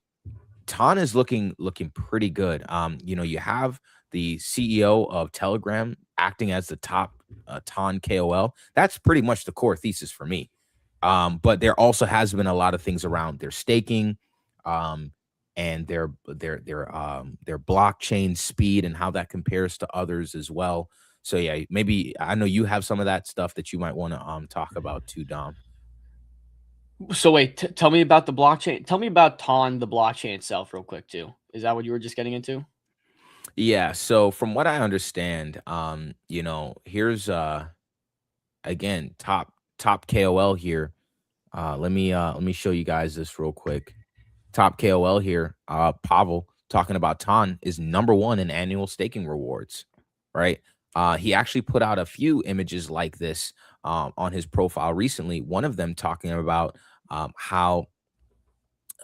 Ton is looking pretty good. You have the CEO of Telegram acting as the top Ton KOL. That's pretty much the core thesis for me. But there also has been a lot of things around their staking, and their blockchain speed and how that compares to others as well. So yeah, maybe I know you have some of that stuff that you might want to talk about too, Dom. So wait, tell me about the blockchain. Tell me about Ton, the blockchain itself, real quick too. Is that what you were just getting into? Yeah. So from what I understand, here's again top KOL here. Let me show you guys this real quick. Top KOL here, Pavel, talking about Ton is #1 in annual staking rewards, right? He actually put out a few images like this on his profile recently. One of them talking about how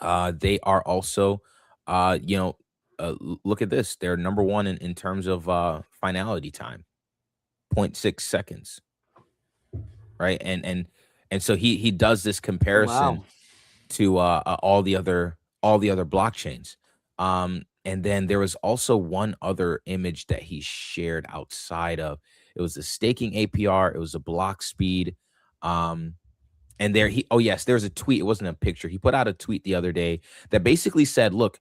they are also, look at this. They're #1 in terms of finality time, 0.6 seconds. right? And so he does this comparison Wow. to all the other blockchains. And then there was also one other image that he shared outside of, it was the staking APR, it was a block speed. And there he, oh yes, there's a tweet. It wasn't a picture. He put out a tweet the other day that basically said, look,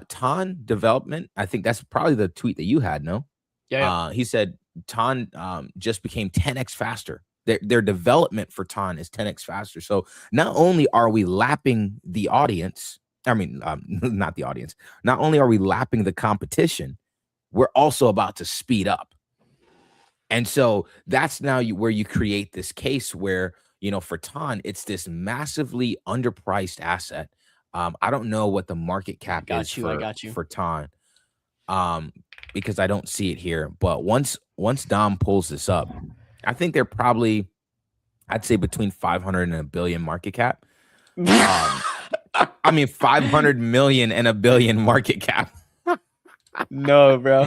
Ton development, I think that's probably the tweet that you had, no? Yeah. He said Ton just became 10x faster. Their development for Ton is 10x faster. So not only are we lapping the audience, I mean, not the audience, not only are we lapping the competition, we're also about to speed up. And so that's now where you create this case where, you know, for Ton, it's this massively underpriced asset. I don't know what the market cap is for Ton, because I don't see it here. But once Dom pulls this up, I think they're probably, I'd say between 500 and a billion market cap. I mean, 500 million and a billion market cap. No, bro,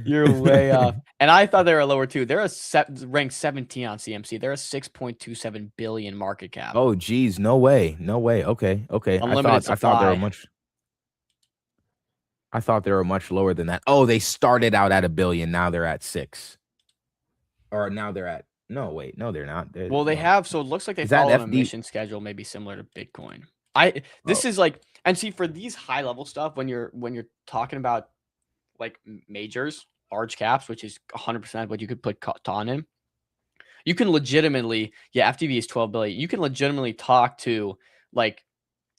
you're way off. And I thought they were lower too. They're ranked 17 on CMC. They're a 6.27 billion market cap. Oh, geez, no way, no way. Okay. Unlimited supply. I thought they were much lower than that. Oh, they started out at a billion. Now they're at 6. Or now they're at, no, wait, no, they're not. Well, they have, so it looks like they follow an emission schedule, maybe similar to Bitcoin. This is like, and see, for these high level stuff, when you're talking about like majors, large caps, which is 100% what you could put Ton in, you can legitimately, FTV is 12 billion. You can legitimately talk to like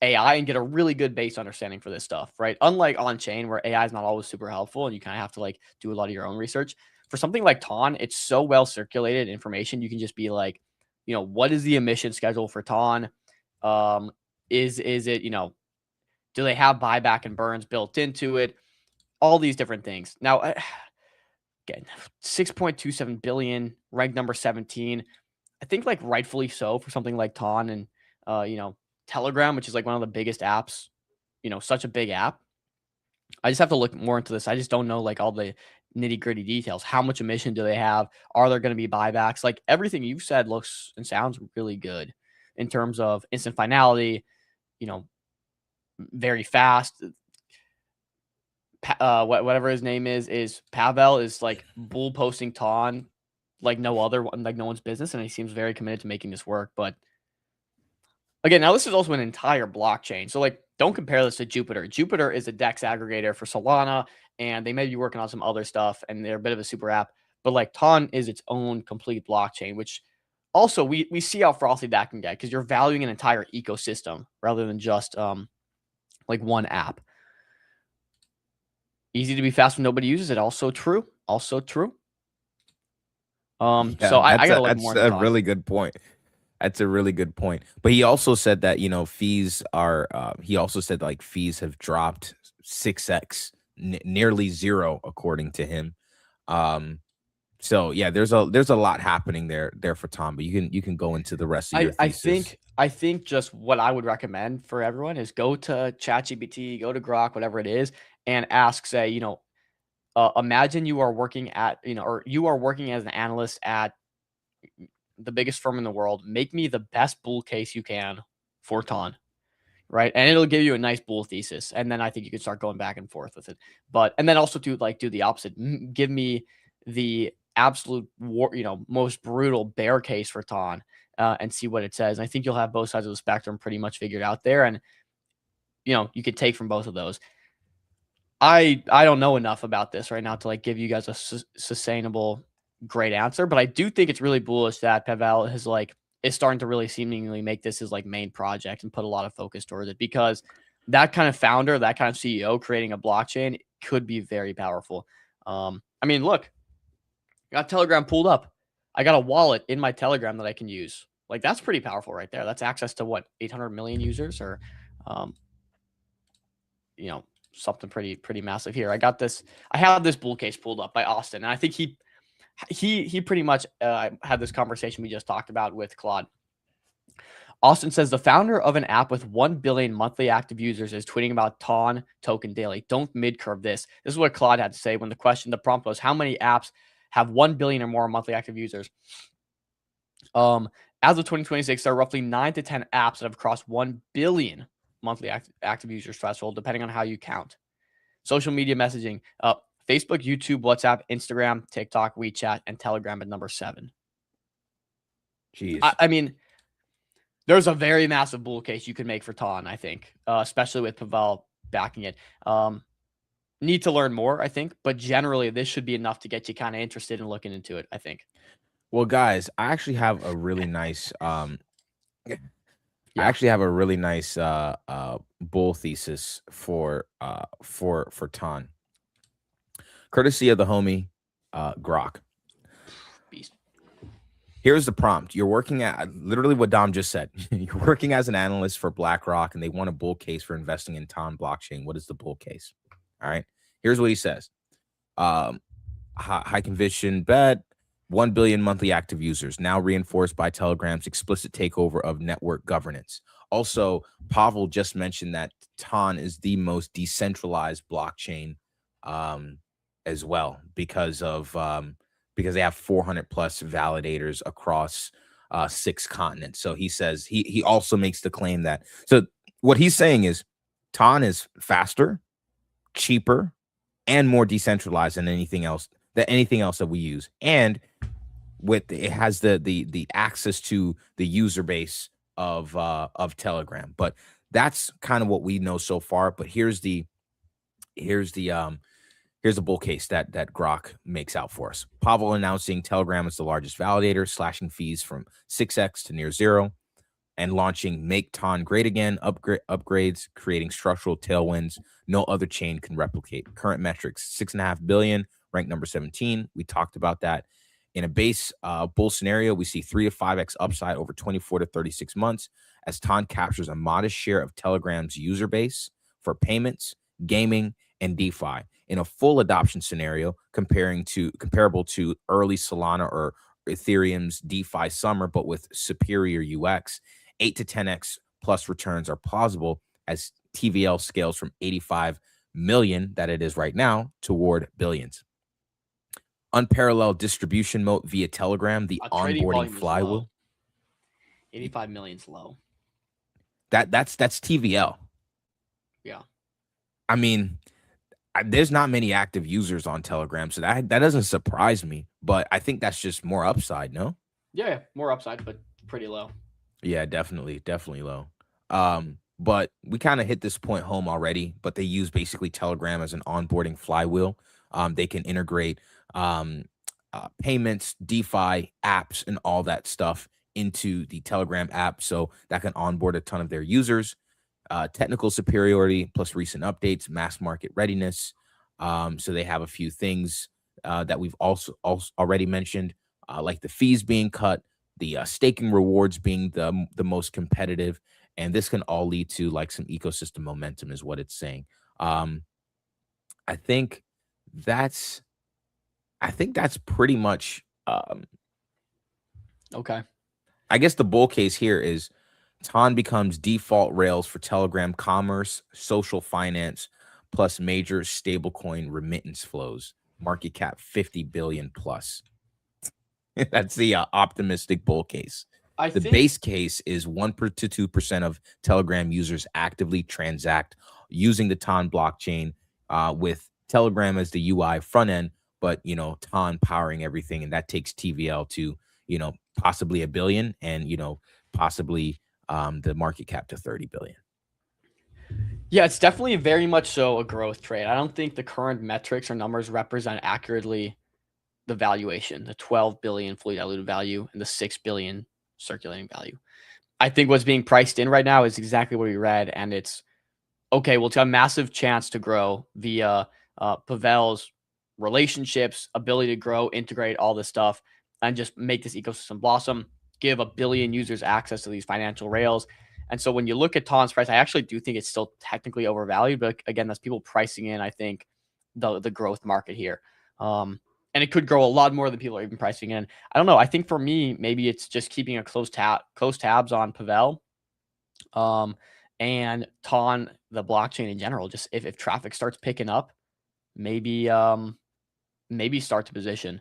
AI and get a really good base understanding for this stuff, right? Unlike on chain where AI is not always super helpful and you kind of have to like do a lot of your own research. For something like Ton, it's so well circulated information. You can just be like, you know, what is the emission schedule for Ton? Is it, you know, do they have buyback and burns built into it? All these different things. Now, again, 6.27 billion, ranked number 17. I think like rightfully so for something like Ton and, you know, Telegram, which is like one of the biggest apps, you know, such a big app. I just have to look more into this. I just don't know like all the nitty gritty details. How much emission do they have? Are there going to be buybacks? Like everything you've said looks and sounds really good in terms of instant finality, you know, very fast. Whatever his name is Pavel is like bull posting Ton like no one's business, and he seems very committed to making this work. But again, now this is also an entire blockchain, so like don't compare this to Jupiter. Jupiter is a DEX aggregator for Solana, and they may be working on some other stuff, and they're a bit of a super app. But like Ton is its own complete blockchain, which also we see how frothy that can get because you're valuing an entire ecosystem rather than just like one app. Easy to be fast when nobody uses it. Also true. So I gotta look more. That's a really good point. That's a really good point. But he also said that, you know, fees are. He also said like fees have dropped 6x, nearly zero, according to him. So yeah, there's a lot happening there for Ton. But you can go into the rest of your thesis. I think just what I would recommend for everyone is go to ChatGPT, go to Grok, whatever it is, and ask, say, you know, imagine you are working at, you know, or you are working as an analyst at the biggest firm in the world. Make me the best bull case you can for Ton, right? And it'll give you a nice bull thesis. And then I think you can start going back and forth with it. And then also do the opposite. Give me the absolute most brutal bear case for Ton. And see what it says. And I think you'll have both sides of the spectrum pretty much figured out there. And, you know, you could take from both of those. I don't know enough about this right now to like give you guys a sustainable, great answer. But I do think it's really bullish that Pavel is starting to really seemingly make this his like main project and put a lot of focus towards it, because that kind of founder, that kind of CEO creating a blockchain could be very powerful. I mean, look, I got Telegram pulled up. I got a wallet in my Telegram that I can use. Like that's pretty powerful right there. That's access to what, 800 million users, or, you know, something pretty massive here. I have this bull case pulled up by Austin, and I think he pretty much had this conversation we just talked about with Claude. Austin says the founder of an app with 1 billion monthly active users is tweeting about Ton token daily. Don't mid-curve this. This is what Claude had to say when the prompt was, how many apps have 1 billion or more monthly active users? As of 2026, there are roughly 9 to 10 apps that have crossed 1 billion monthly active users threshold, depending on how you count. Social media messaging, Facebook, YouTube, WhatsApp, Instagram, TikTok, WeChat, and Telegram at number 7. Jeez. I mean, there's a very massive bull case you can make for Ton, I think, especially with Pavel backing it. Need to learn more, I think, but generally this should be enough to get you kind of interested in looking into it, I think. Well, guys, I actually have a really nice I Yeah. actually have a really nice bull thesis for Ton. Courtesy of the homie Grok. Beast. Here's the prompt. You're working at literally what Dom just said. You're working as an analyst for BlackRock and they want a bull case for investing in Ton blockchain. What is the bull case? All right. Here's what he says. High conviction bet, 1 billion monthly active users, now reinforced by Telegram's explicit takeover of network governance. Also, Pavel just mentioned that Ton is the most decentralized blockchain as well because they have 400 plus validators across 6 continents. So he says he also makes the claim that, so what he's saying is Ton is faster, cheaper, and more decentralized than anything else that we use, and with it has the access to the user base of Telegram. But that's kind of what we know so far. But here's the bull case that Grok makes out for us. Pavel announcing Telegram is the largest validator, slashing fees from 6x to near 0, and launching Make Ton Great Again upgrades, creating structural tailwinds no other chain can replicate. Current metrics, 6.5 billion, ranked number 17. We talked about that. In a base bull scenario, we see 3 to 5x upside over 24 to 36 months as Ton captures a modest share of Telegram's user base for payments, gaming, and DeFi. In a full adoption scenario, comparable to early Solana or Ethereum's DeFi summer, but with superior UX, 8 to 10x plus returns are plausible as TVL scales from 85 million that it is right now toward billions. Unparalleled distribution moat via Telegram, the onboarding flywheel. 85 million's low. That's TVL. Yeah. I mean, there's not many active users on Telegram, so that doesn't surprise me. But I think that's just more upside, no? Yeah, more upside, but pretty low. Yeah, definitely low. But we kind of hit this point home already. But they use basically Telegram as an onboarding flywheel. They can integrate payments, DeFi, apps, and all that stuff into the Telegram app, so that can onboard a ton of their users. Technical superiority plus recent updates, mass market readiness. So they have a few things that we've also already mentioned, like the fees being cut, the staking rewards being the most competitive, and this can all lead to like some ecosystem momentum, is what it's saying. I think that's pretty much okay. I guess the bull case here is Ton becomes default rails for Telegram commerce, social finance, plus major stablecoin remittance flows. Market cap 50 billion plus. That's the optimistic bull case. The base case is 1% to 2% of Telegram users actively transact using the Ton blockchain with Telegram as the UI front end, but Ton powering everything, and that takes TVL to possibly $1 billion, and possibly the market cap to 30 billion. Yeah, it's definitely very much so a growth trade. I don't think the current metrics or numbers represent accurately the valuation, the 12 billion fully diluted value and the 6 billion circulating value. I think what's being priced in right now is exactly what we read, and it's okay. Well, it's got a massive chance to grow via Pavel's relationships, ability to grow, integrate all this stuff, and just make this ecosystem blossom, give 1 billion users access to these financial rails. And so when you look at Ton's price, I actually do think it's still technically overvalued, but again, that's people pricing in, I think, the growth market here. And it could grow a lot more than people are even pricing in. I don't know. I think for me, maybe it's just keeping a close tabs on Pavel, and Ton, the blockchain in general. Just if traffic starts picking up, maybe start to position.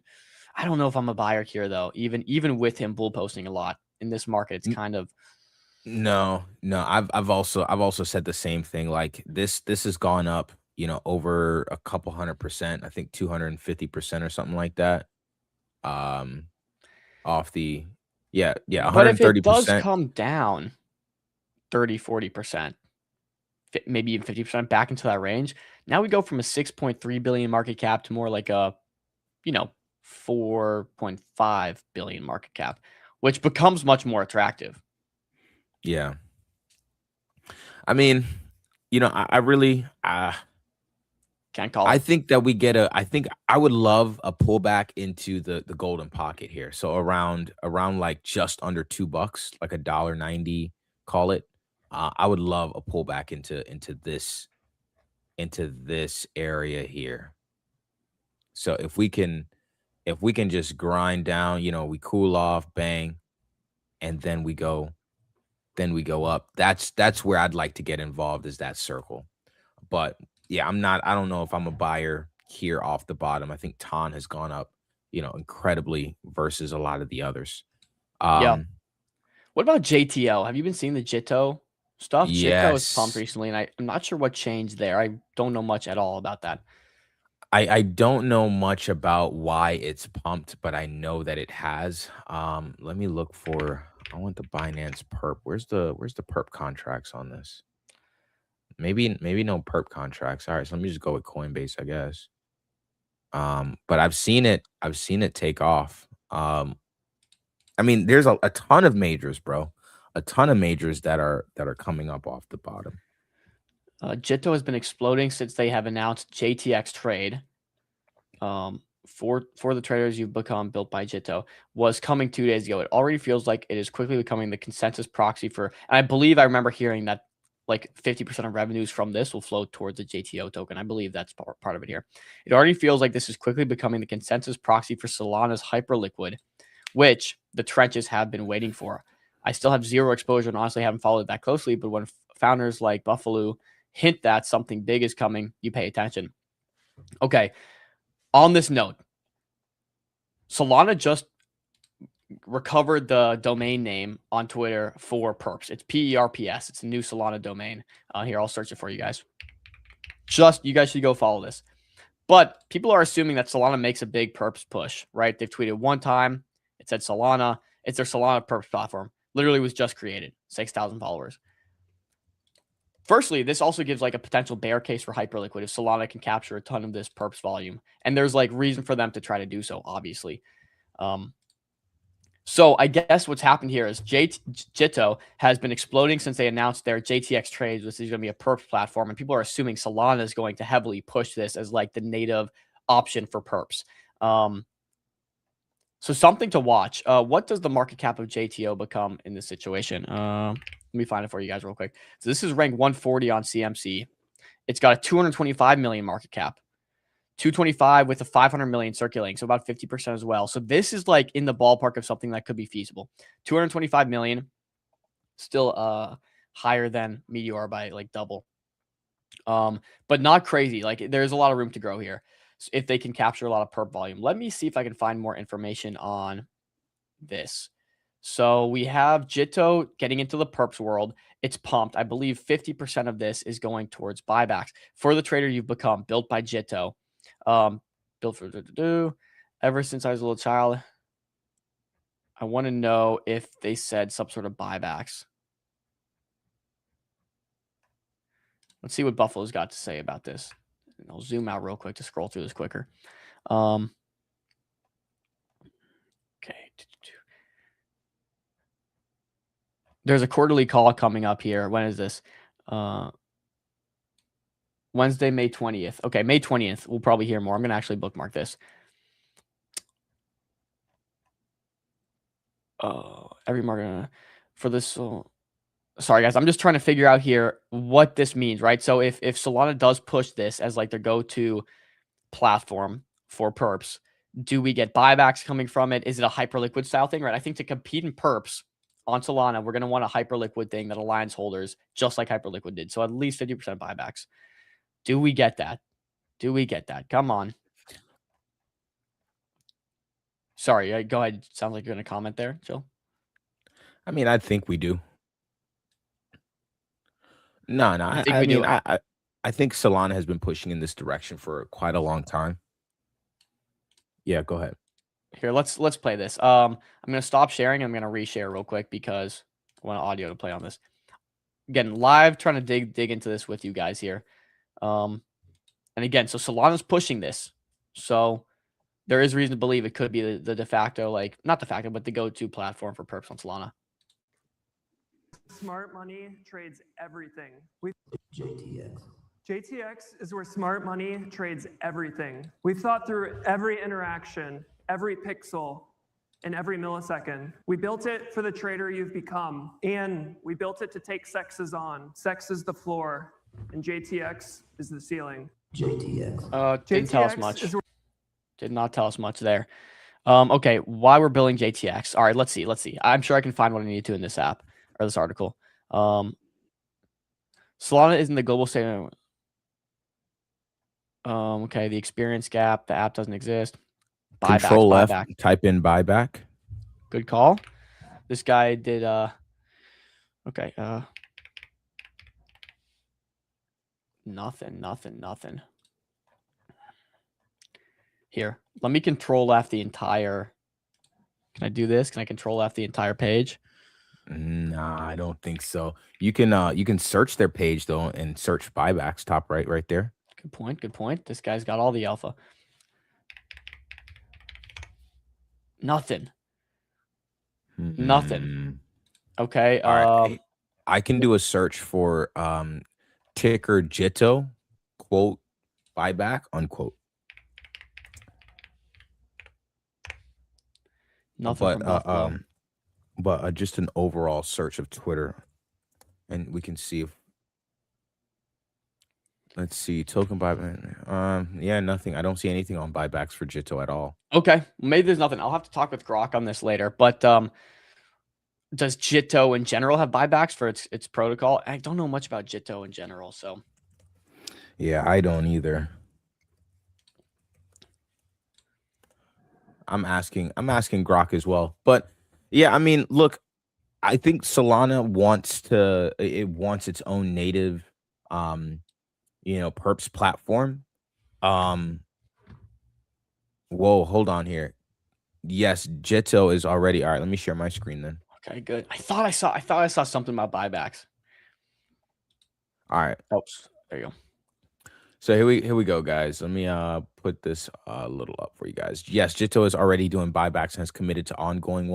I don't know if I'm a buyer here though. Even with him bull posting a lot in this market, it's kind of No. I've also said the same thing. Like this has gone up, over a couple 100%. I think 250% or something like that. Off the yeah, but if it does 130%. come down 30, 40%, maybe even 50% back into that range, now we go from a 6.3 billion market cap to more like a, 4.5 billion market cap, which becomes much more attractive. Yeah. I mean, I really Can't call I it. think that I think I would love a pullback into the golden pocket here. So around like just under $2, like $1.90, call it. I would love a pullback into this area here. So if we can just grind down, we cool off, bang, and then we go up. That's where I'd like to get involved, is that circle. But yeah, I don't know if I'm a buyer here off the bottom. I think Ton has gone up, incredibly versus a lot of the others. Yeah. What about JTO? Have you been seeing the JITO stuff? JITO is pumped Yes. recently, and I'm not sure what changed there. I don't know much at all about that. I don't know much about why it's pumped, but I know that it has. Let me look for, I want the Binance perp. Where's the perp contracts on this? Maybe no perp contracts. All right, so let me just go with Coinbase, I guess. But I've seen it take off. I mean, there's a ton of majors, bro. A ton of majors that are coming up off the bottom. JITO has been exploding since they have announced JTX trade. For the traders you've become, built by JITO, was coming 2 days ago. It already feels like it is quickly becoming the consensus proxy for, and I believe I remember hearing that like 50% of revenues from this will flow towards the JTO token. I believe that's part of it here. It already feels like this is quickly becoming the consensus proxy for Solana's hyperliquid, which the trenches have been waiting for. I still have zero exposure and honestly haven't followed that closely, but when founders like Buffalo hint that something big is coming, you pay attention. Okay. On this note, Solana just recovered the domain name on Twitter for perps. It's PERPS. It's a new Solana domain. Here, I'll search it for you guys. You guys should go follow this. But people are assuming that Solana makes a big perps push, right? They've tweeted one time. It said Solana. It's their Solana perps platform. Literally was just created. 6,000 followers. Firstly, this also gives like a potential bear case for hyperliquid if Solana can capture a ton of this perps volume. And there's like reason for them to try to do so, obviously. So I guess what's happened here is JITO has been exploding since they announced their JTX trades, which is going to be a perps platform. And people are assuming Solana is going to heavily push this as like the native option for perps. So something to watch. What does the market cap of JTO become in this situation? Let me find it for you guys real quick. So this is ranked 140 on CMC. It's got a 225 million market cap, 225 with a 500 million circulating, so about 50% as well. So this is like in the ballpark of something that could be feasible. 225 million, still higher than Meteor by like double. But not crazy. Like there's a lot of room to grow here if they can capture a lot of perp volume. Let me see if I can find more information on this. So we have JITO getting into the perps world. It's pumped. I believe 50% of this is going towards buybacks. For the trader you've become, built by JITO. Built for ever since I was a little child. I want to know if they said some sort of buybacks. Let's see what Buffalo's got to say about this. And I'll zoom out real quick to scroll through this quicker. Okay. There's a quarterly call coming up here. When is this? Wednesday, May 20th. Okay, May 20th. We'll probably hear more. I'm going to actually bookmark this. Every market for this. Sorry, guys. I'm just trying to figure out here what this means, right? So if Solana does push this as like their go-to platform for perps, do we get buybacks coming from it? Is it a hyperliquid style thing, right? I think to compete in perps on Solana, we're going to want a hyperliquid thing that aligns holders just like hyperliquid did. So at least 50% buybacks. Do we get that? Do we get that? Come on. Sorry, go ahead. Sounds like you're going to comment there, Joe. I mean, I think we do. No, I think we do. I think Solana has been pushing in this direction for quite a long time. Yeah, go ahead. Here, let's play this. I'm going to stop sharing. I'm going to reshare real quick because I want audio to play on this. Again, live, trying to dig into this with you guys here. And again, so Solana's pushing this. So there is reason to believe it could be the de facto, like not de facto, but the go-to platform for perps on Solana. Smart money trades everything. JTX is where smart money trades everything. We've thought through every interaction, every pixel, and every millisecond. We built it for the trader you've become, and we built it to take sexes on. Sex is the floor, and JTX is the ceiling. Didn't tell us much. Did not tell us much there. Okay, why we're building JTX. All right, let's see. I'm sure I can find what I need to in this app or this article. Solana is in the global state. Okay, the experience gap. The app doesn't exist. Control left, type in buyback. Good call. This guy did okay. Nothing. Here, let me control F the entire. Can I do this? Can I control F the entire page? Nah, I don't think so. You can search their page though and search buybacks, top right there. Good point. This guy's got all the alpha. Nothing. Okay. All right. I can do a search for ticker JITO, quote, buyback, unquote. Nothing. But just an overall search of Twitter, and we can see if. Let's see, token buyback. Yeah, nothing. I don't see anything on buybacks for JITO at all. Okay, maybe there's nothing. I'll have to talk with Grok on this later. But does JITO in general have buybacks for its protocol? I don't know much about JITO in general, so. Yeah, I don't either. I'm asking Grok as well. But yeah, I mean, look, I think Solana wants its own native perps platform. Whoa, hold on here. Yes, JITO is already all right. Let me share my screen then. Okay, good. I thought I saw something about buybacks. All right. Oops. There you go. So here we go, guys. Let me put this a little up for you guys. Yes, JITO is already doing buybacks and has committed to ongoing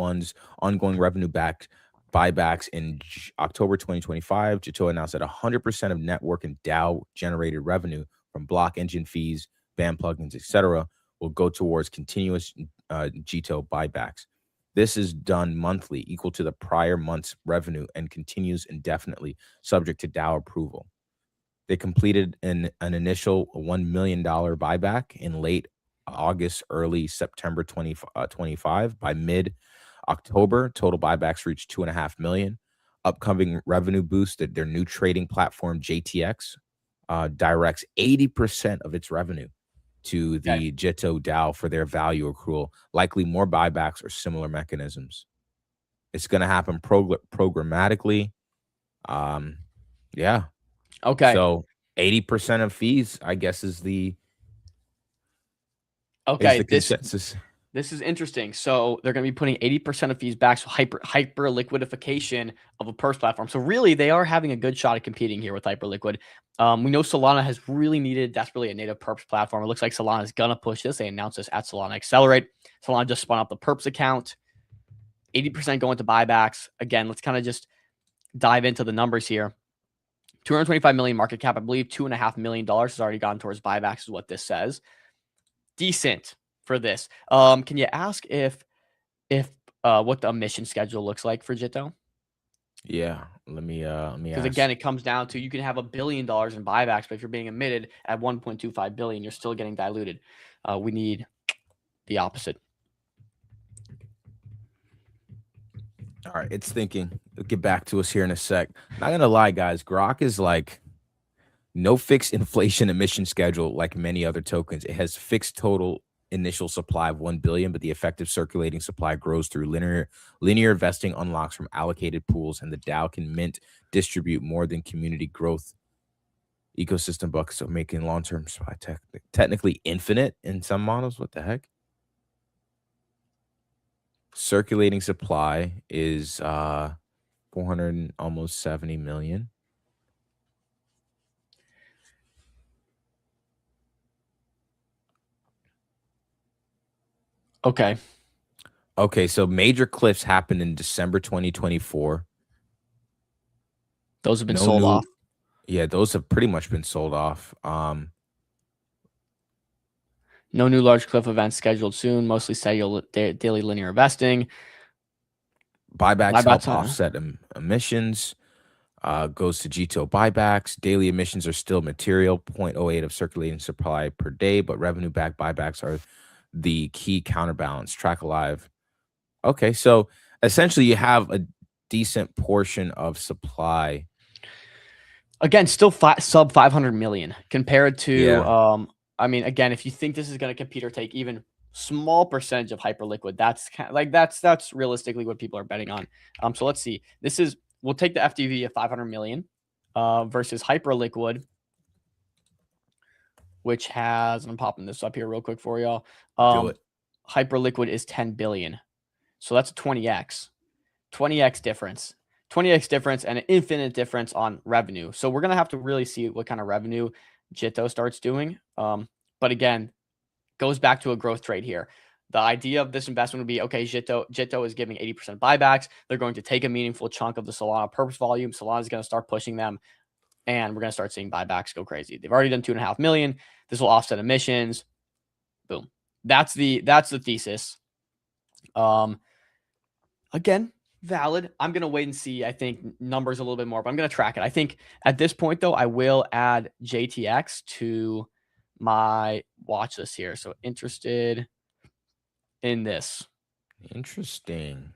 revenue-backed buybacks in October 2025. JITO announced that 100% of network and DAO-generated revenue from block engine fees, ban plugins, etc., will go towards continuous JITO buybacks. This is done monthly, equal to the prior month's revenue, and continues indefinitely, subject to DAO approval. They completed an initial $1 million buyback in late August, early September 2025. By mid-October, total buybacks reached $2.5 million. Upcoming revenue boost that their new trading platform, JTX, directs 80% of its revenue to the JITO DAO for their value accrual, likely more buybacks or similar mechanisms. It's going to happen programmatically. Yeah. Okay. So 80% of fees, I guess, is the consensus. This is interesting. So they're going to be putting 80% of fees back. So hyper liquidification of a perps platform. So really, they are having a good shot at competing here with Hyperliquid. We know Solana has really needed desperately a native perps platform. It looks like Solana is going to push this. They announced this at Solana Accelerate. Solana just spun up the perps account. 80% going to buybacks. Again, let's kind of just dive into the numbers here. 225 million market cap. I believe $2.5 million has already gone towards buybacks is what this says. Decent for this. Can you ask if what the emission schedule looks like for JITO? Yeah, let me because again, it comes down to you can have $1 billion in buybacks, but if you're being emitted at 1.25 billion, you're still getting diluted. We need the opposite. All right, it's thinking. It'll get back to us here in a sec. Not gonna lie, guys. Grok is like no fixed inflation emission schedule like many other tokens. It has fixed total initial supply of 1 billion, but the effective circulating supply grows through linear vesting unlocks from allocated pools, and the DAO can mint distribute more than community growth ecosystem buckets, so making long-term supply technically infinite in some models. What the heck? Circulating supply is 400 almost 70 million. Okay. Okay, so major cliffs happened in December 2024. Those have been sold off. Yeah, those have pretty much been sold off. No new large cliff events scheduled soon, mostly daily linear investing. Buybacks help offset emissions. Goes to GTO buybacks. Daily emissions are still material, 0.08 of circulating supply per day, but revenue-backed buybacks are the key counterbalance. Track alive. Okay, so essentially you have a decent portion of supply. Again, still sub 500 million compared to, I mean, again, if you think this is going to compete or take even small percentage of hyperliquid, that's kind of like, that's realistically what people are betting on. So let's see. We'll take the FDV of 500 million versus hyperliquid, which has, I'm popping this up here real quick for y'all. Do it. Hyperliquid is 10 billion. So that's a 20x difference. 20x difference and an infinite difference on revenue. So we're going to have to really see what kind of revenue JITO starts doing. But again, goes back to a growth trade here. The idea of this investment would be, okay, JITO is giving 80% buybacks. They're going to take a meaningful chunk of the Solana purpose volume. Solana is going to start pushing them, and we're going to start seeing buybacks go crazy. They've already done 2.5 million. This will offset emissions. Boom. That's the thesis. Again, valid. I'm going to wait and see, I think, numbers a little bit more, but I'm going to track it. I think at this point, though, I will add JTX to my watch list here. So interested in this. Interesting.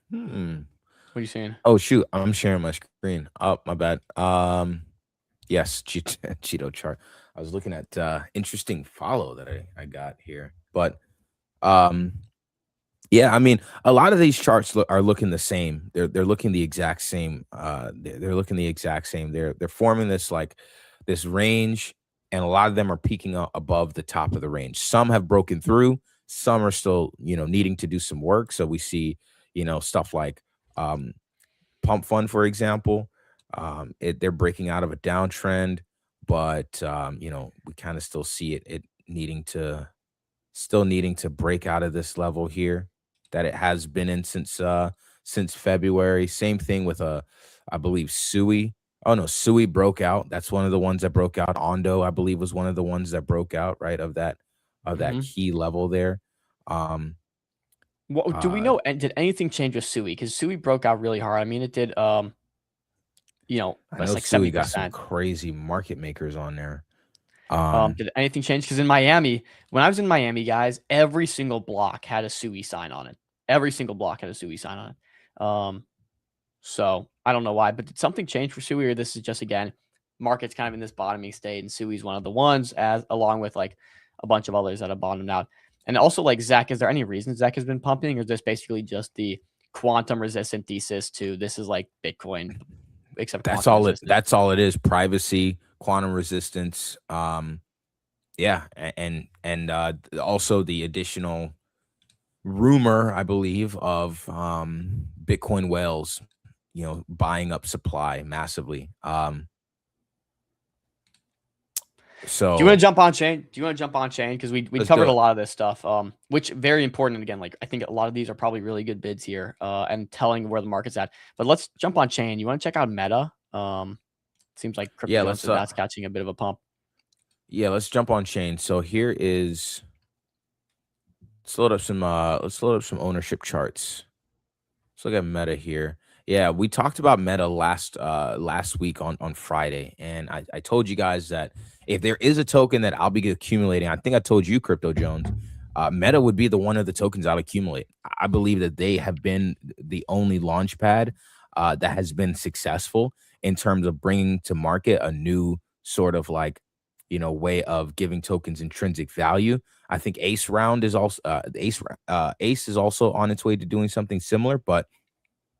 What are you saying? Oh, shoot. I'm sharing my screen. Oh, my bad. Yes, Cheeto chart. I was looking at interesting follow that I got here. But yeah, I mean, a lot of these charts are looking the same. They're looking the exact same. They're looking the exact same. They're forming this range, and a lot of them are peaking up above the top of the range. Some have broken through. Some are still, needing to do some work. So we see, stuff like Pump Fund, for example. They're breaking out of a downtrend, but we kind of still see it needing to break out of this level here that it has been in since February. Same thing with I believe Sui. Oh no, Sui broke out. That's one of the ones that broke out. Ondo, I believe, was one of the ones that broke out, right, of that key level there. What do we know? And did anything change with Sui? Because Sui broke out really hard. I mean, it did. I know like Sui got some crazy market makers on there. Did anything change? Because in Miami, when I was in Miami, guys, every single block had a Sui sign on it. Every single block had a Sui sign on it. So I don't know why, but did something change for Sui, or this is just, again, market's kind of in this bottoming state, and Sui's one of the ones, along with like a bunch of others that have bottomed out. And also, like, Zach, is there any reason Zach has been pumping, or is this basically just the quantum resistant thesis to this is like Bitcoin, except that's all it is. Privacy, quantum resistance. Yeah. And also the additional rumor, I believe, of Bitcoin whales, buying up supply massively. So do you want to jump on chain? Because we covered a lot of this stuff, which very important. Again, like, I think a lot of these are probably really good bids here, and telling where the market's at. But let's jump on chain. You want to check out Meta? Seems like crypto that's catching a bit of a pump. Yeah, let's jump on chain. So here is, let's load up some ownership charts. Let's look at Meta here. Yeah, we talked about Meta last week on Friday, and I told you guys that if there is a token that I'll be accumulating, I think I told you, Crypto Jones, Meta would be the one of the tokens I'll accumulate. I believe that they have been the only launch pad that has been successful in terms of bringing to market a new sort of like, way of giving tokens intrinsic value. I think Ace Round is also Ace is also on its way to doing something similar. But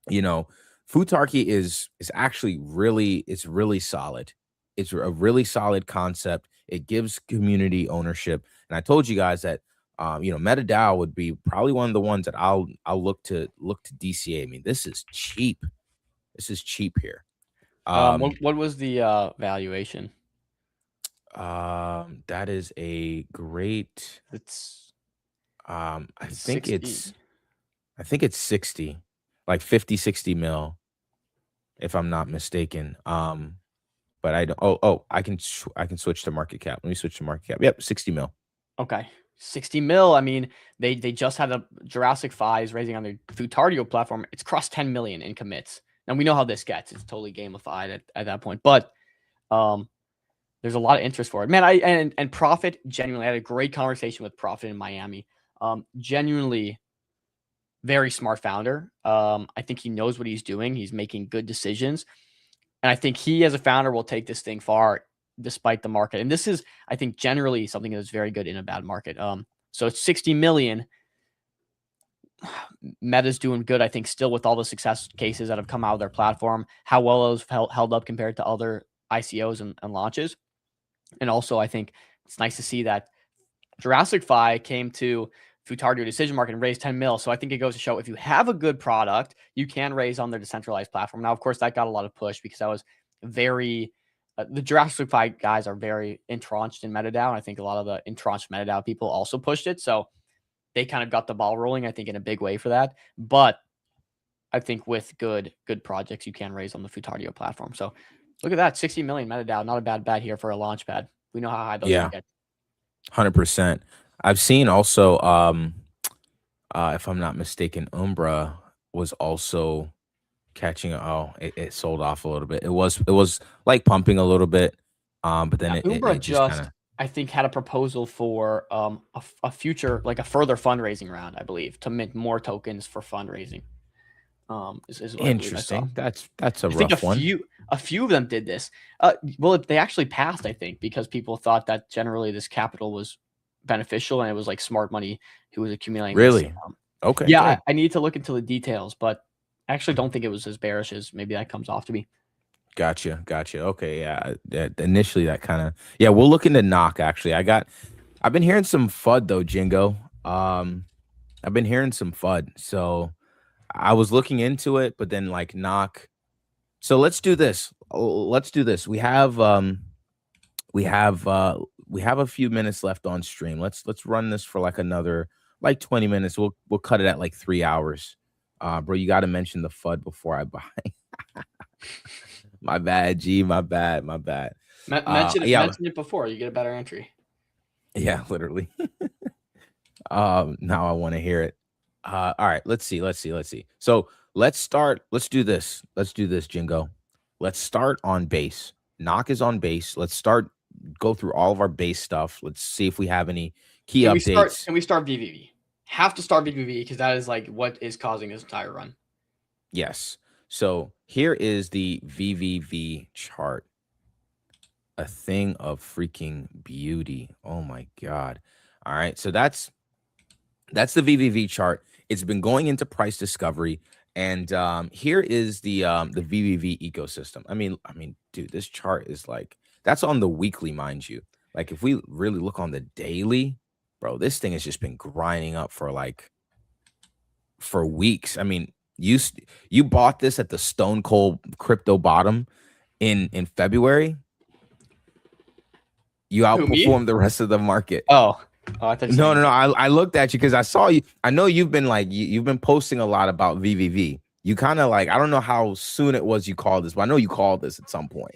Futarchy is actually really solid. It's a really solid concept. It gives community ownership, and I told you guys that MetaDAO would be probably one of the ones that I'll look to DCA. I mean, this is cheap. This is cheap here. What was the valuation? That is a great. It's I think 60. it's 60, like 50-60 mil, if I'm not mistaken. But I don't. Oh, I can switch to market cap. Let me switch to market cap. Yep, 60 mil. Okay. 60 mil. I mean, they just had a Jurassic 5 is raising on their Futardio platform. It's crossed 10 million in commits. Now we know how this gets. It's totally gamified at that point. But there's a lot of interest for it. Man, and Profit genuinely, I had a great conversation with Profit in Miami. Genuinely very smart founder. I think he knows what he's doing. He's making good decisions. And I think he as a founder will take this thing far despite the market. And this is, I think, generally something that's very good in a bad market. So it's 60 million. Meta's doing good, I think, still with all the success cases that have come out of their platform, how well those held up compared to other ICOs and launches. And also, I think it's nice to see that Jurassic 5 came to Futardio Decision Market and raised 10 mil. So I think it goes to show if you have a good product, you can raise on their decentralized platform. Now, of course, that got a lot of push because that was very the Jurassic 5 guys are very entrenched in MetaDAO. And I think a lot of the entrenched MetaDAO people also pushed it. So they kind of got the ball rolling, I think, in a big way for that. But I think with good projects, you can raise on the Futardio platform. So look at that, 60 million MetaDAO. Not a bad bet here for a launch pad. We know how high those can get. 100%. I've seen also, if I'm not mistaken, Umbra was also catching. It sold off a little bit. It was like pumping a little bit, but then Umbra it just kind of. I think had a proposal for a future, like a further fundraising round, I believe, to mint more tokens for fundraising. Is what Interesting. That's a I think rough one. A few of them did this. Well, they actually passed, I think, because people thought that generally this capital was beneficial and it was like smart money who was accumulating. Really? This. Okay. Yeah, I need to look into the details, but I actually don't think it was as bearish as maybe that comes off to be. Gotcha. Okay. Yeah. Initially, that kind of. Yeah. We'll look into knock. Actually, I've been hearing some FUD though, Jingo. I've been hearing some FUD. So I was looking into it, but then like knock. So let's do this. We have a few minutes left on stream. Let's run this for like another 20 minutes. We'll cut it at like 3 hours. Bro, you got to mention the FUD before I buy. My bad, G. My bad. Mention it before you get a better entry. Yeah, literally. Now I want to hear it. All right, let's see. So let's do this, Jingo. Let's start on base. Knock is on base. Let's go through all of our base stuff. Let's see if we have any key updates. Can we start VVV? Have to start VVV because that is like what is causing this entire run. Yes. So here is the VVV chart. A thing of freaking beauty. Oh my God. All right. So that's the VVV chart. It's been going into price discovery. And here is the VVV ecosystem. I mean, dude, this chart is like, that's on the weekly, mind you. Like if we really look on the daily, bro, this thing has just been grinding up for weeks. I mean, you bought this at the Stone Cold crypto bottom in February. You outperformed the rest of the market. Oh, I thought no. I looked at you because I saw you. I know you've been you've been posting a lot about VVV. You kind of I don't know how soon it was you called this, but I know you called this at some point.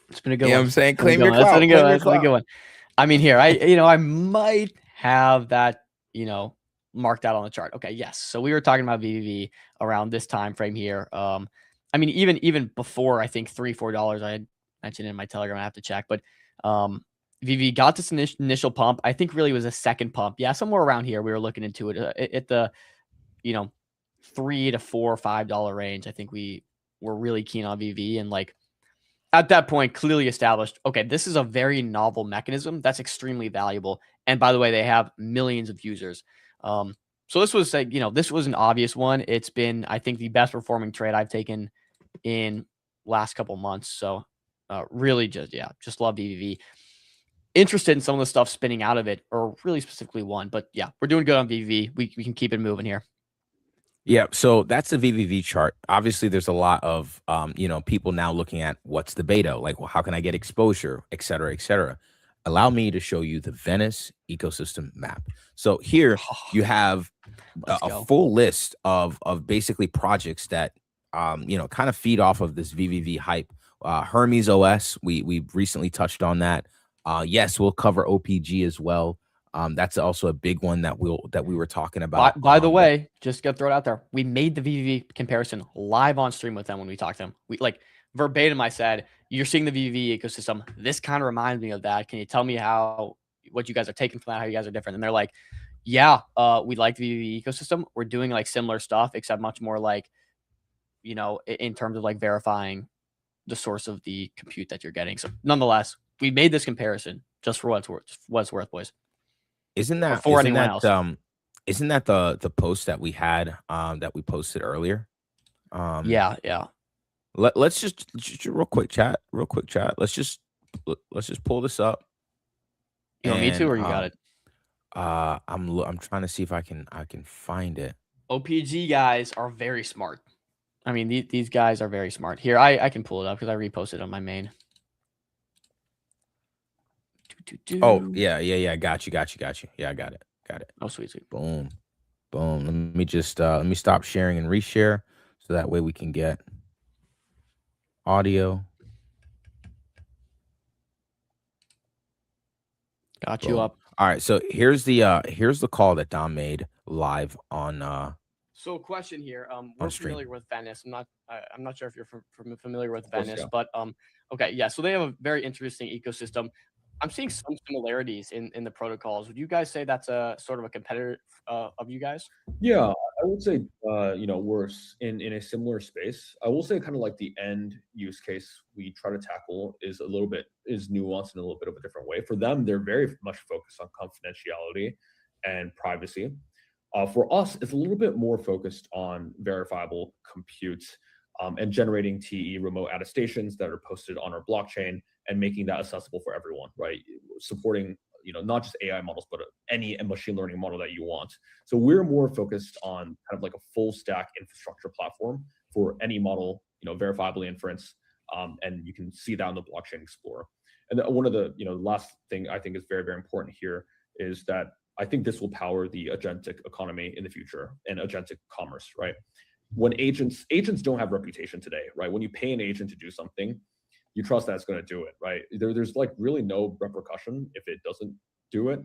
It's been a good one. You know what I'm saying? Claim your clout. That's been a good one. I mean, here, I might have that, marked out on the chart. Okay, yes. So we were talking about VVV around this time frame here. I mean, even before, I think $3-4 I had mentioned in my Telegram. I have to check, but VV got this initial pump. I think really was a second pump. Yeah, somewhere around here we were looking into it at the $3 to $4 or $5 range. I think we were really keen on VV, and at that point clearly established, okay, this is a very novel mechanism that's extremely valuable. And by the way, they have millions of users. So this was like, this was an obvious one. It's been, I think, the best performing trade I've taken in last couple months. So really just love VVV. Interested in some of the stuff spinning out of it, or really specifically one. But yeah, we're doing good on VVV. We can keep it moving here. Yeah, so that's the VVV chart. Obviously, there's a lot of people now looking at what's the beta, like, well, how can I get exposure, et cetera, et cetera. Allow me to show you the Venice ecosystem map. So here you have a full list of basically projects that kind of feed off of this VVV hype. Hermes OS, we recently touched on that. Yes, we'll cover OPG as well. That's also a big one that we were talking about. By the way, just gonna throw it out there. We made the VVV comparison live on stream with them when we talked to them. We like verbatim. I said, "You're seeing the VVV ecosystem. This kind of reminds me of that. Can you tell me what you guys are taking from that? How you guys are different?" And they're like, "Yeah, we like the VVV ecosystem. We're doing like similar stuff, except much more like, in terms of like verifying the source of the compute that you're getting." So nonetheless, we made this comparison just for what's worth, boys. Isn't that the post that we had that we posted earlier? Yeah. Let's just real quick chat. Let's just pull this up. You want me to, or you got it? I'm trying to see if I can find it. OPG guys are very smart. I mean, these guys are very smart. Here, I can pull it up because I reposted on my main. Oh, yeah. Got you. Yeah, I got it. Oh, sweet. Boom. Let me just let me stop sharing and reshare so that way we can get audio. Got you up. All right, so here's the call that Dom made live on So question here. We're familiar with Venice. I'm not sure if you're familiar with Venice, but okay, yeah. So they have a very interesting ecosystem. I'm seeing some similarities in the protocols. Would you guys say that's a sort of a competitor of you guys? Yeah, I would say, we're in a similar space. I will say kind of like the end use case we try to tackle is nuanced in a little bit of a different way. For them, they're very much focused on confidentiality and privacy. For us, it's a little bit more focused on verifiable compute and generating TE remote attestations that are posted on our blockchain and making that accessible for everyone, right? Supporting, not just AI models, but any machine learning model that you want. So we're more focused on kind of like a full stack infrastructure platform for any model, verifiably inference, and you can see that on the Blockchain Explorer. And one of the, last thing I think is very, very important here is that I think this will power the agentic economy in the future and agentic commerce, right? When agents don't have reputation today, right? When you pay an agent to do something, you trust that it's going to do it, right? There's like really no repercussion if it doesn't do it.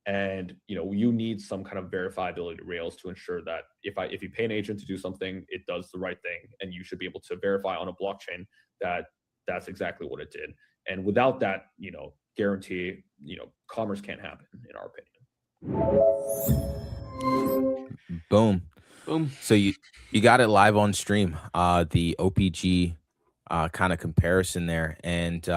And you need some kind of verifiability rails to ensure that if you pay an agent to do something, it does the right thing, and you should be able to verify on a blockchain that that's exactly what it did. And without that, guarantee, commerce can't happen, in our opinion. Boom. So you got it live on stream, the OPG kind of comparison there, and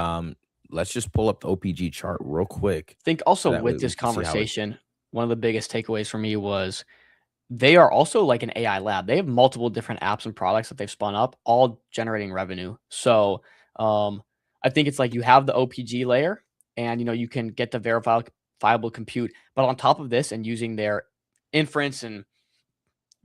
let's just pull up the OPG chart real quick. I think also with this conversation, one of the biggest takeaways for me was they are also like an AI lab. They have multiple different apps and products that they've spun up, all generating revenue. So I think it's like you have the OPG layer, and you can get the verifiable compute, but on top of this, and using their inference and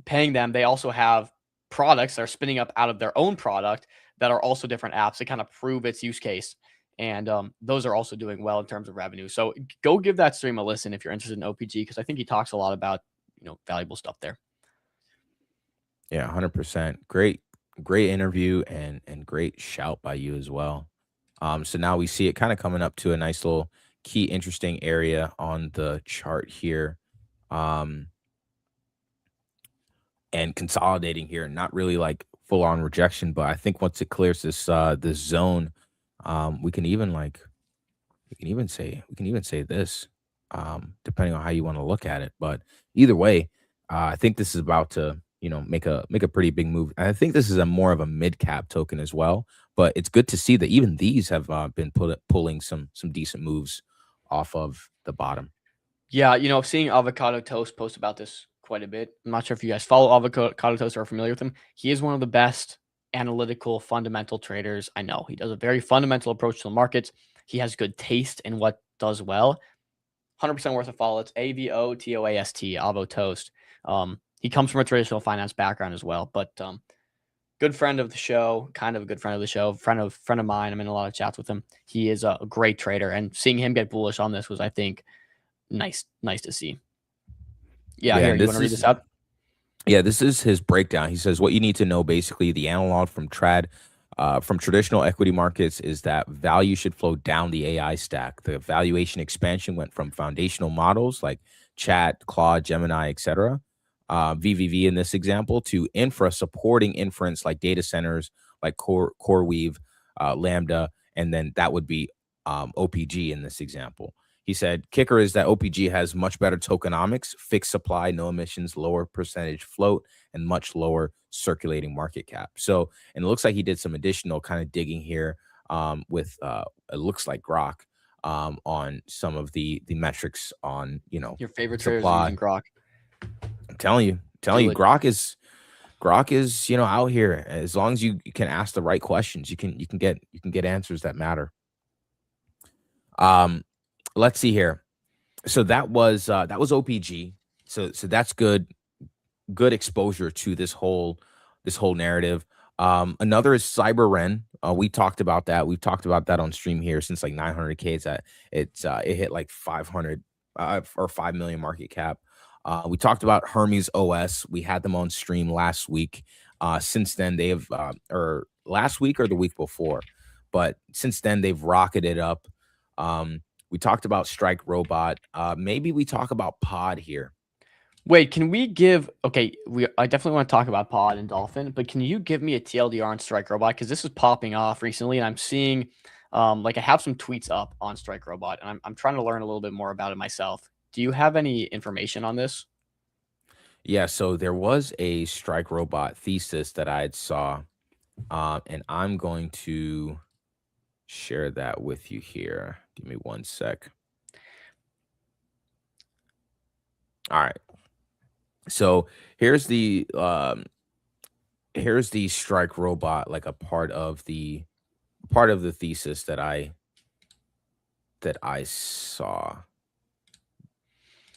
paying them, they also have products that are spinning up out of their own product that are also different apps to kind of prove its use case. And those are also doing well in terms of revenue. So go give that stream a listen if you're interested in OPG, because I think he talks a lot about, valuable stuff there. Yeah, 100%. Great interview and great shout by you as well. So now we see it kind of coming up to a nice little key interesting area on the chart here. And consolidating here, not really like full on rejection, but I think once it clears this this zone, we can even say this, depending on how you want to look at it. But either way, I think this is about to make a pretty big move. And I think this is a more of a mid cap token as well, but it's good to see that even these have been pulling some decent moves off of the bottom. Yeah, seeing Avocado Toast post about this quite a bit. I'm not sure if you guys follow Avocado Toast or are familiar with him. He is one of the best analytical fundamental traders I know. He does a very fundamental approach to the markets. He has good taste in what does well. 100% worth a follow. It's AVOTOAST, Avo Toast. He comes from a traditional finance background as well, but good friend of the show, kind of a good friend of the show, friend of mine. I'm in a lot of chats with him. He is a great trader, and seeing him get bullish on this was, I think, nice to see. Yeah, here, you want to read this out? Yeah, this is his breakdown. He says what you need to know, basically, the analog from traditional equity markets is that value should flow down the AI stack. The valuation expansion went from foundational models like Chat, Claude, Gemini, etc., VVV in this example, to infra supporting inference like data centers like CoreWeave, Lambda, and then that would be OPG in this example. He said, kicker is that OPG has much better tokenomics, fixed supply, no emissions, lower percentage float, and much lower circulating market cap. So, and it looks like he did some additional kind of digging here with, it looks like Grok on some of the metrics on, your favorite supply. traders using Grok. I'm telling you, Grok is, out here. As long as you can ask the right questions, you can get answers that matter. Let's see here. So that was OPG. So that's good exposure to this whole narrative. Another is CyberRen. We talked about that. We've talked about that on stream here since like 900K. It hit like 500 or 5 million market cap. We talked about Hermes OS. We had them on stream last week. Since then they have or last week or the week before, but since then they've rocketed up. We talked about Strike Robot. Maybe we talk about Pod here. Wait, can we give? Okay, I definitely want to talk about Pod and Dolphin, but can you give me a TLDR on Strike Robot, because this is popping off recently, and I'm seeing, like, I have some tweets up on Strike Robot, and I'm trying to learn a little bit more about it myself. Do you have any information on this? Yeah, so there was a Strike Robot thesis that I had saw, and I'm going to share that with you here. Give me one sec. All right. So here's the Strike Robot, like a part of the thesis that I saw.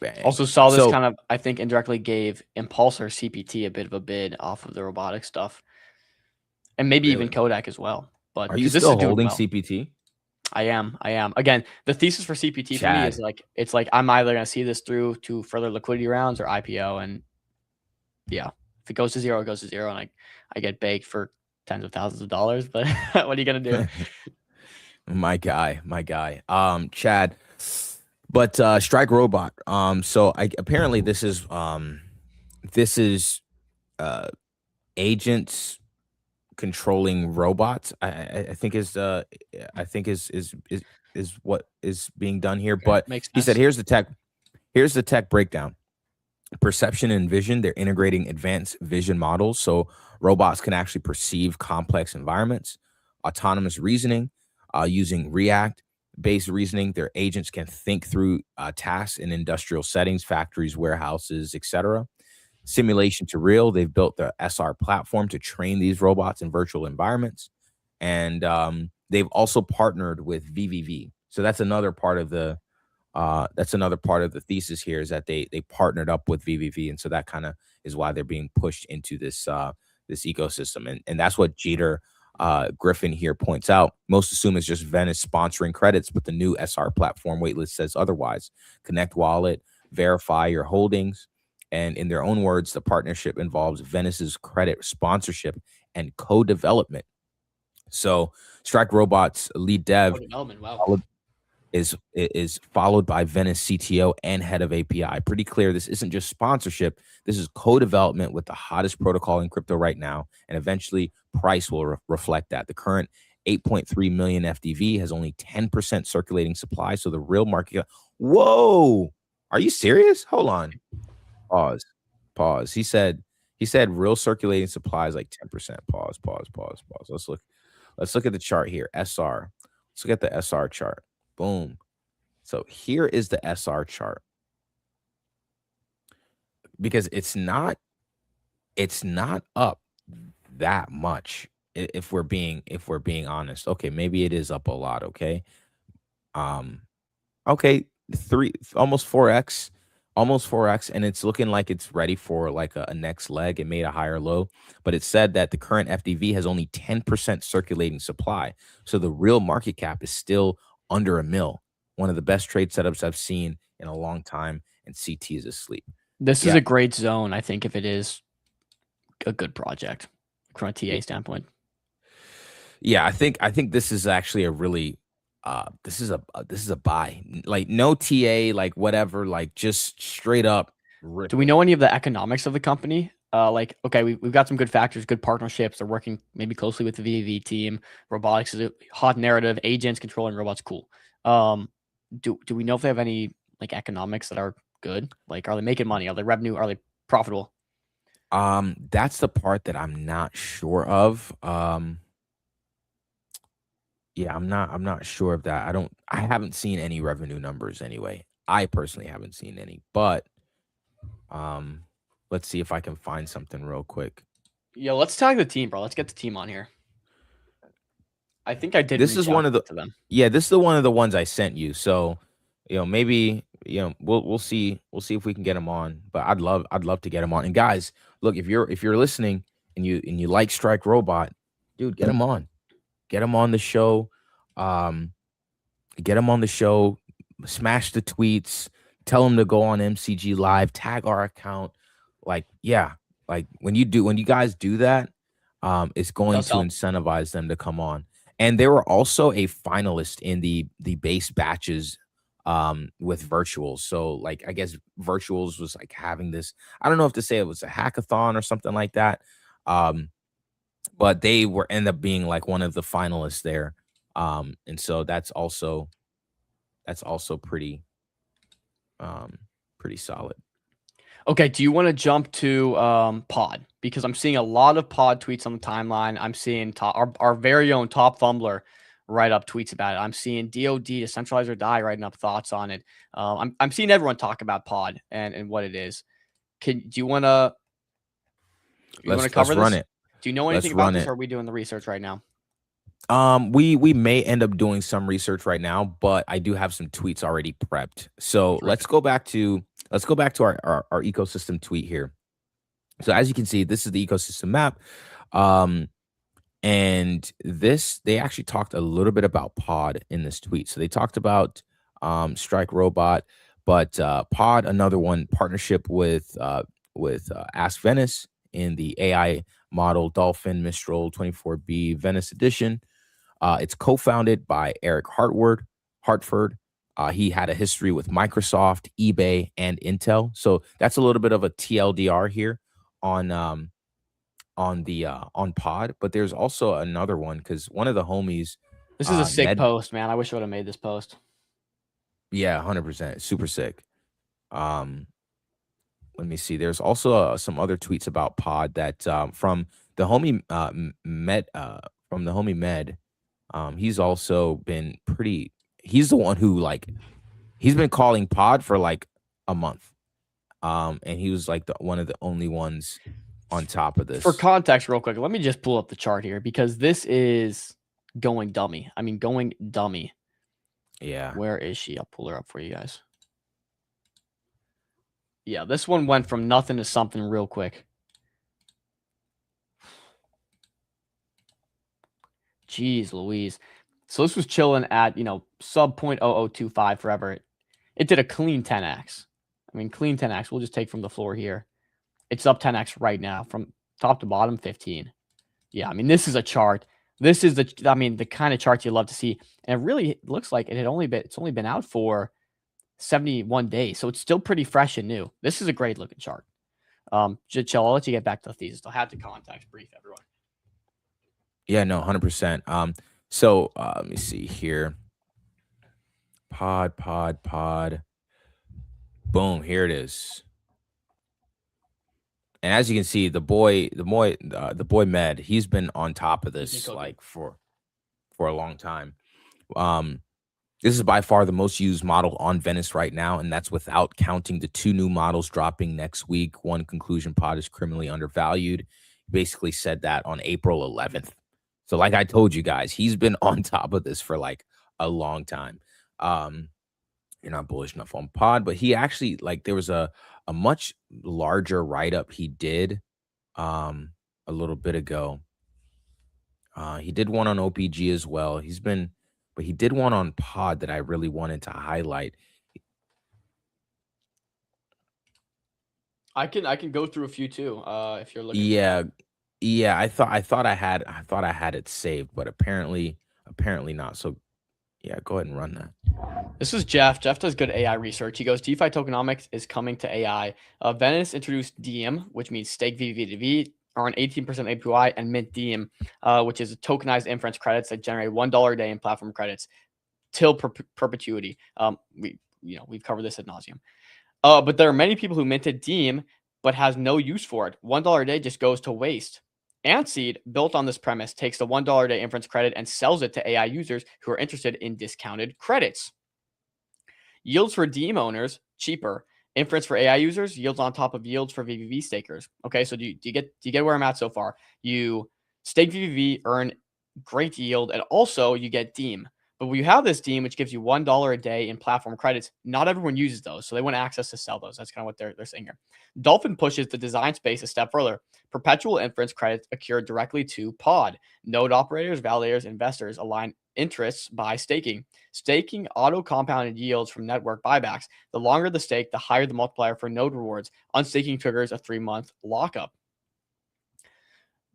Bang. Also saw this kind of, I think, indirectly gave Impulsor CPT a bit of a bid off of the robotic stuff, and maybe even Kodak as well. But are you still holding CPT? I am. Again, the thesis for CPT for me is like, it's like I'm either going to see this through to further liquidity rounds or IPO, and yeah, if it goes to zero, it goes to zero, and I get baked for tens of thousands of dollars. But what are you gonna do? my guy, Chad. But Strike Robot. So apparently this is agents controlling robots. I think is what is being done here. Okay, but he said here's the tech breakdown. Perception and vision, they're integrating advanced vision models so robots can actually perceive complex environments. Autonomous reasoning, using React-based reasoning, their agents can think through tasks in industrial settings, factories, warehouses, etc. Simulation to real, they've built the SR platform to train these robots in virtual environments. And they've also partnered with VVV. So that's another part of the thesis here, is that they partnered up with VVV, and so that kind of is why they're being pushed into this ecosystem, and that's what Jeter Griffin here points out. Most assume it's just Venice sponsoring credits, but the new SR platform waitlist says otherwise. Connect wallet, verify your holdings, and in their own words, the partnership involves Venice's credit sponsorship and co-development. So Strike Robot's lead dev is followed by Venice CTO and head of API. Pretty clear this isn't just sponsorship. This is co-development with the hottest protocol in crypto right now, and eventually price will reflect that. The current 8.3 million FDV has only 10% circulating supply, so the real market. Whoa, are you serious? Hold on. Pause. He said He said real circulating supply is like 10%. Pause. Let's look at the chart here. SR. Let's look at the SR chart. Boom. So here is the SR chart. Because it's not up that much if we're being honest. Okay, maybe it is up a lot, okay? Okay, almost 4x, and it's looking like it's ready for like a next leg. It made a higher low, but it said that the current FDV has only 10% circulating supply. So the real market cap is still under a mil. One of the best trade setups I've seen in a long time, and CT is asleep. This is a great zone, I think, if it is a good project from a TA standpoint. Yeah, I think this is actually a really this is a buy. Like no TA, like whatever, like just straight up. Do we know any of the economics of the company? Like, okay, we've got some good factors, good partnerships. They're working maybe closely with the VAV team. Robotics is a hot narrative. Agents controlling robots, cool. Do we know if they have any like economics that are good? Like, are they making money? Are they revenue? Are they profitable? That's the part that I'm not sure of. Yeah, I'm not sure of that. I haven't seen any revenue numbers anyway. I personally haven't seen any, but let's see if I can find something real quick. Yo, let's tag the team, bro. Let's get the team on here. I think I did. This is one of the to them. Yeah, this is one of the ones I sent you. So, maybe we'll see if we can get them on. But I'd love to get them on. And guys, look, if you're listening and you like Strike Robot, dude, get them on. Get them on the show. Get them on the show. Smash the tweets. Tell them to go on MCG Live. Tag our account. Like, yeah, like when you guys do that, it's going to incentivize them to come on. And they were also a finalist in the base batches with virtuals. So like I guess virtuals was like having this. I don't know if to say it was a hackathon or something like that. But they end up being like one of the finalists there. And so that's also pretty solid. Okay, do you want to jump to Pod? Because I'm seeing a lot of Pod tweets on the timeline. I'm seeing our very own Top Fumbler write up tweets about it. I'm seeing DOD, Decentralize or Die, writing up thoughts on it. I'm seeing everyone talk about Pod and what it is. Do you want to cover this? Run it. Do you know anything about this, or are we doing the research right now? We may end up doing some research right now, but I do have some tweets already prepped. So let's go back to our ecosystem tweet here. So as you can see, this is the ecosystem map. And they actually talked a little bit about Pod in this tweet. So they talked about Strike Robot, but Pod, another one, partnership with Ask Venice in the AI model Dolphin Mistral 24B Venice edition. It's co-founded by Eric Hartford. He had a history with Microsoft, eBay, and Intel. So that's a little bit of a TLDR here on Pod. But there's also another one because one of the homies. This is a sick post, man. I wish I would have made this post. Yeah, 100%. Super sick. Let me see. There's also some other tweets about Pod that from the homie Med. He's also been pretty. He's the one who he's been calling Pod for like a month, and he was like one of the only ones on top of this. For context, real quick, let me just pull up the chart here because this is going dummy. I mean, going dummy. Yeah. Where is she? I'll pull her up for you guys. Yeah, this one went from nothing to something real quick. Jeez Louise. So this was chilling at, sub 0.0025 forever. It did a clean 10x. I mean, clean 10x. We'll just take from the floor here. It's up 10x right now from top to bottom, 15. Yeah, I mean, this is a chart. This is the kind of chart you love to see. And it really looks like it's only been out for 71 days. So it's still pretty fresh and new. This is a great looking chart. Chill, I'll let you get back to the thesis. I'll have to context brief everyone. Yeah, no, 100%. So let me see here. Pod. Boom, here it is. And as you can see, the boy Med, he's been on top of this like for a long time. This is by far the most used model on Venice right now, and that's without counting the 2 new models dropping next week. One, Conclusion Pod, is criminally undervalued. Basically said that on April 11th. So like I told you guys, he's been on top of this for like a long time. You're not bullish enough on Pod, but he actually, like, there was a much larger write-up he did a little bit ago. He did one on OPG as well. But he did one on Pod that I really wanted to highlight. I can go through a few too, if you're looking. Yeah. I thought I had it saved, but apparently not. So yeah, go ahead and run that. This is Jeff. Jeff does good AI research. He goes, DeFi tokenomics is coming to AI. Venice introduced Diem, which means stake VVV, earn 18% APY, and mint Diem, which is tokenized inference credits that generate $1 a day in platform credits till perpetuity. We've covered this ad nauseum. But there are many people who minted Diem but has no use for it. $1 a day just goes to waste. Antseed, built on this premise, takes the $1 a day inference credit and sells it to AI users who are interested in discounted credits. Yields for Diem owners, cheaper. Inference for AI users, yields on top of yields for VVV stakers. Okay, so do you get where I'm at so far? You stake VVV, earn great yield, and also you get Diem. But when you have this Diem, which gives you $1 a day in platform credits, not everyone uses those, so they want access to sell those. That's kind of what they're saying here. Dolphin pushes the design space a step further. Perpetual inference credits accrue directly to Pod. Node operators, validators, investors align interests by staking. Staking auto-compounded yields from network buybacks. The longer the stake, the higher the multiplier for node rewards. Unstaking triggers a 3-month lockup.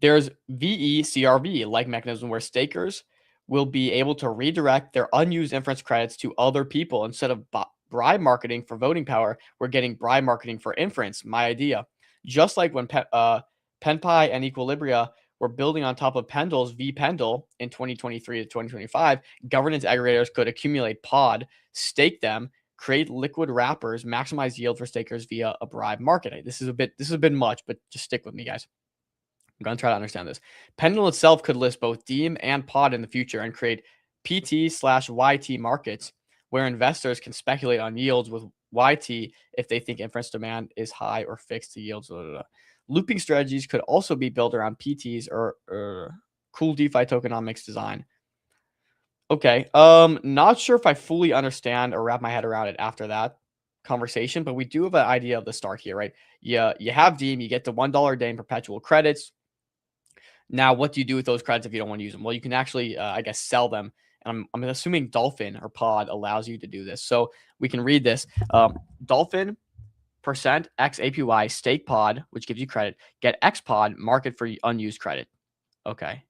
There's VECRV, like mechanism where stakers will be able to redirect their unused inference credits to other people. Instead of bribe marketing for voting power, we're getting bribe marketing for inference. My idea. Just like when PenPy and Equilibria were building on top of Pendle's vPendle in 2023 to 2025, governance aggregators could accumulate Pod, stake them, create liquid wrappers, maximize yield for stakers via a bribe marketing. This is a bit much, but just stick with me, guys. I'm going to try to understand this. Pendle itself could list both Diem and Pod in the future and create PT/YT markets where investors can speculate on yields with YT if they think inference demand is high or fixed to yields. Blah, blah, blah. Looping strategies could also be built around PTs or cool DeFi tokenomics design. Okay. Not sure if I fully understand or wrap my head around it after that conversation, but we do have an idea of the start here, right? You have Diem, you get the $1 a day in perpetual credits. Now, what do you do with those credits if you don't want to use them? Well, you can actually, I guess, sell them. And I'm assuming Dolphin or Pod allows you to do this. So we can read this. Dolphin % X APY stake Pod, which gives you credit. Get X Pod, market for unused credit. Okay.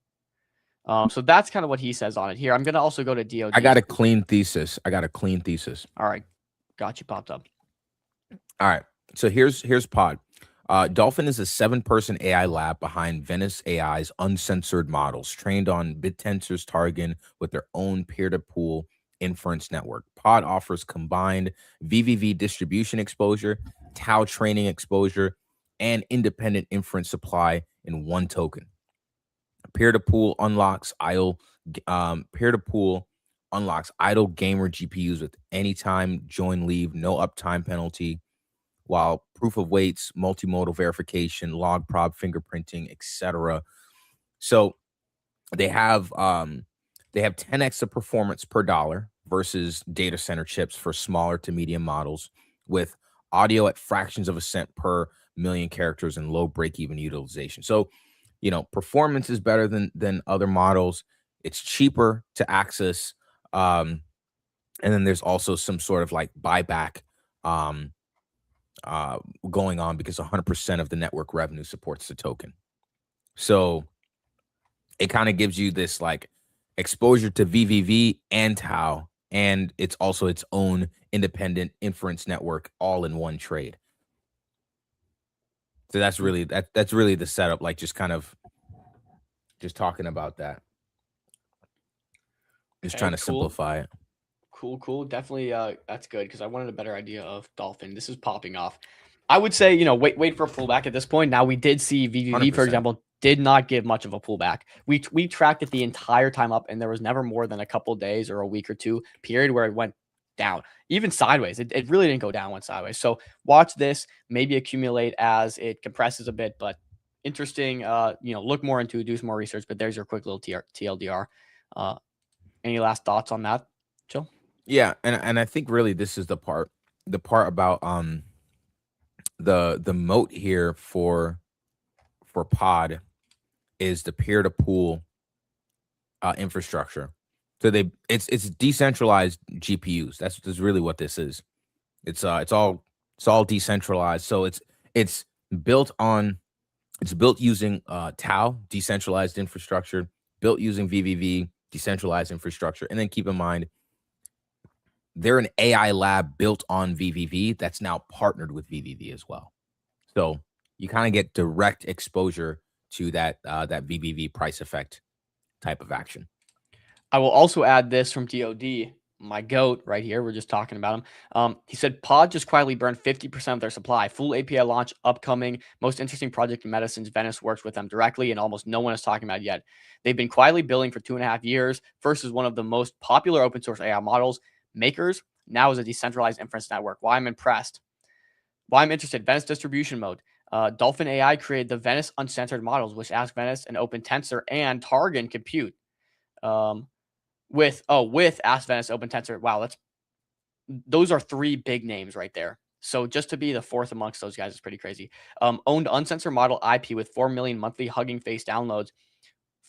So that's kind of what he says on it here. I'm going to also go to DOD. I got a clean thesis. All right. Got you popped up. All right. So here's Pod. Dolphin is a 7-person AI lab behind Venice AI's uncensored models trained on BitTensor's Target with their own peer-to-pool inference network. Pod offers combined VVV distribution exposure, Tau training exposure, and independent inference supply in one token. Peer-to-pool unlocks idle gamer GPUs with anytime join leave, no uptime penalty, while proof of weights, multimodal verification, log prob fingerprinting, etc. So they have 10x the performance per dollar versus data center chips for smaller to medium models, with audio at fractions of a cent per million characters and low break-even utilization. So, performance is better than other models. It's cheaper to access, and then there's also some sort of like buyback going on because 100% of the network revenue supports the token. So it kind of gives you this like exposure to VVV and Tau, and it's also its own independent inference network all in one trade. So that's really the setup, like just talking about that. Just trying to simplify it. Cool. Definitely, that's good because I wanted a better idea of Dolphin. This is popping off. I would say, wait for a pullback at this point. Now we did see VVV, for 100%. example, did not give much of a pullback. We tracked it the entire time up, and there was never more than a couple days or a week or two period where it went down, even sideways. It really didn't go down, went sideways. So watch this, maybe accumulate as it compresses a bit, but interesting. Look more into it, do some more research. But there's your quick little TLDR. Any last thoughts on that, Joe? Yeah, and I think really this is the part about the moat here for Pod is the peer-to-pool infrastructure. So it's decentralized GPUs. That's really what this is. It's all decentralized. So it's built using Tau, decentralized infrastructure, built using VVV, decentralized infrastructure. And then keep in mind, they're an AI lab built on VVV that's now partnered with VVV as well. So you kind of get direct exposure to that VVV price effect type of action. I will also add this from DOD, my goat right here. We're just talking about him. He said Pod just quietly burned 50% of their supply. Full API launch upcoming. Most interesting project in medicines. Venice works with them directly, and almost no one is talking about it yet. They've been quietly building for 2.5 years. First is one of the most popular open source AI models makers. Now is a decentralized inference network. Why I'm impressed. Why I'm interested. Venice distribution mode. Dolphin AI created the Venice uncensored models, which ask Venice and Open Tensor and Target compute. With Ask Venice, Open Tensor. Wow, those are 3 big names right there. So just to be the 4th amongst those guys is pretty crazy. Owned uncensored model IP with 4 million monthly Hugging Face downloads.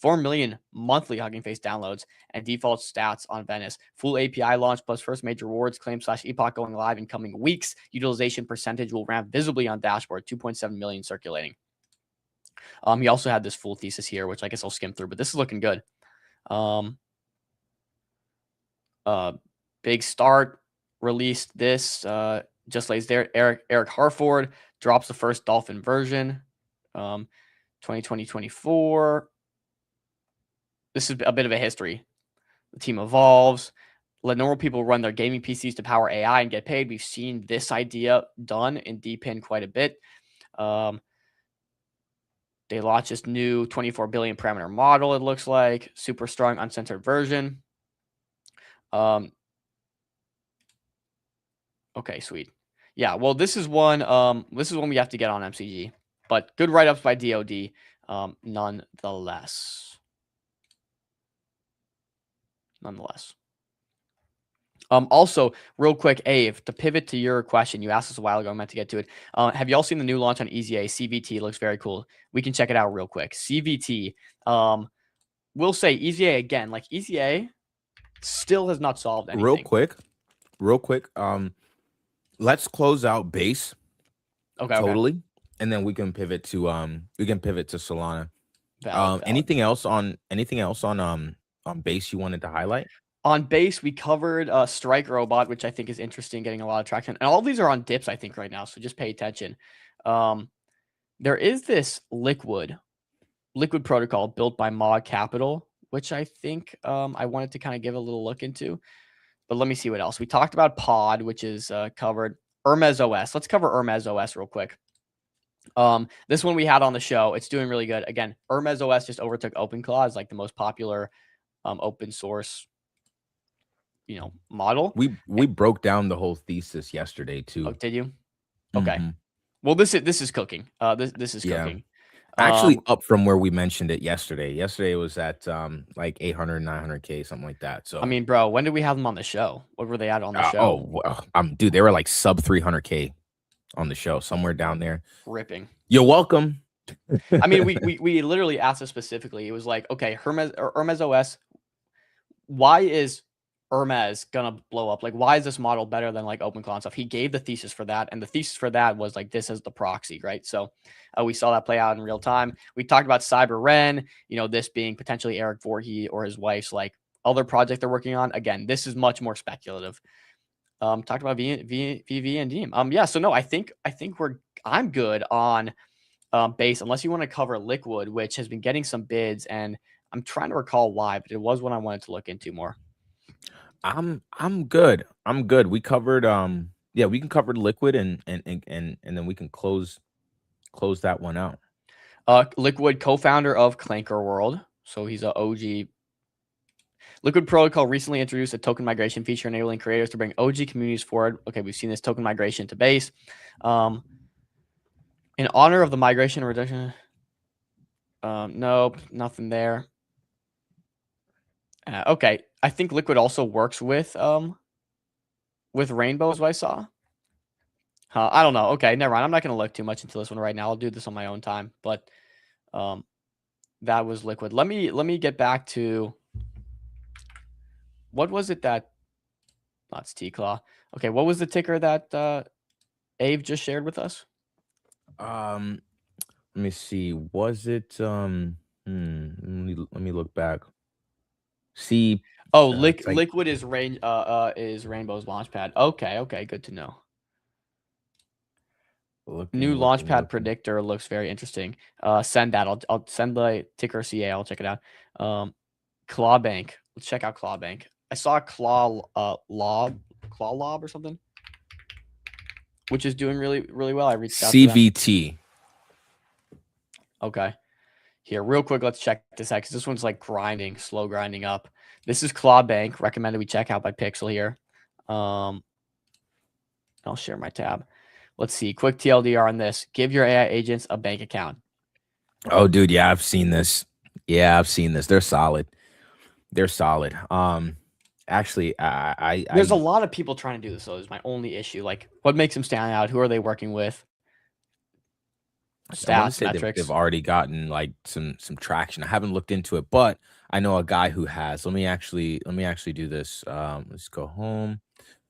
4 million monthly Hugging Face downloads and default stats on Venice. Full API launch plus first major rewards claim /epoch going live in coming weeks. Utilization percentage will ramp visibly on dashboard. 2.7 million circulating. He also had this full thesis here, which I guess I'll skim through, but this is looking good. Big Start released this. Just lays there. Eric Harford drops the first Dolphin version. 2020-24. This is a bit of a history. The team evolves. Let normal people run their gaming PCs to power AI and get paid. We've seen this idea done in DPIN quite a bit. They launched this new 24 billion parameter model, it looks like. Super strong uncensored version. Okay, sweet. Yeah, well, this is one we have to get on MCG. But good write-ups by DOD, nonetheless. Also, real quick, Ave, to pivot to your question, you asked us a while ago, I meant to get to it. Have you all seen the new launch on EZA? CVT looks very cool. We can check it out real quick. CVT, we'll say EZA again, like EZA still has not solved anything. Real quick. Let's close out base. Okay. Totally. And then we can pivot to Solana. Valid. Anything else on base you wanted to highlight? On base, we covered Strike Robot, which I think is interesting, getting a lot of traction. And all of these are on dips, I think, right now. So just pay attention. There is this liquid protocol built by Mod Capital, which I think I wanted to kind of give a little look into. But let me see what else. We talked about Pod, which is covered. Hermes OS. Let's cover Hermes OS real quick. This one we had on the show. It's doing really good. Again, Hermes OS just overtook OpenClaw as like the most popular open source model. We broke down the whole thesis yesterday too. Oh, did you? Okay. Well, this is cooking. This is cooking. Actually, up from where we mentioned it yesterday. Yesterday it was at like 800, 900K, something like that. So I mean, bro, when did we have them on the show? What were they at on the show? Oh, well, dude, they were like sub 300K on the show, somewhere down there. Ripping. You're welcome. I mean, we literally asked it specifically. It was like, okay, Hermes OS. Why is Hermes gonna blow up? Like, why is this model better than like OpenClaw and stuff? He gave the thesis for that, and the thesis for that was like this is the proxy, right? So we saw that play out in real time. We talked about Cyber this being potentially Eric Voorhees or his wife's like other project they're working on. Again, this is much more speculative. Talked about VV and Deem. Yeah. So no, I think I'm good on base, unless you want to cover Liquid, which has been getting some bids, and I'm trying to recall why, but it was one I wanted to look into more. I'm good. We covered Yeah, we can cover the liquid and then we can close that one out. Liquid, co-founder of Clanker World, so he's a OG. Liquid Protocol recently introduced a token migration feature enabling creators to bring OG communities forward. Okay, we've seen this token migration to base. In honor of the migration reduction, nope, nothing there. Okay, I think Liquid also works with Rainbow, as I saw. I don't know. Okay, never mind. I'm not going to look too much into this one right now. I'll do this on my own time. But that was Liquid. Let me get back to what was it that? That's T-Claw. Okay, what was the ticker that Ave just shared with us? Let me see. Was it let me look back. See. Oh, it's like- Liquid is Rainbow's launchpad. Okay, good to know. New launchpad predictor looks very interesting. Send that. I'll send the ticker CA. I'll check it out. Clawbank. Let's check out Clawbank. I saw Claw Lob or something, which is doing really well. I reached out to them. CVT. Okay. Here, real quick, let's check this out because this one's like slow grinding up. This is Clawbank. Recommended we check out by Pixel here. I'll share my tab. Let's see. Quick TLDR on this. Give your AI agents a bank account. Oh, dude, yeah, I've seen this. They're solid. Actually, There's a lot of people trying to do this, though, is my only issue. Like, what makes them stand out? Who are they working with? Stats, metrics. They've already gotten like some traction. I haven't looked into it, but I know a guy who has. Let me actually do this. Let's go home.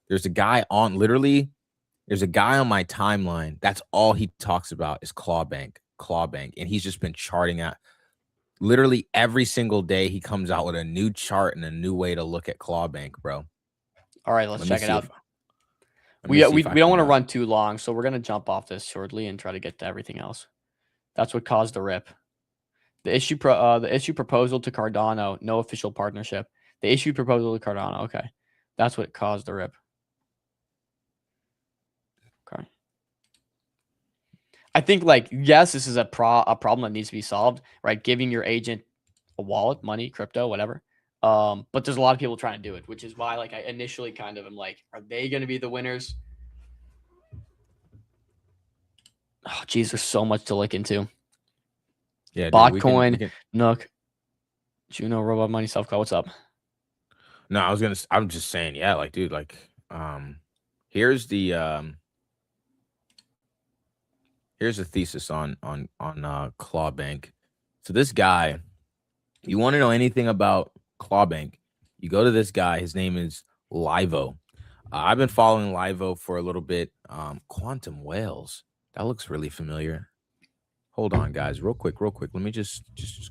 There's a guy on my timeline. That's all he talks about is Clawbank, and he's just been charting out. Literally every single day he comes out with a new chart and a new way to look at Clawbank, bro. All right, let's check it out. We don't want to run too long, so we're going to jump off this shortly and try to get to everything else. That's what caused the rip. The issue proposal to Cardano, no official partnership. The issue proposal to Cardano, okay. That's what caused the rip. Okay. I think, like, yes, this is a problem that needs to be solved, right? Giving your agent a wallet, money, crypto, whatever. But there's a lot of people trying to do it, which is why, like, I initially kind of am like, are they going to be the winners? Oh, geez, there's so much to look into. Yeah, Botcoin, Nook, Juno, Robot Money, Self-Call. What's up? No, I'm just saying, yeah, like, dude, like, here's the thesis on Clawbank. So this guy, you want to know anything about Clawbank, you go to this guy. His name is Livo. I've been following Livo for a little bit. Quantum Whales. That looks really familiar. Hold on, guys, real quick. Let me just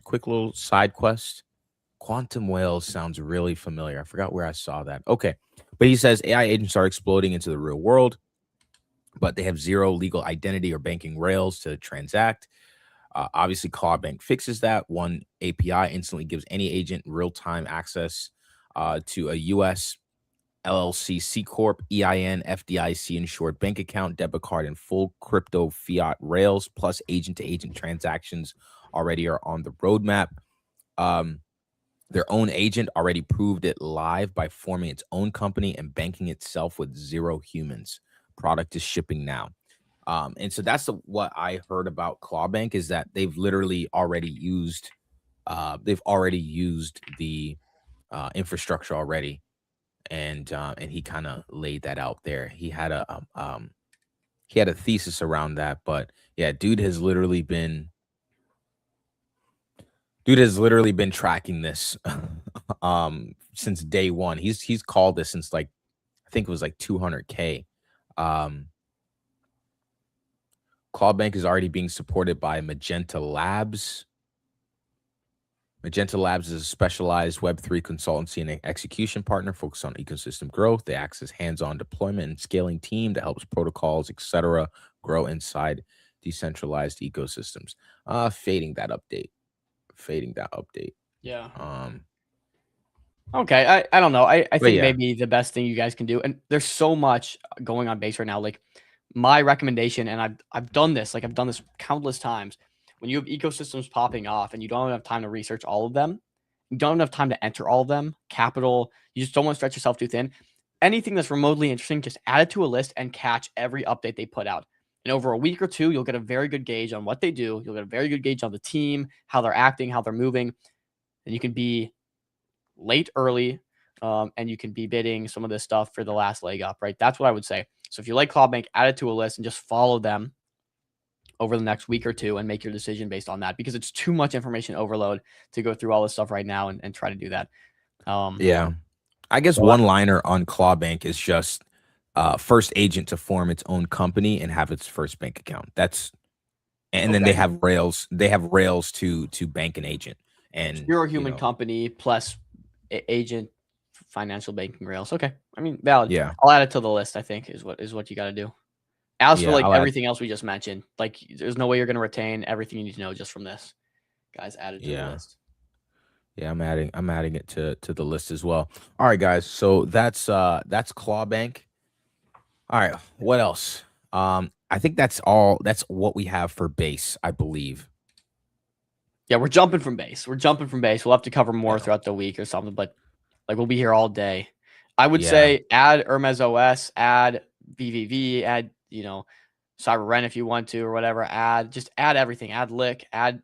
quick little side quest. Quantum Whales sounds really familiar. I forgot where I saw that. Okay, but he says AI agents are exploding into the real world, but they have zero legal identity or banking rails to transact. Obviously, Clawbank fixes that. One API instantly gives any agent real-time access to a U.S. LLC, C Corp, EIN, FDIC insured bank account, debit card, and full crypto fiat rails, plus agent-to-agent transactions already are on the roadmap. Their own agent already proved it live by forming its own company and banking itself with zero humans. Product is shipping now. And so that's what I heard about Clawbank, is that they've literally already used the infrastructure already. And he kind of laid that out there. He had a thesis around that, but yeah, dude has literally been tracking this since day one. He's called this since, like, I think it was like 200K. Clawbank is already being supported by Magenta Labs. Magenta Labs is a specialized Web3 consultancy and execution partner focused on ecosystem growth. They act as hands-on deployment and scaling team that helps protocols, etc., grow inside decentralized ecosystems. Fading that update. Yeah. Okay, I don't know. I But think yeah. maybe the best thing you guys can do, and there's so much going on base right now. Like my recommendation, and I've done this, like I've done this countless times. When you have ecosystems popping off and you don't have time to research all of them, you don't have time to enter all of them, capital, you just don't want to stretch yourself too thin. Anything that's remotely interesting, just add it to a list and catch every update they put out. And over a week or two, you'll get a very good gauge on what they do. You'll get a very good gauge on the team, how they're acting, how they're moving. And you can be late early, and you can be bidding some of this stuff for the last leg up, right? That's what I would say. So if you like CloudBank, add it to a list and just follow them over the next week or two and make your decision based on that, because it's too much information overload to go through all this stuff right now and try to do that. Yeah. I guess one liner on ClawBank is just first agent to form its own company and have its first bank account. And then they have rails. They have rails to bank an agent. And you're a human company plus agent financial banking rails. Okay. I mean, valid. Yeah. I'll add it to the list, I think, is what you got to do. As for like I'll add- everything else we just mentioned, like there's no way you're going to retain everything you need to know just from this. Guys, add it to the list. Yeah, I'm adding it to the list as well. All right, guys. So that's ClawBank. All right, what else? I think that's all. That's what we have for base, I believe. Yeah, we're jumping from base. We'll have to cover more throughout the week or something, but like we'll be here all day. I would say add Hermes OS, add VVV, add, Cyber Ren if you want to or whatever. Just add everything. Add Lick, add,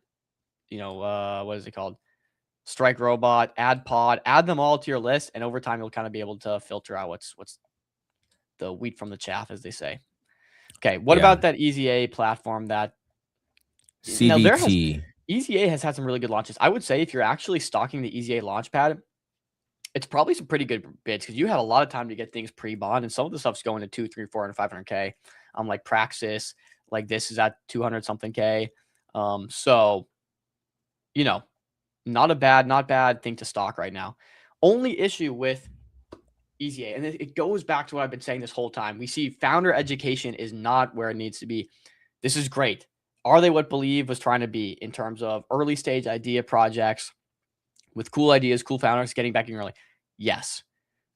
what is it called? Strike Robot, add Pod, add them all to your list, and over time you'll kind of be able to filter out what's the wheat from the chaff, as they say. Okay, what about that EZA platform that CVT? EZA has had some really good launches. I would say if you're actually stocking the EZA Launchpad, it's probably some pretty good bids because you had a lot of time to get things pre-bond, and some of the stuff's going to 2, 3, 400, 500K. Like Praxis, like this is at 200 something K. So, not bad thing to stock right now. Only issue with EZA, and it goes back to what I've been saying this whole time. We see founder education is not where it needs to be. This is great. Are they what Believe was trying to be in terms of early stage idea projects with cool ideas, cool founders getting backing early? Yes.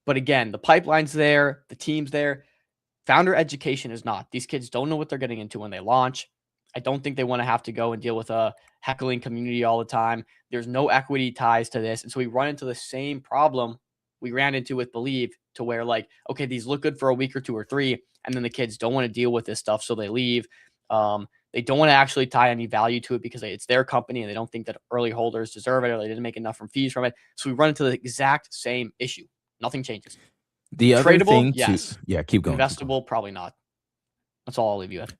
But again, the pipeline's there, the team's there. Founder education is not. These kids don't know what they're getting into when they launch. I don't think they want to have to go and deal with a heckling community all the time. There's no equity ties to this. And so we run into the same problem we ran into with Believe, to where like, okay, these look good for a week or 2 or 3, and then the kids don't want to deal with this stuff, so they leave. They don't want to actually tie any value to it because it's their company and they don't think that early holders deserve it, or they didn't make enough from fees from it. So we run into the exact same issue. Nothing changes. The other Tradable, thing, yes. Keep going. Investable, probably not. That's all I'll leave you with.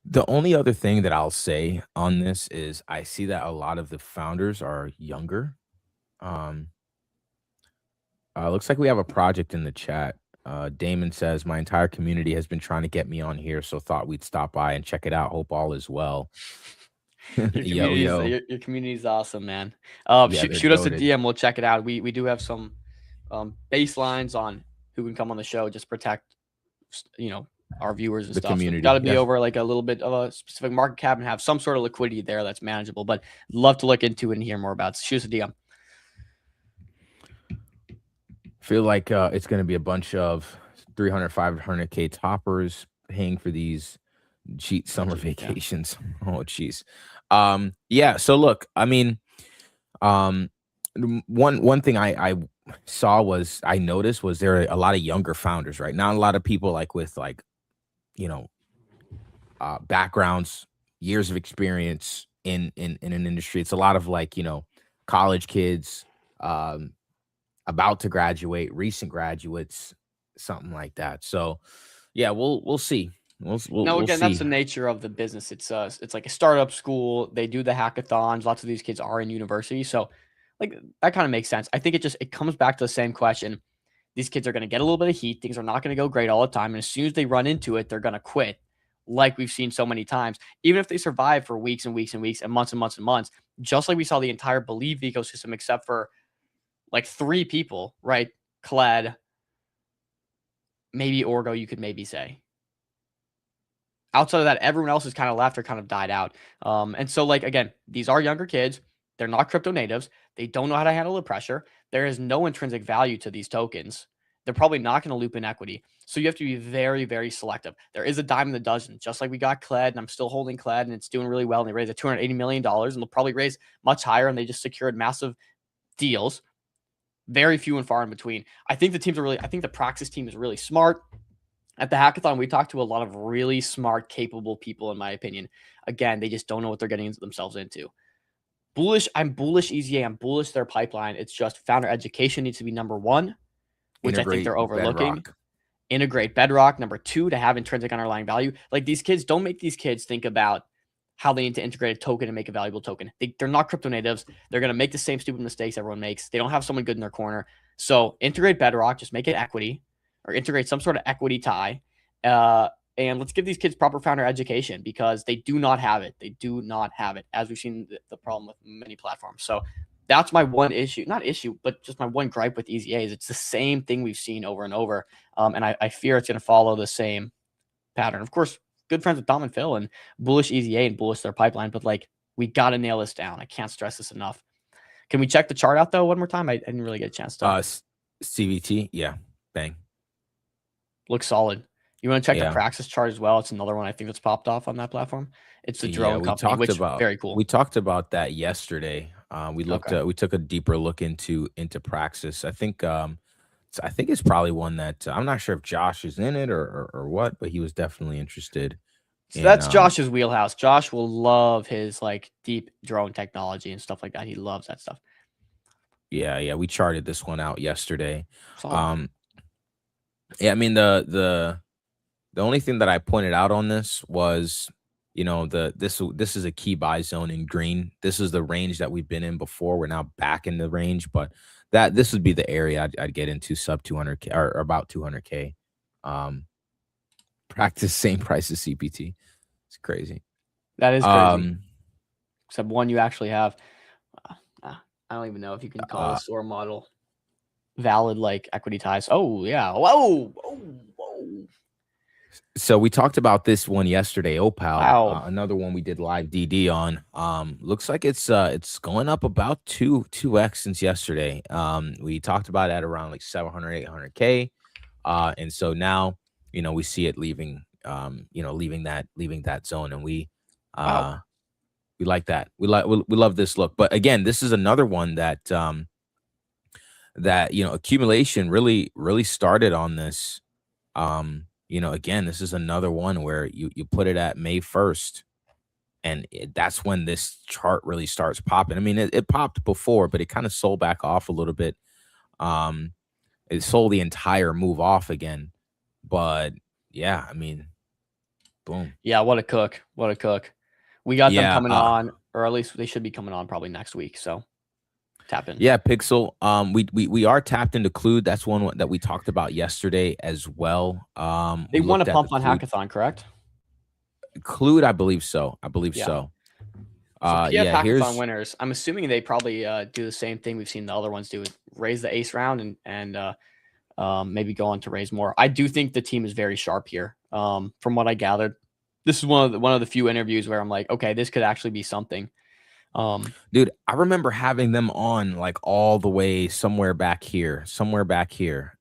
The only other thing that I'll say on this is I see that a lot of the founders are younger. Looks like we have a project in the chat. Damon says, my entire community has been trying to get me on here, so thought we'd stop by and check it out. Hope all is well. Your community's awesome, man. Shoot us a DM. We'll check it out. We do have some baselines on who can come on the show, just protect, our viewers and the stuff. Community. So got to be over like a little bit of a specific market cap and have some sort of liquidity there that's manageable. But love to look into it and hear more about it. So shoot us a DM. Feel like it's going to be a bunch of 300, 500K toppers paying for these cheap summer vacations. Yeah. Oh, geez. So look, I mean, one thing I noticed was there are a lot of younger founders, right? Not a lot of people like with like, backgrounds, years of experience in an industry. It's a lot of like, college kids, about to graduate, recent graduates, something like that. So yeah, we'll see. We'll see. That's the nature of the business. It's like a startup school. They do the hackathons. Lots of these kids are in university. So like that kind of makes sense. I think it comes back to the same question. These kids are going to get a little bit of heat. Things are not going to go great all the time. And as soon as they run into it, they're going to quit, like we've seen so many times. Even if they survive for weeks and weeks and weeks and months and months and months, just like we saw the entire Believe ecosystem, except for like 3 people, right? Kled, maybe Orgo, you could maybe say. Outside of that, everyone else has kind of left or kind of died out. And so, like, again, these are younger kids They're not crypto natives. They don't know how to handle the pressure. There is no intrinsic value to these tokens. They're probably not going to loop in equity. So you have to be very, very selective. There is a dime in the dozen, just like we got Kled, and I'm still holding Kled, and it's doing really well. And they raised a $280 million, and they'll probably raise much higher, and they just secured massive deals. Very few and far in between. I think the Praxis team is really smart. At the hackathon, we talked to a lot of really smart, capable people, in my opinion. Again, they just don't know what they're getting themselves into. I'm bullish EZA. I'm bullish their pipeline. It's just founder education needs to be number one, which I think they're overlooking. Bedrock. Integrate Bedrock. Number two, to have intrinsic underlying value. Like, these kids, don't make these kids think about how they need to integrate a token and make a valuable token. They're not crypto natives. They're going to make the same stupid mistakes everyone makes. They don't have someone good in their corner. So integrate Bedrock, just make it equity, or integrate some sort of equity tie. And let's give these kids proper founder education, because they do not have it. They do not have it, as we've seen the problem with many platforms. So that's my one issue, not issue, but just my one gripe with EZA is it's the same thing we've seen over and over. And I fear it's going to follow the same pattern. Of course, good friends with Dom and Phil, and bullish EZA and bullish their pipeline, but like, we got to nail this down. I can't stress this enough. Can we check the chart out though one more time? I didn't really get a chance to. CVT, yeah, bang. Looks solid. You want to check the Praxis chart as well? It's another one I think that's popped off on that platform. It's the drone company, which is very cool. We talked about that yesterday. We took a deeper look into Praxis. I think it's probably one that I'm not sure if Josh is in it or what, but he was definitely interested. So that's Josh's wheelhouse. Josh will love his like deep drone technology and stuff like that. He loves that stuff. Yeah, we charted this one out yesterday. Solid. Yeah, I mean the only thing that I pointed out on this was, this is a key buy zone in green. This is the range that we've been in before. We're now back in the range, but this would be the area I'd get into, sub 200K or about 200K. Practice same price as CPT. It's crazy. That is crazy. Except one you actually have. I don't even know if you can call a SOAR model valid like equity ties. Oh yeah. Whoa. So we talked about this one yesterday, Opal. Wow. Another one we did live DD on. Looks like it's going up about 2x since yesterday. We talked about it at around like 700, 800K. And so now, we see it leaving that zone, and we like that. We love this look. But again, this is another one that accumulation really started on this. Again, this is another one where you put it at May 1st, and that's when this chart really starts popping. I mean, it popped before, but it kind of sold back off a little bit. It sold the entire move off again. But yeah, I mean, boom. Yeah, what a cook. We got them coming on, or at least they should be coming on probably next week. So tap in. Yeah, Pixel. We are tapped into Clued. That's one that we talked about yesterday as well. They won a pump on Hackathon, correct? Clued, I believe so. So Hackathon winners. I'm assuming they probably do the same thing we've seen the other ones do: raise the ace round and maybe go on to raise more. I do think the team is very sharp here. From what I gathered, this is one of the few interviews where I'm like, okay, this could actually be something. Dude, I remember having them on like all the way somewhere back here.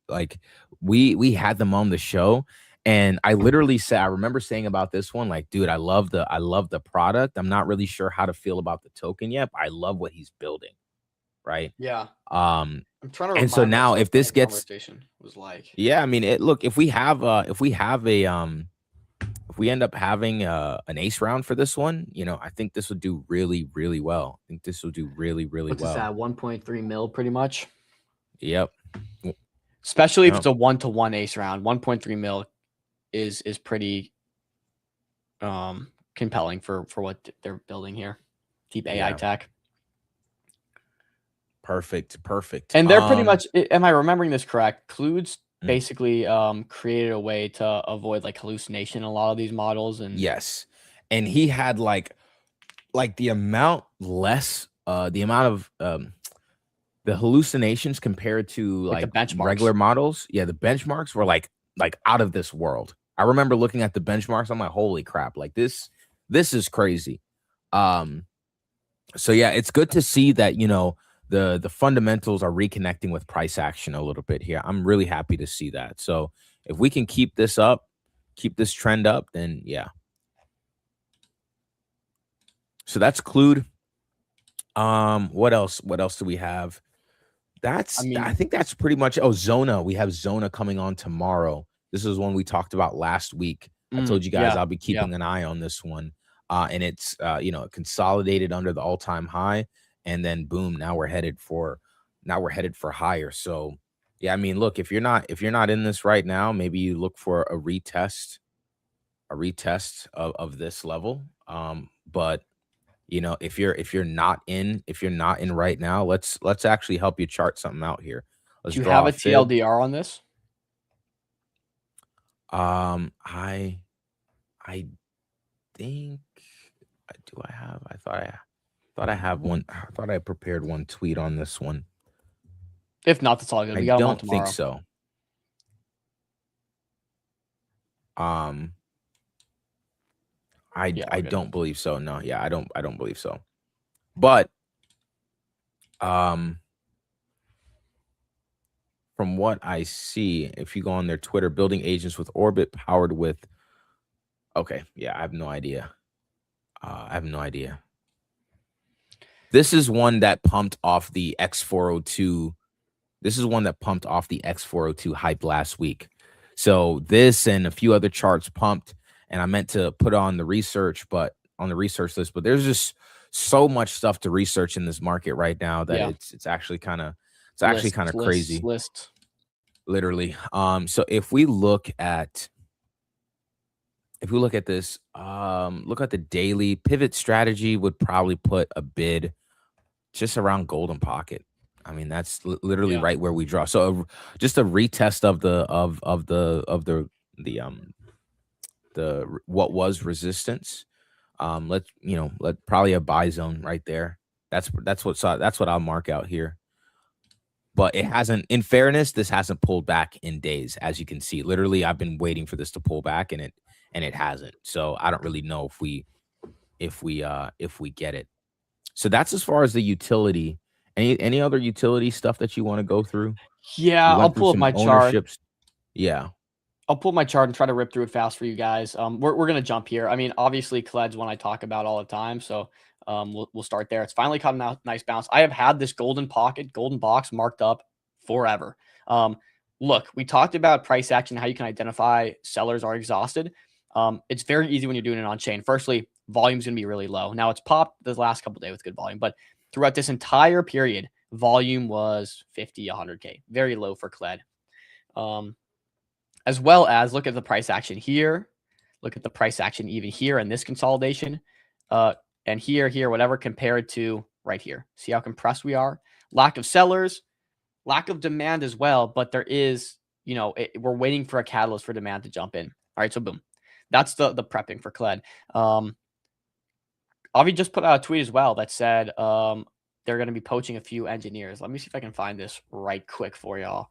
Like we had them on the show, and I literally said, I remember saying about this one, like, dude, I love the product. I'm not really sure how to feel about the token yet, but I love what he's building. Right. Yeah. I'm trying to. And so now if this gets, was like, yeah, I mean, if we end up having an ace round for this one, I think this would do really, really well. I think this will do really, really well. What's that? 1.3 mil, pretty much. Yep. Especially if it's a 1-to-1 ace round, 1.3 mil is pretty compelling for what they're building here. Deep AI tech. Perfect. And they're pretty much. Am I remembering this correct? Clued's basically created a way to avoid like hallucination in a lot of these models. And yes, and he had like the amount of the hallucinations compared to like regular models. Yeah, the benchmarks were like out of this world. I remember looking at the benchmarks. I'm like, holy crap, like this is crazy. So yeah, it's good to see that, you know, the fundamentals are reconnecting with price action a little bit here. I'm really happy to see that. So if we can keep this up, keep this trend up, then yeah. So that's Clued. What else? What else do we have? I mean, think that's pretty much. Oh, Zona. We have Zona coming on tomorrow. This is one we talked about last week. I told you guys yeah, I'll be keeping an eye on this one. And it's you know, consolidated under the all-time high, and then boom, now we're headed for higher. So yeah, I mean, look, if you're not in this right now, maybe you look for a retest of this level. But you know, if you're not in right now, let's actually help you chart something out here. Let's do you draw have a fib. TLDR on this? I think do I have? I thought I have one. I thought I prepared one tweet on this one. If not, that's all good. I We got them on don't think tomorrow. so. Yeah, I we're good. don't believe so. No, yeah, I don't believe so. But from what I see, if you go on their Twitter, building agents with Orbit powered with. Okay, yeah, I have no idea. This is one that pumped off the X402. This is one that pumped off the X402 hype last week. So this and a few other charts pumped, and I meant to put on the research, but on the research list, but there's just so much stuff to research in this market right now that Yeah. it's actually kind of Lists, crazy. Lists. Literally. So if we look at this, look at the daily pivot strategy would probably put a bid just around golden pocket. I mean, that's literally Yeah. right where we draw. So just a retest of the what was resistance. Let probably a buy zone right there. That's what I'll mark out here. But it hasn't, in fairness, this hasn't pulled back in days, as you can see. Literally, I've been waiting for this to pull back, and it hasn't. So I don't really know if we get it. So that's as far as the utility. Any other utility stuff that you want to go through? Yeah, I'll pull up my chart. Yeah. I'll pull my chart and try to rip through it fast for you guys. We're gonna jump here. I mean, obviously, Cled's one I talk about all the time, so we'll start there. It's finally caught a nice bounce. I have had this golden box marked up forever. Look, we talked about price action, how you can identify sellers are exhausted. It's very easy when you're doing it on chain. Firstly, volume's gonna be really low. Now it's popped the last couple of days with good volume, but throughout this entire period, volume was 50, 100K, very low for Cled. As well as look at the price action here, look at the price action even here in this consolidation, and here, whatever, compared to right here. See how compressed we are? Lack of sellers, lack of demand as well, but there is, we're waiting for a catalyst for demand to jump in. All right, so boom. That's the prepping for Cled. Avi just put out a tweet as well that said they're going to be poaching a few engineers. Let me see if I can find this right quick for y'all.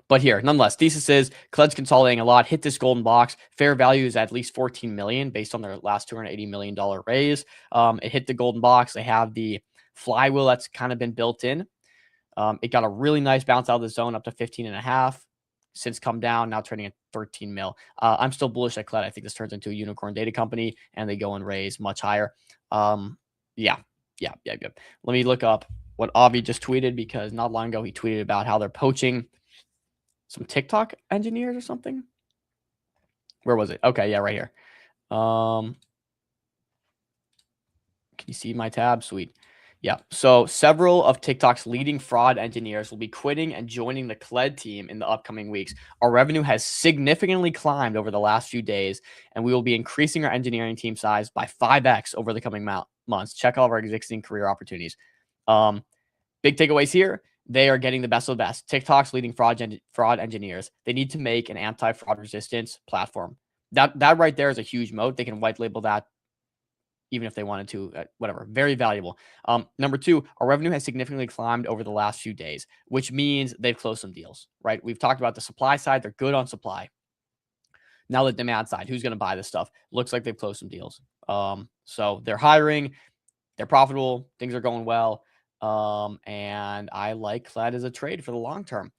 But here, nonetheless, thesis is Cled's consolidating a lot, hit this golden box. Fair value is at least 14 million based on their last $280 million raise. It hit the golden box. They have the flywheel that's kind of been built in. It got a really nice bounce out of the zone up to 15.5. Since come down, now trading at 13 mil. I'm still bullish at Cled. I think this turns into a unicorn data company and they go and raise much higher. Yeah. Let me look up what Avi just tweeted, because not long ago he tweeted about how they're poaching some TikTok engineers or something. Where was it? Okay, yeah, right here. Can you see my tab? Sweet. Yeah. So several of TikTok's leading fraud engineers will be quitting and joining the Cled team in the upcoming weeks. Our revenue has significantly climbed over the last few days, and we will be increasing our engineering team size by 5x over the coming months. Check all of our existing career opportunities. Big takeaways here. They are getting the best of the best. TikTok's leading fraud engineers. They need to make an anti-fraud resistance platform. That right there is a huge moat. They can white label that even if they wanted to, whatever. Very valuable. Number two, our revenue has significantly climbed over the last few days, which means they've closed some deals, right? We've talked about the supply side. They're good on supply. Now the demand side, who's going to buy this stuff? Looks like they've closed some deals. So they're hiring. they're profitable. Things are going well. And I like Kled as a trade for the long term.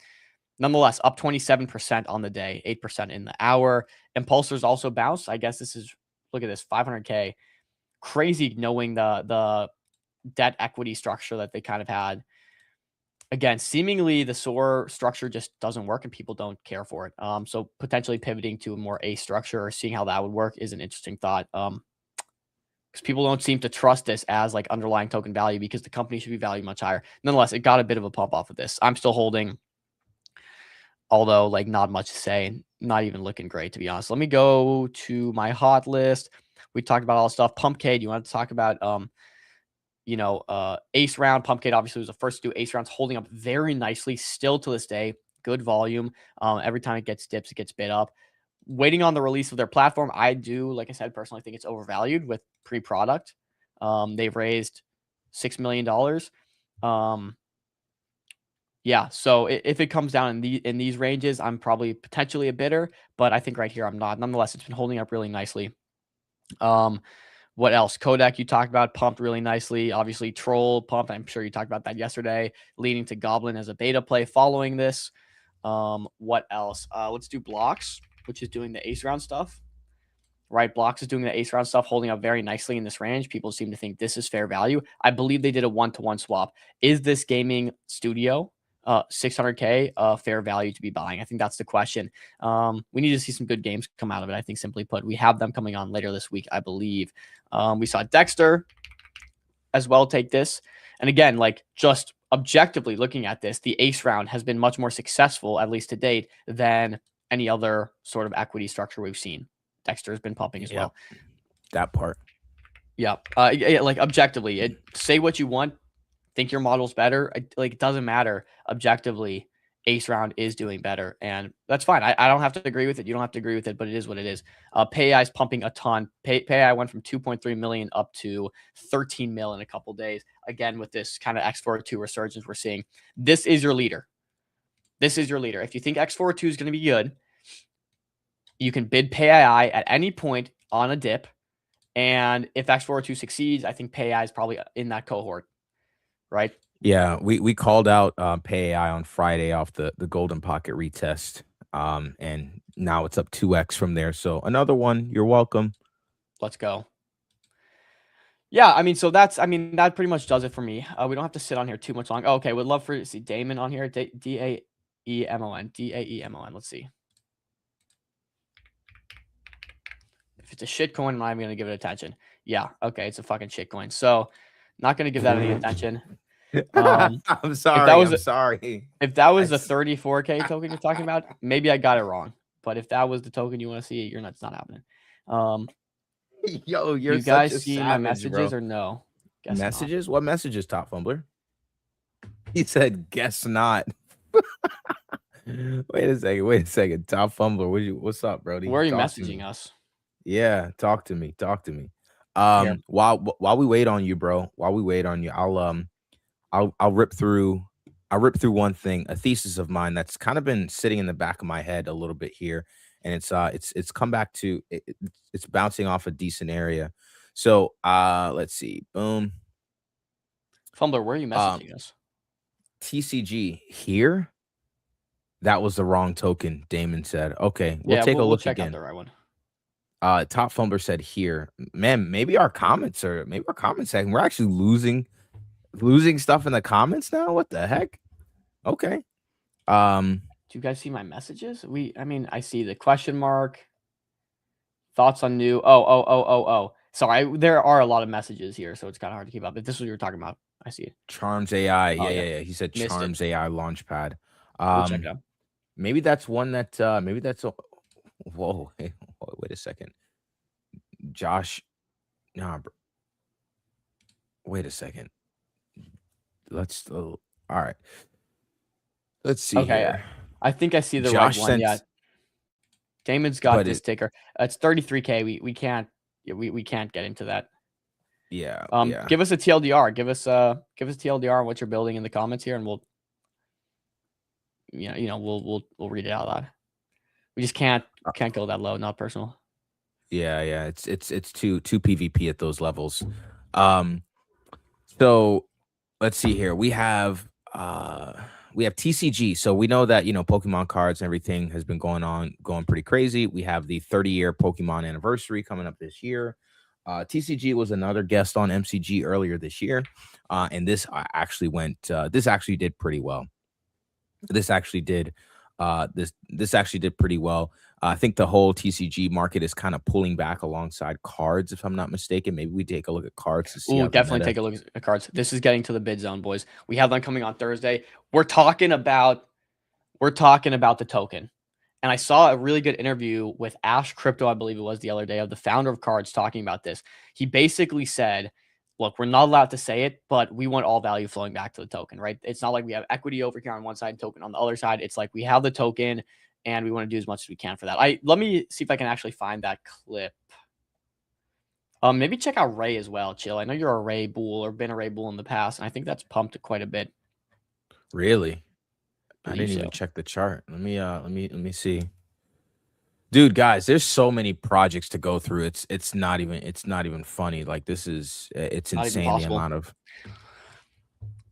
Nonetheless, up 27% on the day, 8% in the hour. Impulsors also bounced. I guess this is, look at this, 500K. Crazy knowing the debt equity structure that they kind of had. Again, seemingly the SOAR structure just doesn't work and people don't care for it. So potentially pivoting to a more A structure or seeing how that would work is an interesting thought. Because people don't seem to trust this as like underlying token value because the company should be valued much higher. Nonetheless, it got a bit of a pump off of this. I'm still holding, although like not much to say, not even looking great, to be honest. Let me go to my hot list. We talked about all the stuff. Pumpcade, you want to talk about, ace round. Pumpcade obviously was the first to do ace rounds, holding up very nicely still to this day. Good volume. Every time it gets dips, it gets bid up. Waiting on the release of their platform. I do, like I said, personally think it's overvalued with pre-product. They've raised $6 million. Yeah, so if it comes down in these ranges, I'm probably potentially a bidder, but I think right here I'm not. Nonetheless, it's been holding up really nicely. What else? Kodak, you talked about, pumped really nicely. Obviously, Troll pumped. I'm sure you talked about that yesterday, leading to Goblin as a beta play following this. What else? Let's do Blocks, which is doing the ace round stuff. Right, Blocks is doing the ace round stuff, holding up very nicely in this range. People seem to think this is fair value. I believe they did a 1-to-1 swap. Is this gaming studio 600K fair value to be buying? I think that's the question. We need to see some good games come out of it. I think, simply put, we have them coming on later this week, I believe. We saw Dexter as well take this. And again, like just objectively looking at this, the ace round has been much more successful, at least to date, than any other sort of equity structure we've seen. Dexter has been pumping as well. That part. Yeah. Like objectively, say what you want. Think your model's better. It doesn't matter. Objectively, ace round is doing better, and that's fine. I don't have to agree with it. You don't have to agree with it, but it is what it is. PayAI is pumping a ton. PayAI went from 2.3 million up to 13 mil in a couple days. Again, with this kind of X402 resurgence we're seeing, this is your leader. This is your leader. If you think X402 is going to be good, you can bid PayAI at any point on a dip, and if X402 succeeds, I think PayAI is probably in that cohort. Right? Yeah, we called out PayAI on Friday off the golden pocket retest, and now it's up 2x from there. So another one. You're welcome. Let's go. Yeah, that pretty much does it for me. We don't have to sit on here too much long. Okay, would love to see Damon on here. Daemon. Daemon. Let's see. If it's a shit coin, I'm going to give it attention. Yeah, okay, it's a fucking shit coin. So not going to give that any attention. I'm sorry. Sorry. If that was the 34K token you're talking about, maybe I got it wrong. But if that was the token you want to see, it's not happening. Yo, you guys see my messages, bro, or no? Guess messages? Not. What messages, Top Fumbler? He said, "Guess not." Wait a second. Top Fumbler, what's up, Brody? Where are you messaging us? Yeah, talk to me. While we wait on you, bro. I'll rip through one thing, a thesis of mine that's kind of been sitting in the back of my head a little bit here, and it's come back to it's bouncing off a decent area. So let's see. Boom. Fumbler, where are you messaging us? TCG here. That was the wrong token, Damon said. Okay, we'll take a look check again. Out the right one. Top Fumbler said here. Man, maybe our comment section, we're actually losing stuff in the comments now. What the heck? Okay. Do you guys see my messages? I see the question mark. Thoughts on new. Oh. Sorry, there are a lot of messages here, so it's kind of hard to keep up. If this is what you were talking about, I see it. Charms AI. Yeah. He said Charms AI Launchpad. We'll check it out. Maybe that's one that whoa, hey, wait a second. Josh. Nah, bro. Wait a second. All right. Let's see. Okay, here. I think I see the right one. Yeah. Damon's got this ticker. It's 33K. We can't get into that. Yeah. Give us a TLDR. Give us TLDR on what you're building in the comments here, and we'll read it out loud. We just can't go that low. Not personal. Yeah. It's too PvP at those levels. So let's see here. We have TCG. So we know that Pokemon cards and everything has been going pretty crazy. We have the 30-year Pokemon anniversary coming up this year. TCG was another guest on MCG earlier this year, and this actually did pretty well. This actually did pretty well. I think the whole TCG market is kind of pulling back alongside cards, if I'm not mistaken. Maybe we take a look at cards to see. Ooh, definitely take a look at cards. This is getting to the bid zone, boys. We have them coming on Thursday. We're talking about the token. And I saw a really good interview with Ash Crypto, I believe it was the other day, of the founder of Cards, talking about this. He basically said, look, we're not allowed to say it, but we want all value flowing back to the token, right? It's not like we have equity over here on one side and token on the other side. It's like we have the token and we want to do as much as we can for that. Let me see if I can actually find that clip. Maybe check out Ray as well, Chill. I know you're a Ray bull or been a Ray bull in the past, and I think that's pumped quite a bit. Really? I Believe didn't so. even check the chart. Let me see. Dude, guys, there's so many projects to go through. It's not even funny. Like it's Not even insane the possible. amount of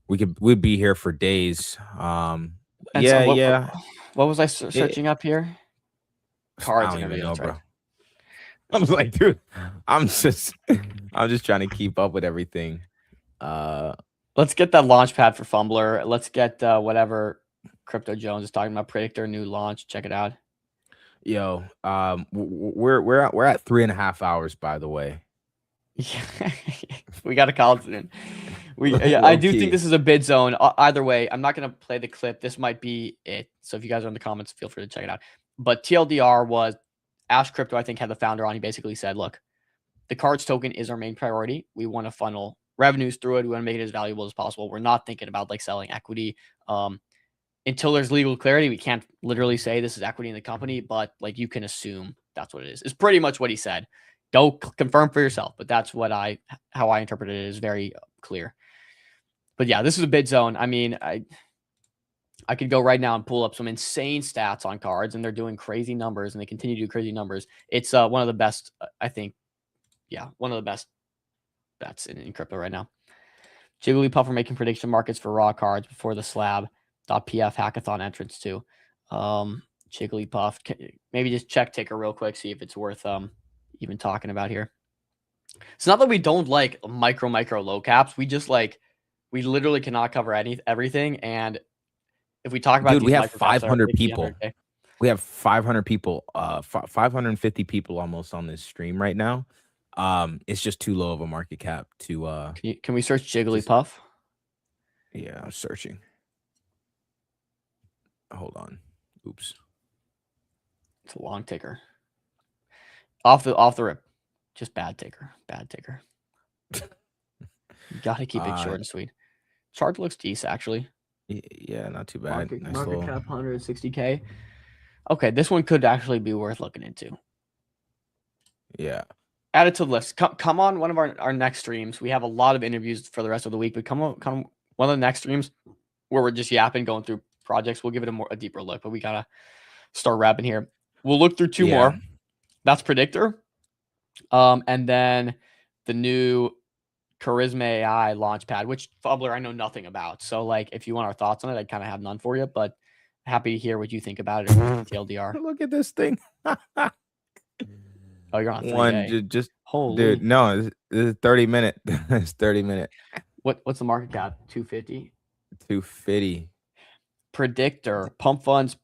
we'd be here for days. And Yeah, so yeah. What was I searching up here? Cards I don't even interview. know, That's bro. right. I was like, dude, I'm just trying to keep up with everything. Let's get that launch pad for Fumbler. Let's get whatever Crypto Jones is talking about. Predictor new launch. Check it out. Yo, we're at 3.5 hours, by the way. Yeah, we got to call it in. I do think this is a bid zone. Either way, I'm not going to play the clip. This might be it. So if you guys are in the comments, feel free to check it out. But TLDR was Ash Crypto, I think, had the founder on. He basically said, look, the cards token is our main priority. We want to funnel revenues through it. We want to make it as valuable as possible. We're not thinking about like selling equity. Until there's legal clarity, we can't literally say this is equity in the company, but like you can assume that's what it is. It's pretty much what he said. Don't confirm for yourself, but that's how I interpret it is very clear. But yeah, this is a bid zone. I mean, I could go right now and pull up some insane stats on cards, and they're doing crazy numbers, and they continue to do crazy numbers. It's one of the best, I think. Yeah, one of the best bets in crypto right now. Jigglypuff are making prediction markets for raw cards before the slab.pf hackathon entrance too. Jigglypuff, maybe just check ticker real quick, see if it's worth even talking about here. It's not that we don't like micro low caps. We just we literally cannot cover everything. And if we talk about, dude, we have micro caps 500 50, people. 100K. We have 500 people, 550 people almost on this stream right now. It's just too low of a market cap to. Can we search Jigglypuff? Yeah, I'm searching. Hold on. Oops. It's a long ticker. Off the rip. Just bad ticker. Bad ticker. You gotta keep it short and sweet. Chart looks decent, actually. Yeah, not too bad. Market cap 160K. Okay, this one could actually be worth looking into. Yeah. Add it to the list. Come on one of our next streams. We have a lot of interviews for the rest of the week, but come on one of the next streams where we're just yapping, going through projects. We'll give it a deeper look, but we gotta start wrapping here. We'll look through two more. That's Predictor. And then the new Charisma AI Launchpad, which Fumbler I know nothing about. So like if you want our thoughts on it, I kind of have none for you, but happy to hear what you think about it. TLDR. Look at this thing. Oh, you're on 3K. Just holy dude. No, this is 30 minute. It's 30 minute. What's the market cap? 250. 250. Predictor pump fund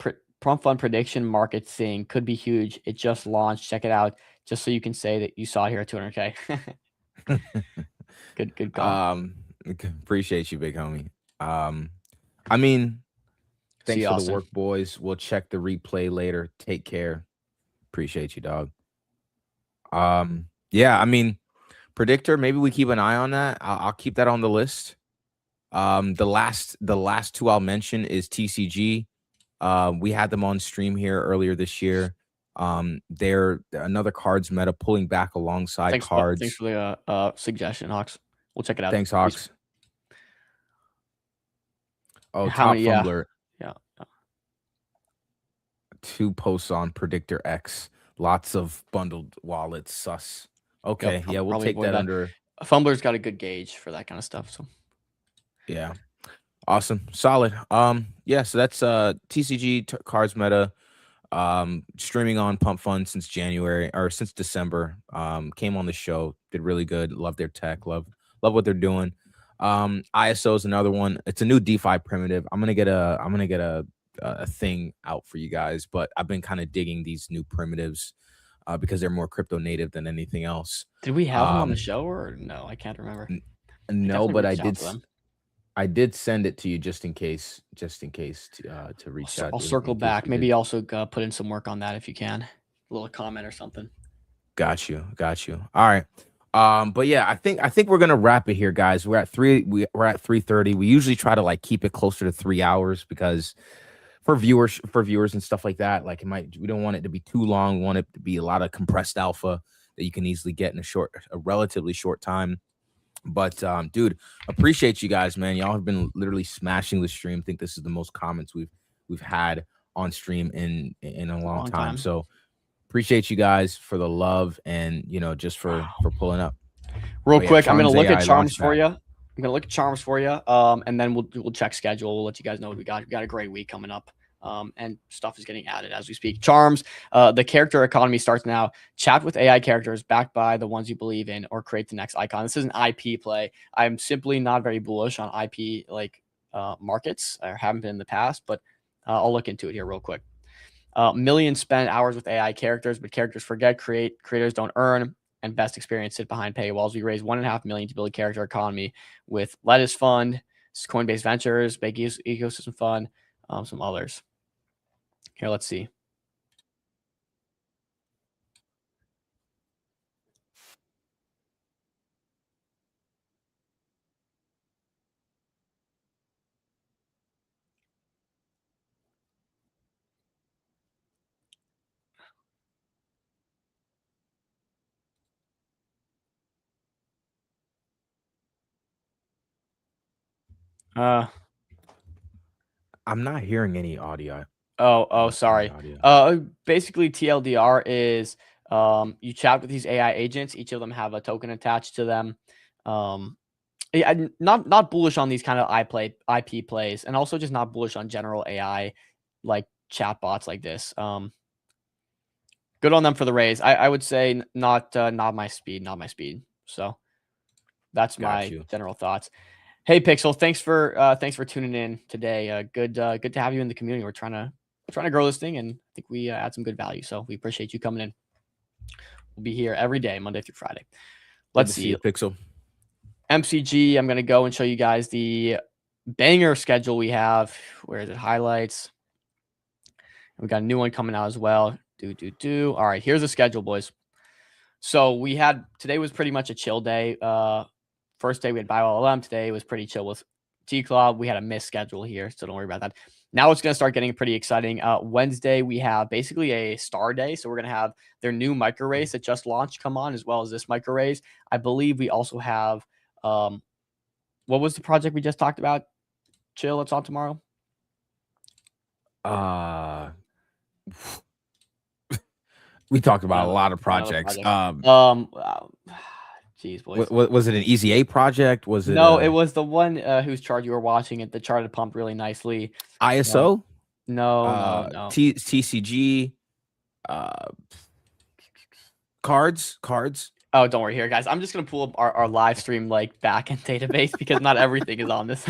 prediction market thing could be huge. It just launched. Check it out, just so you can say that you saw it here at 200K. Good call. Appreciate you, big homie. I mean, thanks for the work, boys. We'll check the replay later. Take care. Appreciate you, dog. Yeah, I mean, Predictor, maybe we keep an eye on that. I'll keep that on the list. The last two I'll mention is TCG. We had them on stream here earlier this year. They're another cards meta pulling back alongside cards. Thanks for the suggestion, Hawks. We'll check it out. Thanks, Hawks. Please. Oh, Top Fumbler. Yeah. 2 posts on Predictor X. Lots of bundled wallets. Sus. Okay, yeah, we'll take that under Fumbler's got a good gauge for that kind of stuff. So Yeah. Awesome. Solid. Yeah, so that's TCG cards meta. Streaming on Pump Fun since January or since December. Came on the show, did really good. Love their tech, love what they're doing. ISO is another one. It's a new DeFi primitive. I'm gonna get a thing out for you guys, but I've been kind of digging these new primitives because they're more crypto native than anything else. did we have them on the show or no? I can't remember. No, definitely but I reached out did. to them. I did send it to you just in case to reach out. I'll circle back. Maybe also put in some work on that if you can. A little comment or something. Got you. All right. But yeah, I think we're gonna wrap it here, guys. We're at 3:30. We usually try to like keep it closer to 3 hours because for viewers and stuff like that, like we don't want it to be too long. We want it to be a lot of compressed alpha that you can easily get in a relatively short time. But dude, appreciate you guys, man. Y'all have been literally smashing the stream. I think this is the most comments we've had on stream in a long time. So appreciate you guys for the love and just for pulling up. Real quick, I'm gonna look at charms for you. And then we'll check schedule. We'll let you guys know what we got. We got a great week coming up. And stuff is getting added as we speak. Charms, the character economy starts now. Chat with AI characters backed by the ones you believe in, or create the next icon. This is an IP play. I'm simply not very bullish on IP markets, or haven't been in the past, but I'll look into it here real quick. Millions spent hours with AI characters, but characters forget, creators don't earn, and best experience sit behind paywalls. We raised $1.5 million to build a character economy with Lettuce Fund, Coinbase Ventures, Big Ecosystem Fund, some others. Here, let's see. I'm not hearing any audio. Sorry. Basically TLDR is you chat with these AI agents. Each of them have a token attached to them. Yeah, not bullish on these kind of IP plays, and also just not bullish on general AI like chatbots like this. Good on them for the raise. I would say not my speed. So that's my general thoughts. Hey Pixel, thanks for tuning in today. Good to have you in the community. We're trying to grow this thing, and I think we add some good value. So we appreciate you coming in. We'll be here every day, Monday through Friday. Let's see. Pixel. MCG, I'm going to go and show you guys the banger schedule we have. Where is it? Highlights. We got a new one coming out as well. All right, here's the schedule, boys. So today was pretty much a chill day. First day we had BioLM. Today was pretty chill with T-Club. We had a missed schedule here, so don't worry about that. Now it's going to start getting pretty exciting. Wednesday, we have basically a star day. So we're going to have their new micro race that just launched come on, as well as this micro race. I believe we also have, what was the project we just talked about? Chill, it's on tomorrow. We talked about a lot of projects. Jeez, boys. Was it an Easy A project? Was it? No, it was the one whose chart you were watching. The chart had pumped really nicely. ISO? No. TCG. Cards. Oh, don't worry here, guys. I'm just gonna pull up our live stream backend database because not everything is on this.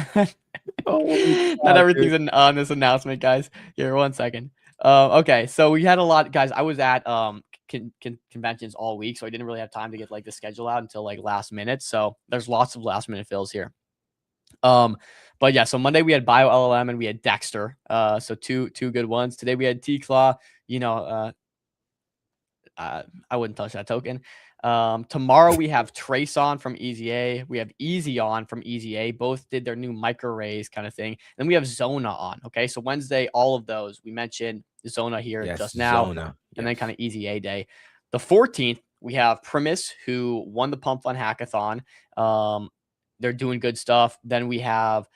Not everything's on this announcement, guys. Here, 1 second. Okay, so we had a lot, guys. I was at conventions all week, so I didn't really have time to get the schedule out until last minute. So there's lots of last minute fills here. But yeah, so Monday we had BioLM and we had Dexter. So two good ones. Today we had T-Claw. I wouldn't touch that token. Tomorrow we have Trace on from Easy A. We have Easy on from Easy A. Both did their new micro raise kind of thing. Then we have Zona on. Okay, so Wednesday, all of those we mentioned Zona here just now, and then kind of Easy A day. The 14th we have Primus, who won the Pump Fun Hackathon. They're doing good stuff. Then we have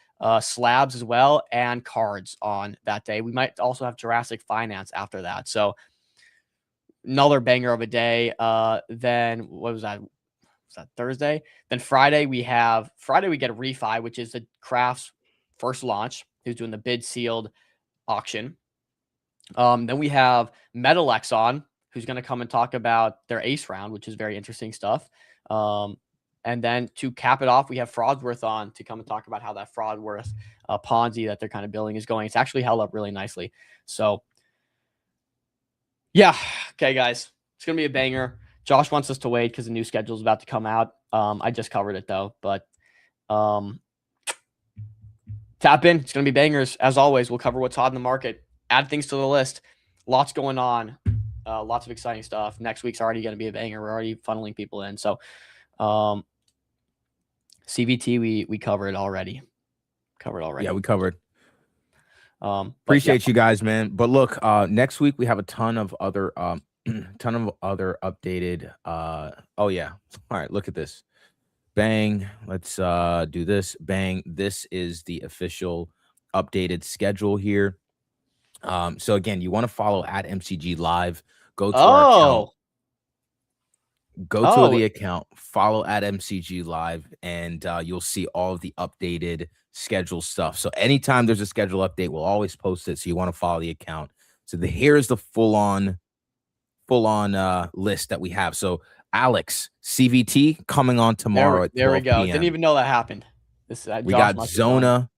Slabs as well and Cards on that day. We might also have Jurassic Finance after that. So another banger of a day. Then what was that? that Thursday? Then Friday we get a Refi, which is the craft's first launch, who's doing the bid sealed auction. Then we have Metalex on, who's going to come and talk about their ace round, which is very interesting stuff. And then to cap it off, we have Fraudsworth on to come and talk about how that Fraudsworth Ponzi that they're kind of building is going. It's actually held up really nicely. So, yeah. Okay, guys. It's going to be a banger. Josh wants us to wait because the new schedule is about to come out. I just covered it, though. But tap in. It's going to be bangers. As always, we'll cover what's hot in the market. Add things to the list. Lots going on. Lots of exciting stuff. Next week's already going to be a banger. We're already funneling people in. So, CVT, we covered already. Yeah, we covered. Appreciate you guys, man. But look, next week we have a ton of other updated. Oh yeah. All right, look at this. Bang. Let's do this. Bang. This is the official updated schedule here. So again, you want to follow at MCG Live. Go to our account. Go to the account, follow at MCG Live, and you'll see all of the updated schedule stuff. So anytime there's a schedule update, we'll always post it. So you want to follow the account. So here's the full on list that we have. So Alex, CVT coming on tomorrow at 12 There we go. PM. Didn't even know that happened. We got Zona.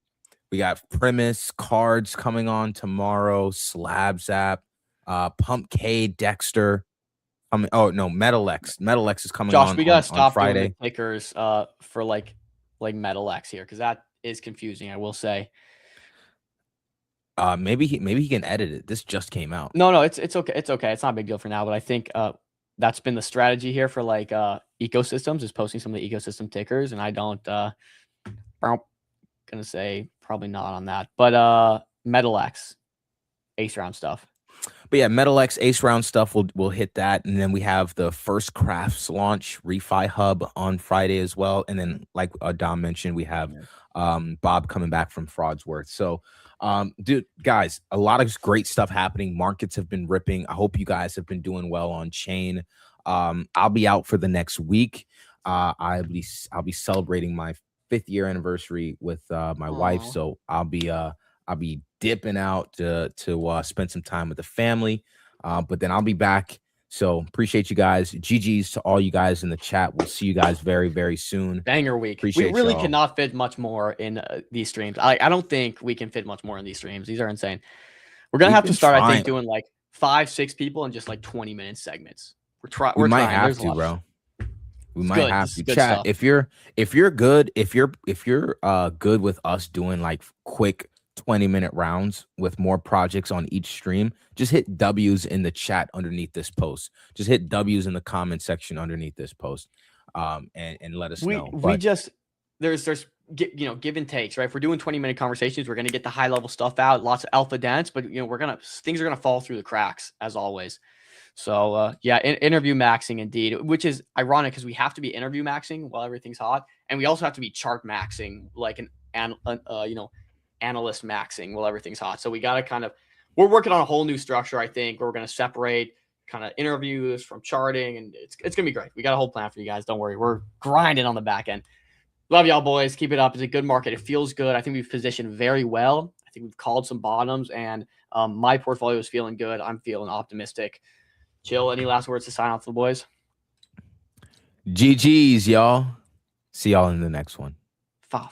We got Primus cards coming on tomorrow. Slab Zap, Pump K, Dexter. Metalex. Metalex is coming on. Josh, we gotta stop Friday. doing the tickers for like Metalex here because that is confusing. I will say. Maybe he can edit it. This just came out. No, it's okay. It's okay. It's not a big deal for now. But I think that's been the strategy here for like ecosystems is posting some of the ecosystem tickers, and I don't. Gonna say probably not on that, but Metalex, ace round stuff. But yeah, Metalex Ace Round stuff, we'll hit that. And then we have the first crafts launch, Refi Hub on Friday as well. And then like Dom mentioned, we have Bob coming back from Fraudsworth. So, dude, guys, a lot of great stuff happening. Markets have been ripping. I hope you guys have been doing well on chain. I'll be out for the next week. I'll be celebrating my 5th year anniversary with my wife. So I'll be dipping out to spend some time with the family, but then I'll be back. So appreciate you guys. GG's to all you guys in the chat. We'll see you guys very, very soon. Banger week. Appreciate we really y'all. cannot fit much more in these streams. I don't think we can fit much more in these streams. These are insane. We're gonna have to start, I think, doing like 5-6 people in just like 20-minute segments. We might have to, bro. We might have to. Chat. If you're good with us doing like quick 20-minute rounds with more projects on each stream, just hit W's in the chat underneath this post. Just hit W's in the comment section underneath this post, and let us know. There's give and takes, right? If we're doing 20-minute conversations, we're gonna get the high level stuff out, lots of alpha dance, but things are gonna fall through the cracks as always. So interview maxing indeed, which is ironic because we have to be interview maxing while everything's hot, and we also have to be chart maxing like analyst maxing while everything's hot. So we got to we're working on a whole new structure, I think, where we're going to separate kind of interviews from charting, and it's going to be great. We got a whole plan for you guys. Don't worry. We're grinding on the back end. Love y'all, boys. Keep it up. It's a good market. It feels good. I think we've positioned very well. I think we've called some bottoms, and my portfolio is feeling good. I'm feeling optimistic. Chill. Any last words to sign off to the boys? GG's, y'all. See y'all in the next one. Fa.